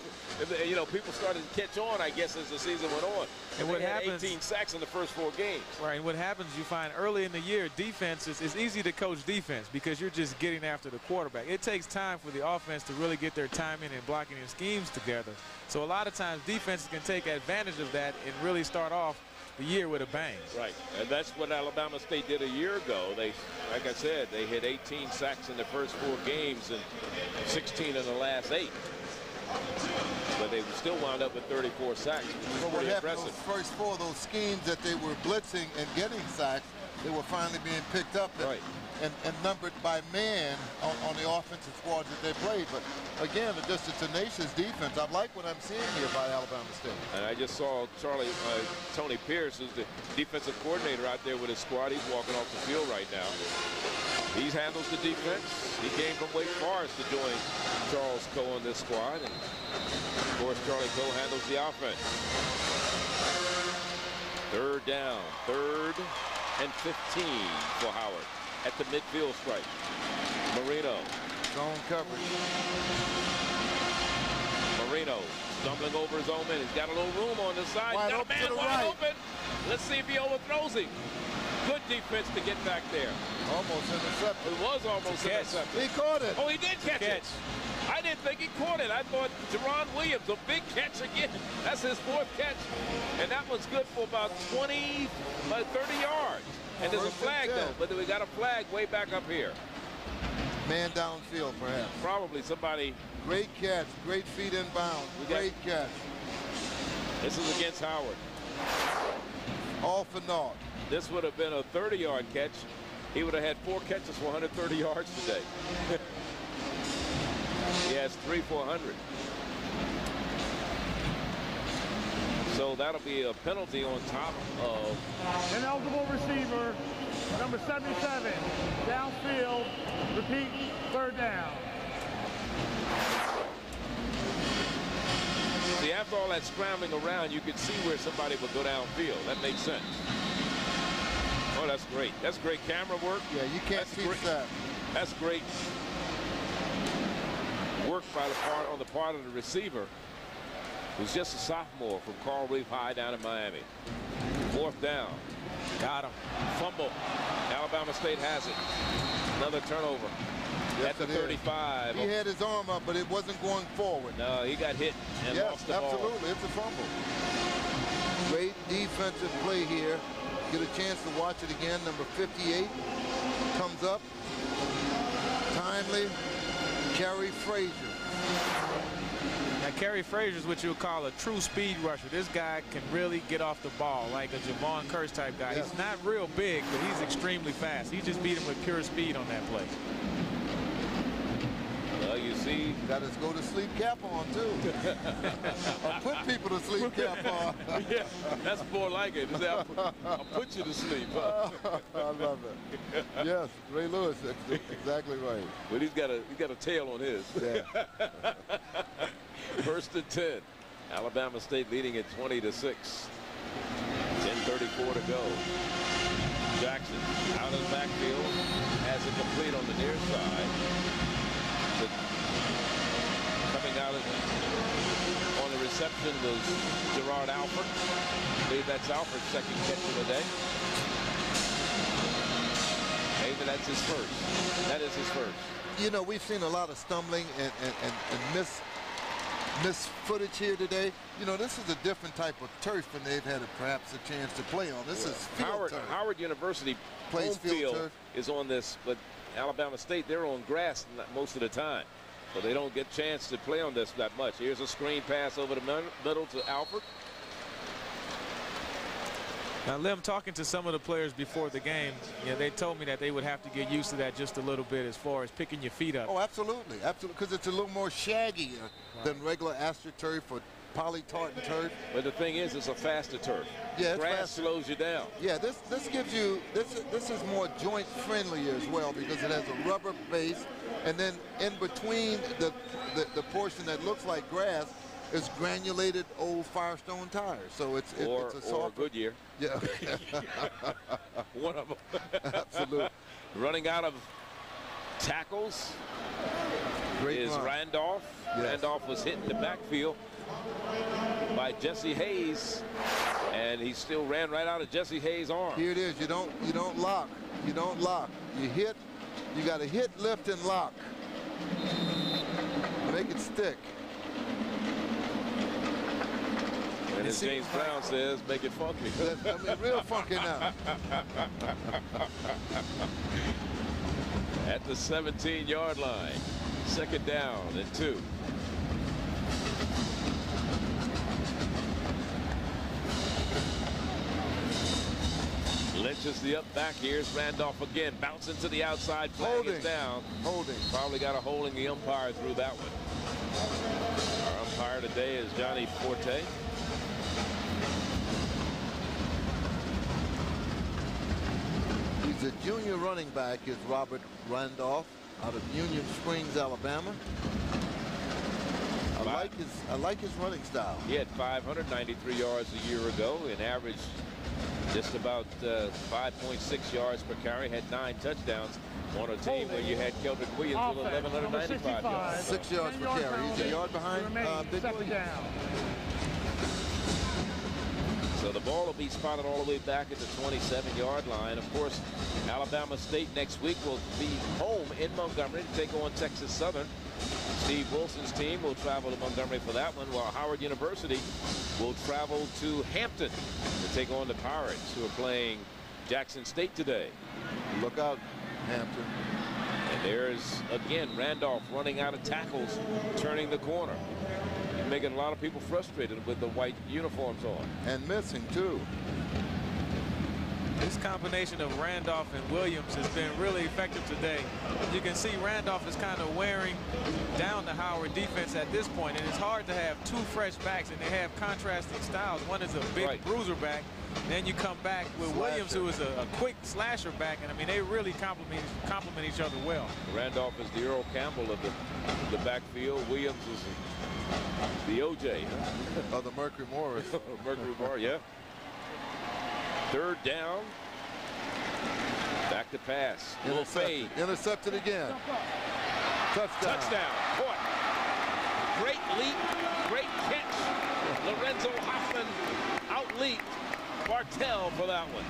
You know, people started to catch on, I guess, as the season went on. And what happens? 18 sacks in the first 4 games. Right. And what happens, you find early in the year, defense it's easy to coach defense because you're just getting after the quarterback. It takes time for the offense to really get their timing and blocking and schemes together. So a lot of times defenses can take advantage of that and really start off the year with a bang. Right, and that's what Alabama State did a year ago. They, like I said, they hit 18 sacks in the first 4 games and 16 in the last 8. But they still wound up with 34 sacks, which is pretty impressive. Those first 4 of those schemes that they were blitzing and getting sacks, they were finally being picked up and numbered by man on the offensive squads that they played. But again, just a tenacious defense. I like what I'm seeing here by Alabama State. And I just saw Tony Pierce, who's the defensive coordinator out there with his squad. He's walking off the field right now. He handles the defense. He came from Wake Forest to join Charles Coe on this squad. And of course, Charlie Coe handles the offense. 3rd down, 3rd and 15 for Howard at the midfield stripe. Marino. Zone coverage. Marino stumbling over his own man. He's got a little room on the side. Wide Got open a man to the wide right. open. Let's see if he overthrows him. Good defense to get back there. Almost intercepted. It was almost intercepted. He caught it. Oh, he did catch it. I didn't think he caught it. I thought Jerron Williams, a big catch again. That's his 4th catch. And that one's good for about 30 yards. And there's a flag, though. But we got a flag way back up here. Man downfield, perhaps. Probably somebody. Great catch. Great feet inbound. Great catch. This is against Howard. All for naught. This would have been a 30-yard catch. He would have had 4 catches for 130 yards today. He has 3 for 100. So that'll be a penalty on top of ineligible receiver, number 77, downfield, repeat, 3rd down. See, after all that scrambling around, you could see where somebody would go downfield. That makes sense. Oh, that's great. That's great camera work. Yeah, you can't teach that. That's great work on the part of the receiver, who's just a sophomore from Coral Reef High down in Miami. 4th down. Got him. Fumble. Alabama State has it. Another turnover. Yes, at the 35. He had his arm up, but it wasn't going forward. No, he got hit and lost the ball. Absolutely. It's a fumble. Great defensive play here. Get a chance to watch it again. Number 58 comes up. Timely. Kerry Frazier. Now, Kerry Frazier is what you would call a true speed rusher. This guy can really get off the ball like a Javon Curse type guy. Yes. He's not real big, but he's extremely fast. He just beat him with pure speed on that play. Well, you see. Got his go to sleep cap on, too. Or put people to sleep cap on. Yeah, that's more like it. I'll put you to sleep. I love it. Yes, Ray Lewis, that's exactly right. But he's got a tail on his. Yeah. First and 10. Alabama State leading at 20-6. 10:34 to go. Jackson out of the backfield, has it complete on the near side. Coming out on the reception was Gerard Alford. I believe that's Alford's second catch of the day. Maybe that's his first. That is his first. You know, we've seen a lot of stumbling and miss footage here today. You know, this is a different type of turf than they've had perhaps a chance to play on. This is field turf. Howard University plays home field is on this, but Alabama State, they're on grass most of the time. So they don't get a chance to play on this that much. Here's a screen pass over the middle to Alford. Now, Lim, talking to some of the players before the game, they told me that they would have to get used to that just a little bit as far as picking your feet up. Oh, absolutely. Absolutely. Because it's a little more shaggier than regular AstroTurf or poly-tartan turf. But the thing is, it's a faster turf. Yeah, grass slows you down. Yeah, this gives you, this is more joint friendly as well because it has a rubber base, and then in between the portion that looks like grass is granulated old Firestone tires. So it's a soft. Or Goodyear. Yeah. One of them. Absolutely. Running out of tackles is Randolph. Yes. Randolph was hit in the backfield by Jesse Hayes, and he still ran right out of Jesse Hayes' arm. Here it is. You don't lock. You don't lock. You hit. You got to hit, lift, and lock. Make it stick. And as James Brown says, make it funky. I mean, real funky now. At the 17-yard line, second down and 2. Lynch is the up back. Here's Randolph again, bouncing to the outside, flag is down. Holding. Probably got a holding. The umpire threw that one. Our umpire today is Johnny Forte. He's a junior running back, is Robert Randolph, out of Union Springs, Alabama. I like his running style. He had 593 yards a year ago and averaged just about 5.6 yards per carry. Had 9 touchdowns on a team where you had Kelvin Williams with 1,195 yards. 6 yards per carry. He's a yard behind Big Williams. So the ball will be spotted all the way back at the 27-yard line. Of course, Alabama State next week will be home in Montgomery to take on Texas Southern. Steve Wilson's team will travel to Montgomery for that one, while Howard University will travel to Hampton to take on the Pirates, who are playing Jackson State today. Look out, Hampton. And there's, again, Randolph running out of tackles, turning the corner. He's making a lot of people frustrated with the white uniforms on. And missing, too. This combination of Randolph and Williams has been really effective today. You can see Randolph is kind of wearing down the Howard defense at this point, and it's hard to have 2 fresh backs, and they have contrasting styles. One is a big bruiser back, and then you come back with Williams, who is a quick slasher back, and I mean, they really complement each other well. Randolph is the Earl Campbell of the backfield. Williams is the OJ. Oh, the Mercury Morris. Mercury Morris, yeah. Third down. Back to pass. Little fade. Intercepted again. Touchdown. Touchdown. Caught. Great leap. Great catch. Lorenzo Hoffman out-leaped Bartell for that one.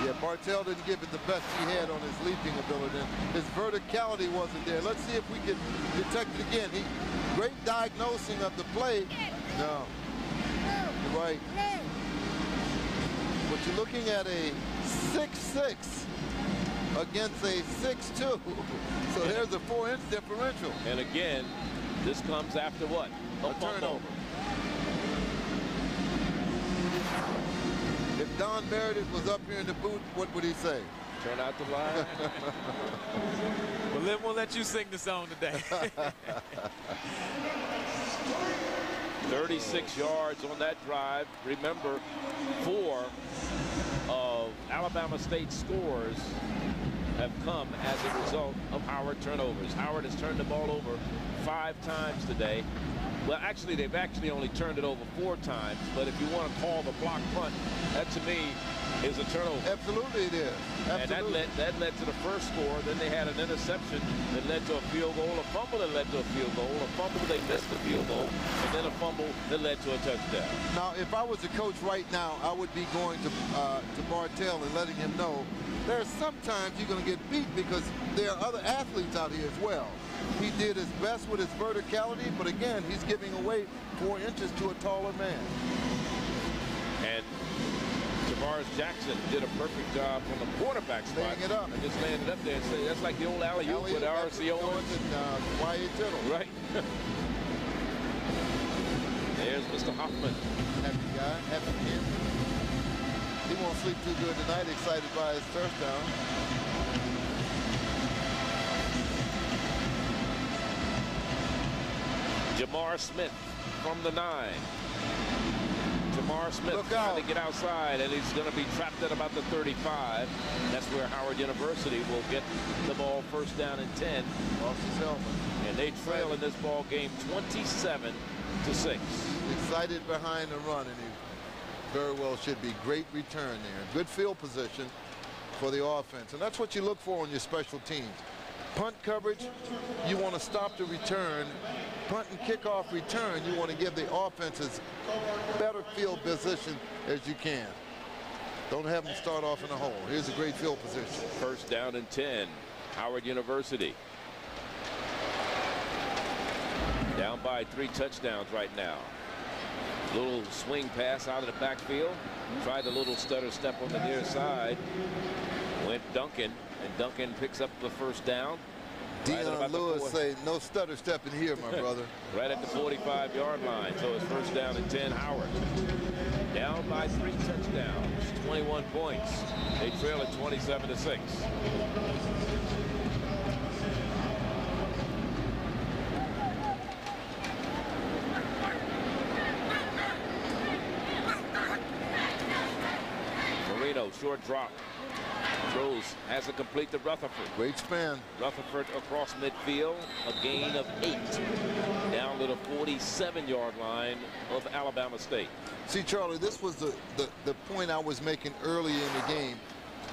Yeah, Bartell didn't give it the best he had on his leaping ability. His verticality wasn't there. Let's see if we can detect it again. Great diagnosing of the play. No, you're right. But you're looking at a 6'6" against a 6'2". So there's a 4-inch differential. And again, this comes after what? A turnover. If Don Meredith was up here in the booth, what would he say? Turn out the line. Well, Lynn won't let you sing the song today. 36 yards on that drive. Remember, 4 of Alabama State's scores have come as a result of Howard turnovers. Howard has turned the ball over 5 times today. Well, actually, they've actually only turned it over 4 times. But if you want to call the block punt, that to me is a turnover. Absolutely, it is. Absolutely. And that led to the first score. Then they had an interception that led to a field goal, a fumble that led to a field goal, a fumble they missed the field goal, and then a fumble that led to a touchdown. Now, if I was a coach right now, I would be going to Bartell and letting him know there's sometimes you're going to get beat because there are other athletes out here as well. He did his best with his verticality, but again, he's giving away 4 inches to a taller man. And Tavares Jackson did a perfect job from the quarterback spot. Laying it up. And just laying it up there and say that's like the old alley-oop with R.C. Owens and Wyatt Tittle. Right. There's Mr. Hoffman. Happy guy, happy kid. He won't sleep too good tonight, excited by his touchdown. Jamar Smith from the 9. Jamar Smith trying to get outside, and he's going to be trapped at about the 35. That's where Howard University will get the ball first down and 10. Lost his helmet. And they trail in this ball game 27-6. Excited behind the run, and he very well should be. Great return there. Good field position for the offense. And that's what you look for on your special teams. Punt coverage, you want to stop the return. Punt and kickoff return, you want to give the offenses better field position as you can. Don't have them start off in a hole. Here's a great field position. First down and 10. Howard University. Down by 3 touchdowns right now. Little swing pass out of the backfield. Tried a little stutter step on the near side. Went Duncan, and Duncan picks up the first down. Deion Lewis say, no stutter step in here, my brother. Right at the 45-yard line. So it's first down and 10, Howard. Down by 3 touchdowns, 21 points. They trail at 27-6. Marino, short drop. Throws, has it complete to Rutherford. Great span. Rutherford across midfield, a gain of 8. Down to the 47-yard line of Alabama State. See, Charlie, this was the point I was making early in the game.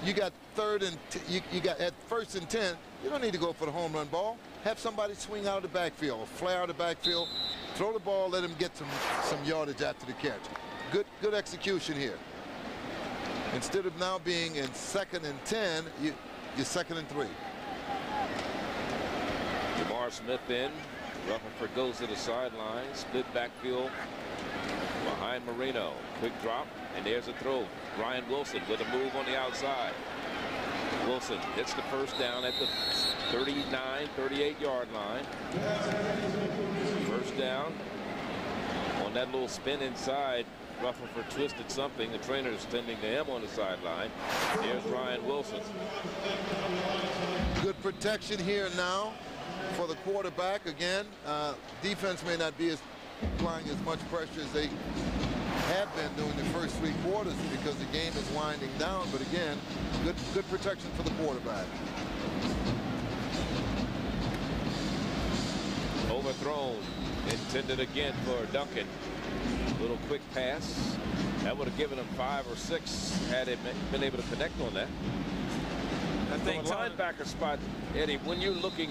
You got you got at 1st and 10. You don't need to go for the home run ball. Have somebody swing out of the backfield, flare out of the backfield, throw the ball, let him get some yardage after the catch. Good execution here. Instead of now being in 2nd and 10, you're 2nd and 3. Jamar Smith in. Rutherford goes to the sideline. Split backfield behind Marino. Quick drop, and there's a throw. Ryan Wilson with a move on the outside. Wilson hits the first down at the 39, 38-yard line. First down on that little spin inside. Rutherford twisted something. The trainer's tending to him on the sideline. Here's Ryan Wilson. Good protection here now for the quarterback. Again, defense may not be applying as much pressure as they have been during the first 3 quarters because the game is winding down. But again, good protection for the quarterback. Overthrown. Intended again for Duncan. Little quick pass. That would have given him 5 or 6 had it been able to connect on that. I think linebacker spot, Eddie, when you're looking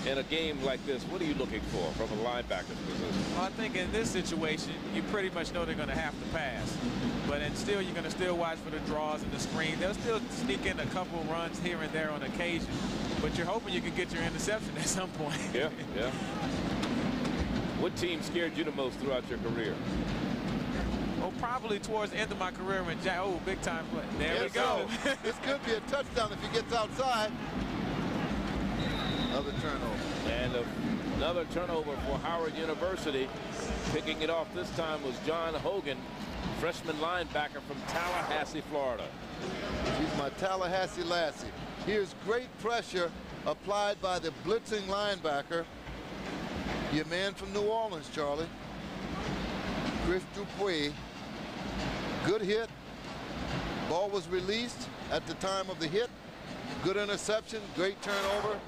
in a game like this, what are you looking for from a linebacker's position? Well, I think in this situation, you pretty much know they're going to have to pass. But then still, you're going to still watch for the draws and the screen. They'll still sneak in a couple runs here and there on occasion. But you're hoping you can get your interception at some point. Yeah, yeah. What team scared you the most throughout your career? Oh, probably towards the end of my career when big time play. There we go. This could be a touchdown if he gets outside. Another turnover. And another turnover for Howard University. Picking it off this time was John Hogan, freshman linebacker from Tallahassee, Florida. He's my Tallahassee lassie. Here's great pressure applied by the blitzing linebacker. Your man from New Orleans, Charlie. Chris Dupuis. Good hit. Ball was released at the time of the hit. Good interception, great turnover.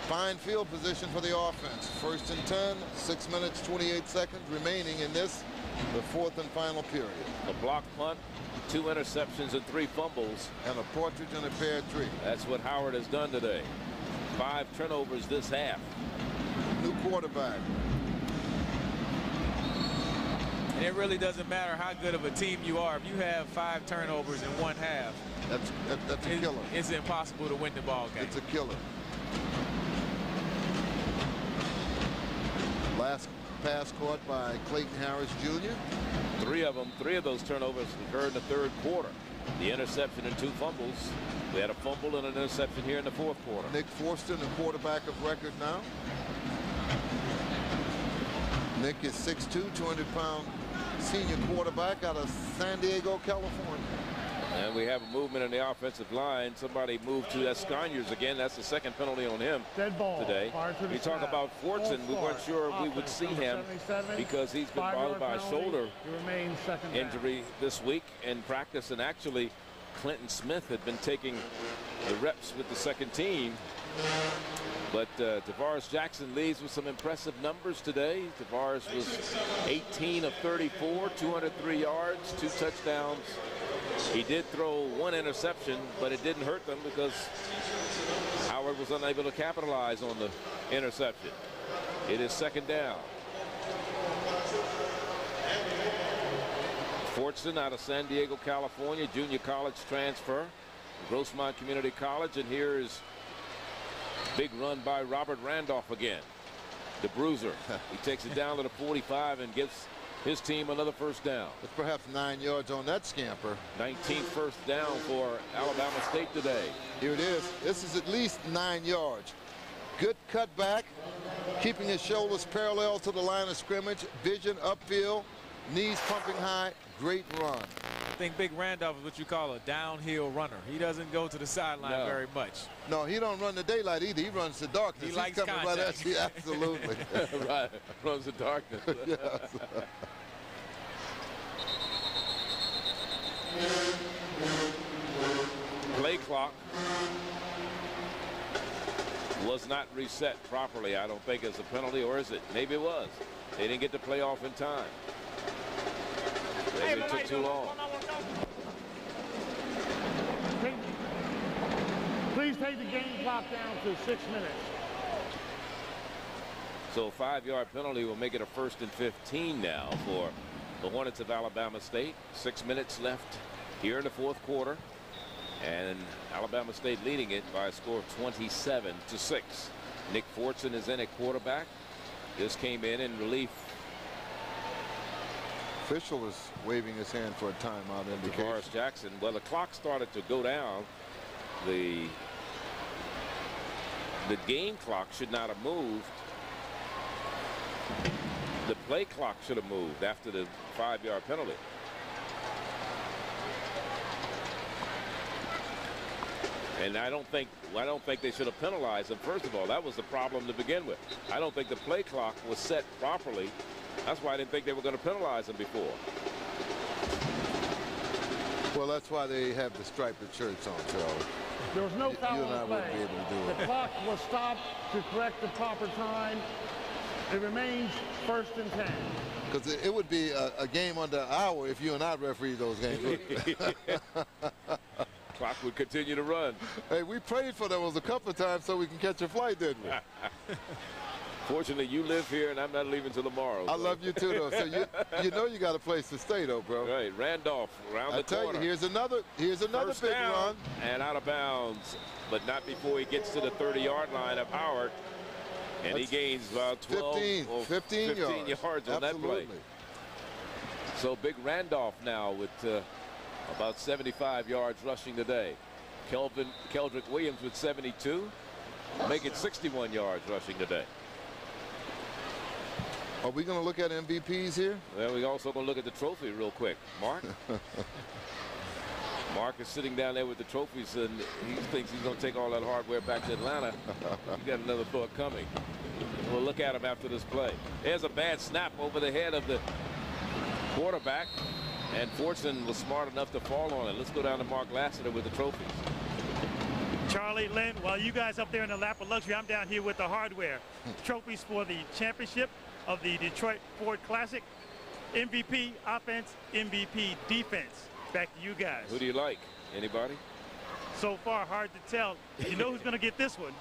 Fine field position for the offense. 1st and 10, 6 minutes, 28 seconds remaining in this, the 4th and final period. A block punt, 2 interceptions and 3 fumbles. And a partridge in a pear tree. That's what Howard has done today. 5 turnovers this half. New quarterback. And it really doesn't matter how good of a team you are. If you have 5 turnovers in one half, that's a killer. It's impossible to win the ball game. It's a killer. Last pass caught by Clayton Harris Jr. 3 of those turnovers occurred in the 3rd quarter. The interception and 2 fumbles. We had a fumble and an interception here in the 4th quarter. Nick Forston, the quarterback of record now. Nick is 6'2", 200-pound senior quarterback out of San Diego, California. And we have a movement in the offensive line. Somebody moved to Escanyers again. That's the 2nd penalty on him today. We talk about Fortson. We weren't sure if we would see him because he's been bothered by a shoulder injury this week in practice. And actually, Clinton Smith had been taking the reps with the 2nd team. But Tavares Jackson leads with some impressive numbers today. Tavares was 18 of 34, 203 yards, 2 touchdowns. He did throw 1 interception, but it didn't hurt them because Howard was unable to capitalize on the interception. It is 2nd down. Fortson out of San Diego, California, junior college transfer, Grossmont Community College, and here is big run by Robert Randolph again. The bruiser. He takes it down to the 45 and gives his team another 1st down. It's perhaps 9 yards on that scamper. 19th 1st down for Alabama State today. Here it is. This is at least 9 yards. Good cutback, keeping his shoulders parallel to the line of scrimmage. Vision upfield, knees pumping high. Great run. I think Big Randolph is what you call a downhill runner. He doesn't go to the sideline very much. No, he don't run the daylight either. He runs the darkness. He likes coming contact. right at you. Absolutely. Right. Runs the darkness. Yes. Play clock was not reset properly. I don't think it's a penalty, or is it? Maybe it was. They didn't get the play off in time. Maybe it took too long. Please take the game clock down to 6 minutes. So a 5-yard penalty will make it a 1st and 15 now for the Hornets of Alabama State. 6 minutes left here in the 4th quarter. And Alabama State leading it by a score of 27-6. Nick Fortson is in at quarterback. This came in relief. Official is waving his hand for a timeout indication. Tavares Jackson. Well, the clock started to go down. The game clock should not have moved. The play clock should have moved after the 5-yard penalty. And I don't think they should have penalized him. First of all, that was the problem to begin with. I don't think the play clock was set properly. That's why I didn't think they were going to penalize him before. Well, that's why they have the striped shirts on, Charlie. There was no foul You and I on wouldn't be play. able to do it. The clock was stopped to correct the proper time. It remains 1st and 10. Because it would be a game under an hour if you and I referee those games. Clock would continue to run. Hey, we prayed for those a couple of times so we can catch a flight, didn't we? Fortunately, you live here, and I'm not leaving till tomorrow. I love you too, though. So you know you got a place to stay, though, bro. Right, Randolph around the corner. I tell you, here's another First big down, run. and out of bounds, but not before he gets to the 30-yard line of Howard. And he gains about 15 yards on that play. So big Randolph now with about 75 yards rushing today. Keldrick Williams with 72, make it 61 yards rushing today. Are we going to look at MVPs here? Well, we're also going to look at the trophy real quick. Mark? Mark is sitting down there with the trophies, and he thinks he's going to take all that hardware back to Atlanta. He's got another thought coming. We'll look at him after this play. There's a bad snap over the head of the quarterback, and Fortson was smart enough to fall on it. Let's go down to Mark Lassiter with the trophies. Charlie, Lynn, while you guys up there in the lap of luxury, I'm down here with the hardware. Trophies for the championship of the Detroit Ford Classic. MVP offense, MVP defense. Back to you guys. Who do you like? Anybody? So far, hard to tell. You know who's going to get this one.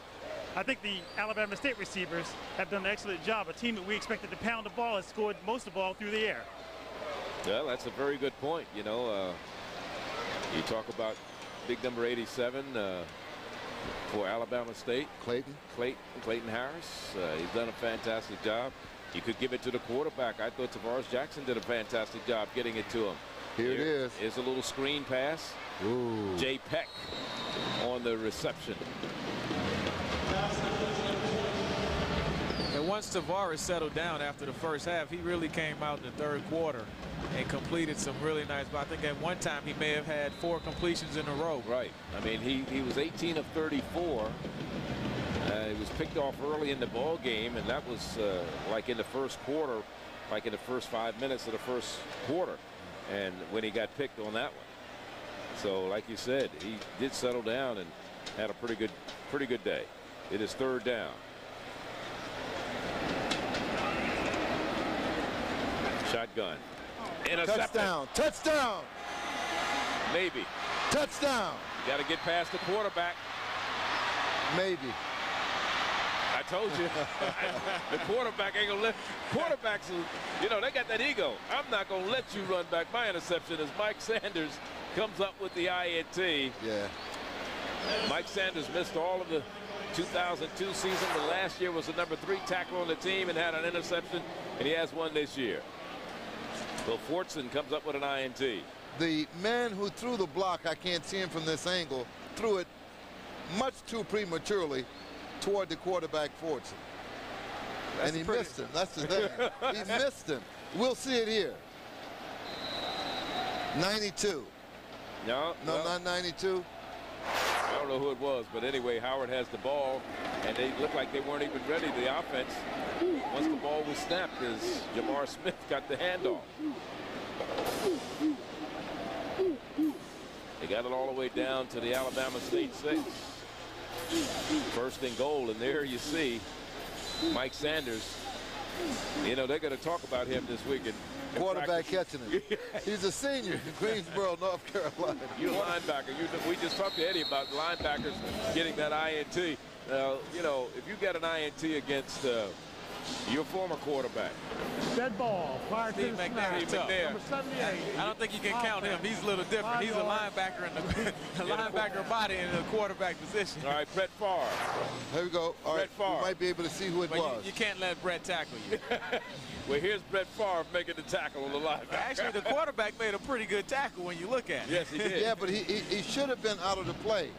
I think the Alabama State receivers have done an excellent job. A team that we expected to pound the ball has scored most of the ball through the air. Well, that's a very good point. You know, you talk about big number 87 for Alabama State. Clayton Harris. He's done a fantastic job. You could give it to the quarterback. I thought Tavares Jackson did a fantastic job getting it to him. Here it is. Here's a little screen pass. Ooh. Jay Peck on the reception. And once Tavares settled down after the first half, he really came out in the third quarter and completed some really nice. But I think at one time he may have had 4 completions in a row. Right. I mean, he was 18 of 34. He was picked off early in the ball game, and that was like in the first quarter, like in the first 5 minutes of the first quarter. And when he got picked on that one. So like you said, he did settle down and had a pretty good day. It is third down. Shotgun. Intercepted. Touchdown. Maybe. Touchdown. Got to get past the quarterback. Maybe. I told you. The quarterback ain't gonna let. Quarterbacks, you know, they got that ego. I'm not gonna let you run back my interception as Mike Sanders comes up with the INT. Yeah. Mike Sanders missed all of the 2002 season, but last year was the number 3 tackle on the team and had an interception, and he has one this year. So Fortson comes up with an INT. The man who threw the block, I can't see him from this angle, threw it much too prematurely toward the quarterback Fortson. And he missed him. That's the thing. He missed him. We'll see it here. 92. No, not 92. I don't know who it was, but anyway, Howard has the ball, and they look like they weren't even ready, the offense, once the ball was snapped, as Jamar Smith got the handoff. They got it all the way down to the Alabama State 6. First and goal, and there you see Mike Sanders. You know, they're going to talk about him this weekend. Quarterback catching him. He's a senior in Greensboro, North Carolina. You linebacker. We just talked to Eddie about linebackers getting that INT. You know, if you get an INT against your former quarterback. Dead ball. Prior to the snap. Number 78. I don't think you can count him. He's a little different. He's a linebacker in the linebacker body in the quarterback position. All right, Brett Favre. Here we go. All right, Favre. You might be able to see who it was. You can't let Brett tackle you. Well, here's Brett Favre making the tackle on the linebacker. Actually, the quarterback made a pretty good tackle when you look at it. Yes, he did. Yeah, but he should have been out of the play.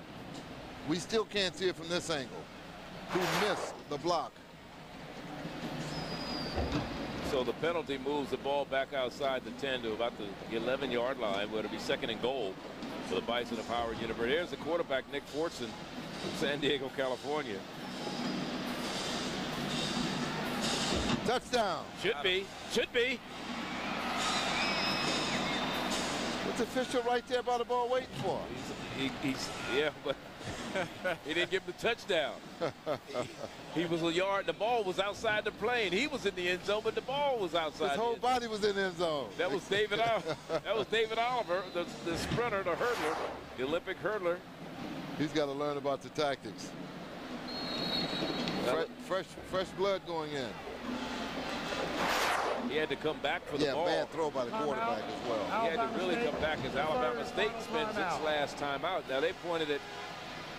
We still can't see it from this angle. Who missed the block? So the penalty moves the ball back outside the 10 to about the 11-yard line, where it'll be second and goal for the Bison of Howard University. Here's the quarterback, Nick Fortson from San Diego, California. Touchdown. Should be. With It's official right there by the ball waiting for him. Yeah, but he didn't give him the touchdown. He was a yard. The ball was outside the plane. He was in the end zone, but the ball was outside. His whole body was in the end zone. That was David. That was David Oliver, the sprinter, the hurdler, the Olympic hurdler. He's got to learn about the tactics. Fresh blood going in. He had to come back for the ball. Yeah, bad throw by the quarterback as well. He had to really come back as Alabama State spends its last timeout. Now they pointed it.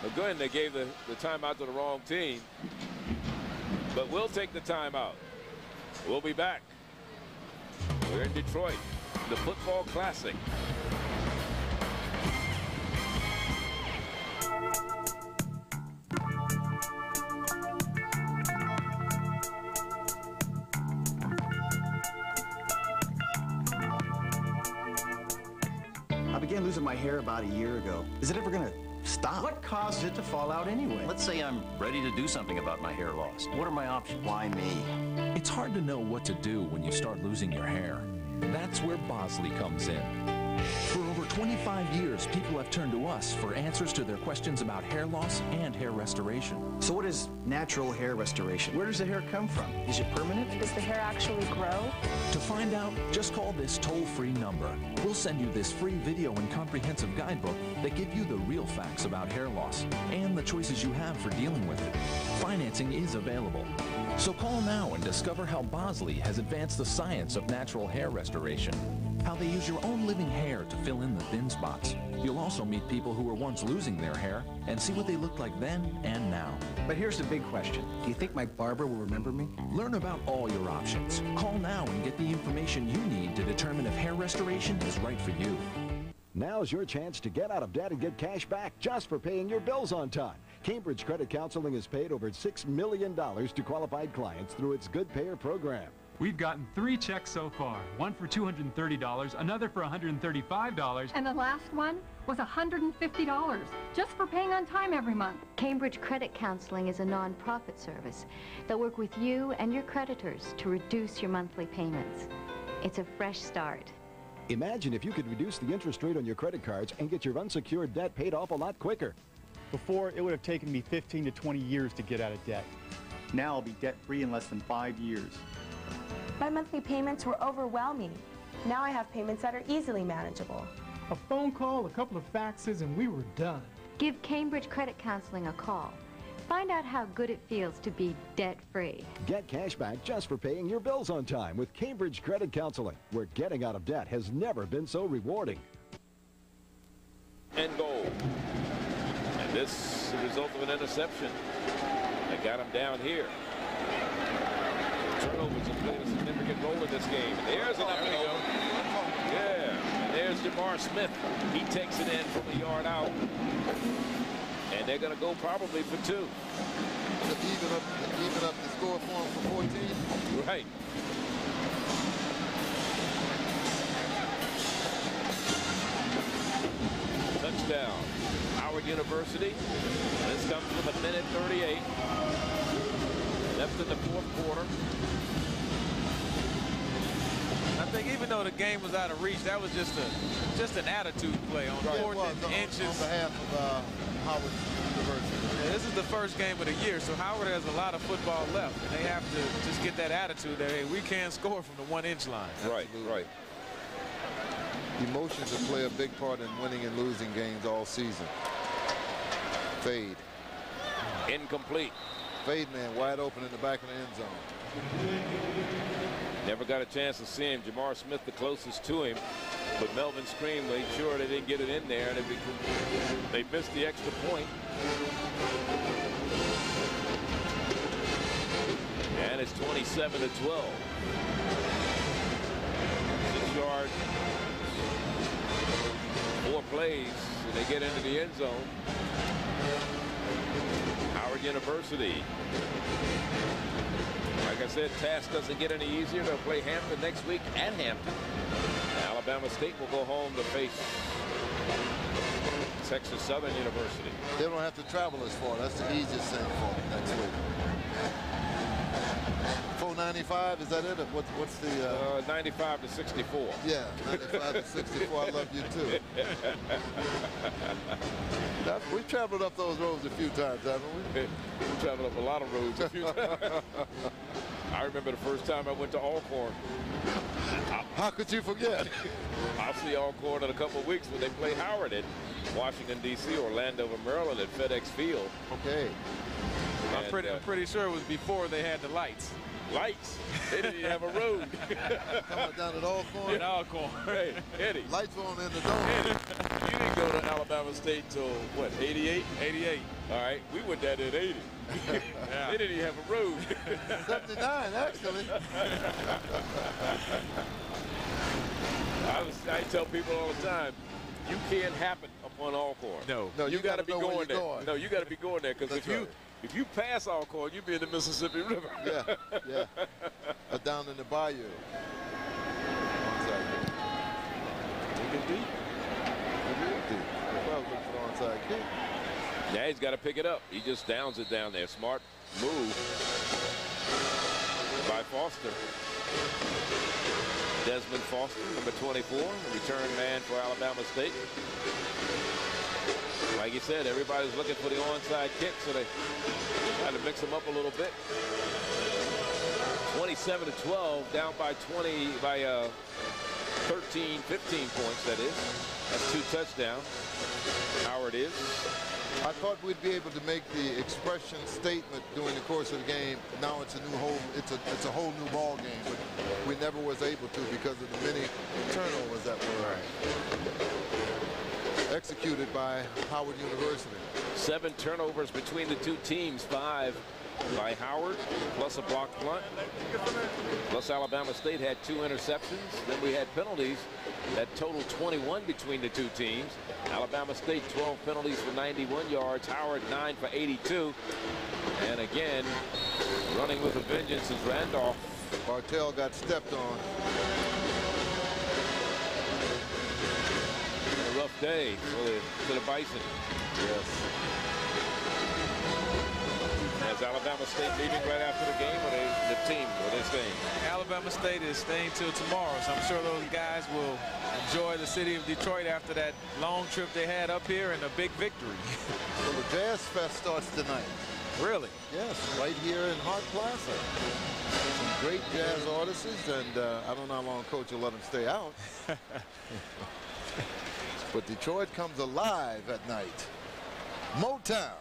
Again, they gave the timeout to the wrong team. But we'll take the timeout. We'll be back. We're in Detroit, the football classic. I began losing my hair about a year ago. Is it ever gonna stop? What causes it to fall out anyway? Let's say I'm ready to do something about my hair loss. What are my options? Why me? It's hard to know what to do when you start losing your hair. That's where Bosley comes in. For over 25 years, people have turned to us for answers to their questions about hair loss and hair restoration. So what is natural hair restoration? Where does the hair come from? Is it permanent? Does the hair actually grow? To find out, just call this toll-free number. We'll send you this free video and comprehensive guidebook that give you the real facts about hair loss and the choices you have for dealing with it. Financing is available. So call now and discover how Bosley has advanced the science of natural hair restoration. How they use your own living hair to fill in the thin spots. You'll also meet people who were once losing their hair and see what they looked like then and now. But here's the big question. Do you think my barber will remember me? Learn about all your options. Call now and get the information you need to determine if hair restoration is right for you. Now's your chance to get out of debt and get cash back just for paying your bills on time. Cambridge Credit Counseling has paid over $6 million to qualified clients through its Good Payer program. We've gotten 3 checks so far. One for $230, another for $135. And the last one was $150, just for paying on time every month. Cambridge Credit Counseling is a non-profit service that work with you and your creditors to reduce your monthly payments. It's a fresh start. Imagine if you could reduce the interest rate on your credit cards and get your unsecured debt paid off a lot quicker. Before, it would have taken me 15 to 20 years to get out of debt. Now I'll be debt-free in less than 5 years. My monthly payments were overwhelming. Now I have payments that are easily manageable. A phone call, a couple of faxes, and we were done. Give Cambridge Credit Counseling a call. Find out how good it feels to be debt-free. Get cash back just for paying your bills on time with Cambridge Credit Counseling, where getting out of debt has never been so rewarding. And goal. And this is the result of an interception that got him down here. Turnovers have played a significant role in this game. And there's an up and over. Yeah. And there's Jamar Smith. He takes it in from a yard out. And they're going to go probably for 2. Even up the score for him for 14. Right. Touchdown. Howard University. This comes with 1:38 left in the 4th quarter. I think even though the game was out of reach, that was just an attitude play on 4th inches. On behalf of Howard University. Yeah, this is the first game of the year, so Howard has a lot of football left, and they have to just get that attitude that, hey, we can't score from the 1-inch line. Right, right. Emotions will play a big part in winning and losing games all season. Fade. Incomplete. Fade man wide open in the back of the end zone. Never got a chance to see him. Jamar Smith the closest to him, but Melvin Scream made sure they didn't get it in there, and they missed the extra point. And it's 27-12. 6 yards, 4 plays, and they get into the end zone. Howard University. Like I said, task doesn't get any easier. They'll play Hampton next week at Hampton. Alabama State will go home to face Texas Southern University. They don't have to travel as far. That's the easiest thing for them next week. For 95, is that it? What's the 95 to 64. Yeah, 95 to 64. I love you too. We've traveled up those roads a few times, haven't we? We've traveled up a lot of roads a few times. I remember the first time I went to Alcorn. How could you forget? I'll see Alcorn in a couple of weeks when they play Howard in Washington, D.C., or Landover, Maryland at FedEx Field. Okay. I'm pretty sure it was before they had the lights. Lights? They didn't even have a road. Coming down at Alcorn? At Alcorn. Hey, Eddie. Lights were on in the dome. Eddie, you didn't go to Alabama State till, what, 88? 88. All right. We went down there in 80. Yeah. They didn't even have a road. 79, actually. I tell people all the time, you can't happen upon Alcorn. No, you got to be going there. Going. No, you got to be going there because if you pass Alcorn, you'll be in the Mississippi River. Yeah. Down in the bayou. Onside kick. Take it deep. It is deep. If I was looking for the onside kick. Yeah, he's got to pick it up. He just downs it down there. Smart move by Foster. Desmond Foster, number 24, return man for Alabama State. Like you said, everybody's looking for the onside kick, so they try to mix them up a little bit. 27-12, down by 13, 15 points, that is. That's 2 touchdowns. Howard is. I thought we'd be able to make the expression statement during the course of the game. Now it's a a whole new ball game, but we never was able to because of the many turnovers that were executed by Howard University. 7 turnovers between the two teams, 5 by Howard, plus a blocked punt. Plus Alabama State had 2 interceptions. Then we had penalties that totaled 21 between the two teams. Alabama State 12 penalties for 91 yards. Howard 9 for 82. And again, running with a vengeance is Randolph. Bartell got stepped on. A rough day for the Bison. Yes. As Alabama State leaving right after the game, or the team, are they staying? Alabama State is staying till tomorrow, so I'm sure those guys will enjoy the city of Detroit after that long trip they had up here and a big victory. Well, the Jazz Fest starts tonight. Really? Yes, right here in Hart Plaza. Some great jazz artists, and I don't know how long Coach will let them stay out. But Detroit comes alive at night. Motown.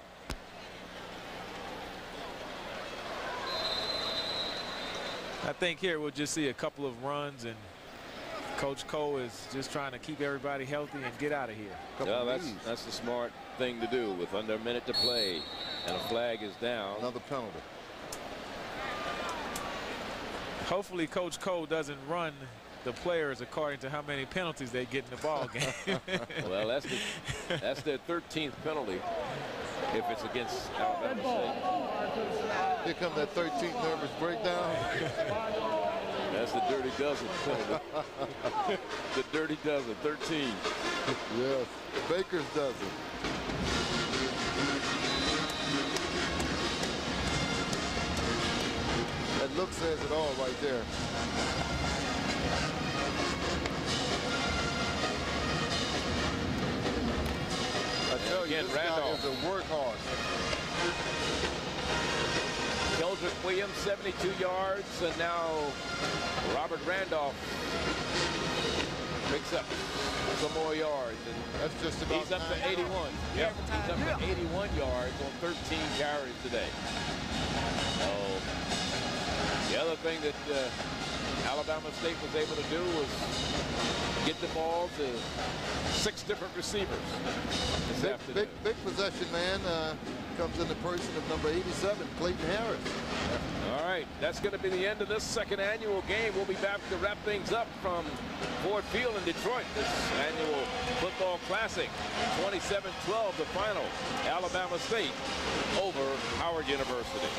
I think here we'll just see a couple of runs, and Coach Cole is just trying to keep everybody healthy and get out of here. Yeah, that's the smart thing to do with under a minute to play, and a flag is down. Another penalty. Hopefully Coach Cole doesn't run the players according to how many penalties they get in the ball game. Well, that's their 13th penalty if it's against Alabama State. Here comes that 13th nervous breakdown. That's the Dirty Dozen penalty. The Dirty Dozen, 13. Yes, Baker's Dozen. That look says it all right there. I tell you, this guy is a workhorse. Keldrick Williams, 72 yards, and now Robert Randolph picks up some more yards. And that's just about he's up to 81. Yep, he's up to 81 yards on 13 carries today. So the other thing that Alabama State was able to do was get the ball to 6 different receivers this afternoon. Big possession man comes in the person of number 87, Clayton Harris. All right, that's going to be the end of this second annual game. We'll be back to wrap things up from Ford Field in Detroit. This annual football classic, 27-12, the final. Alabama State over Howard University.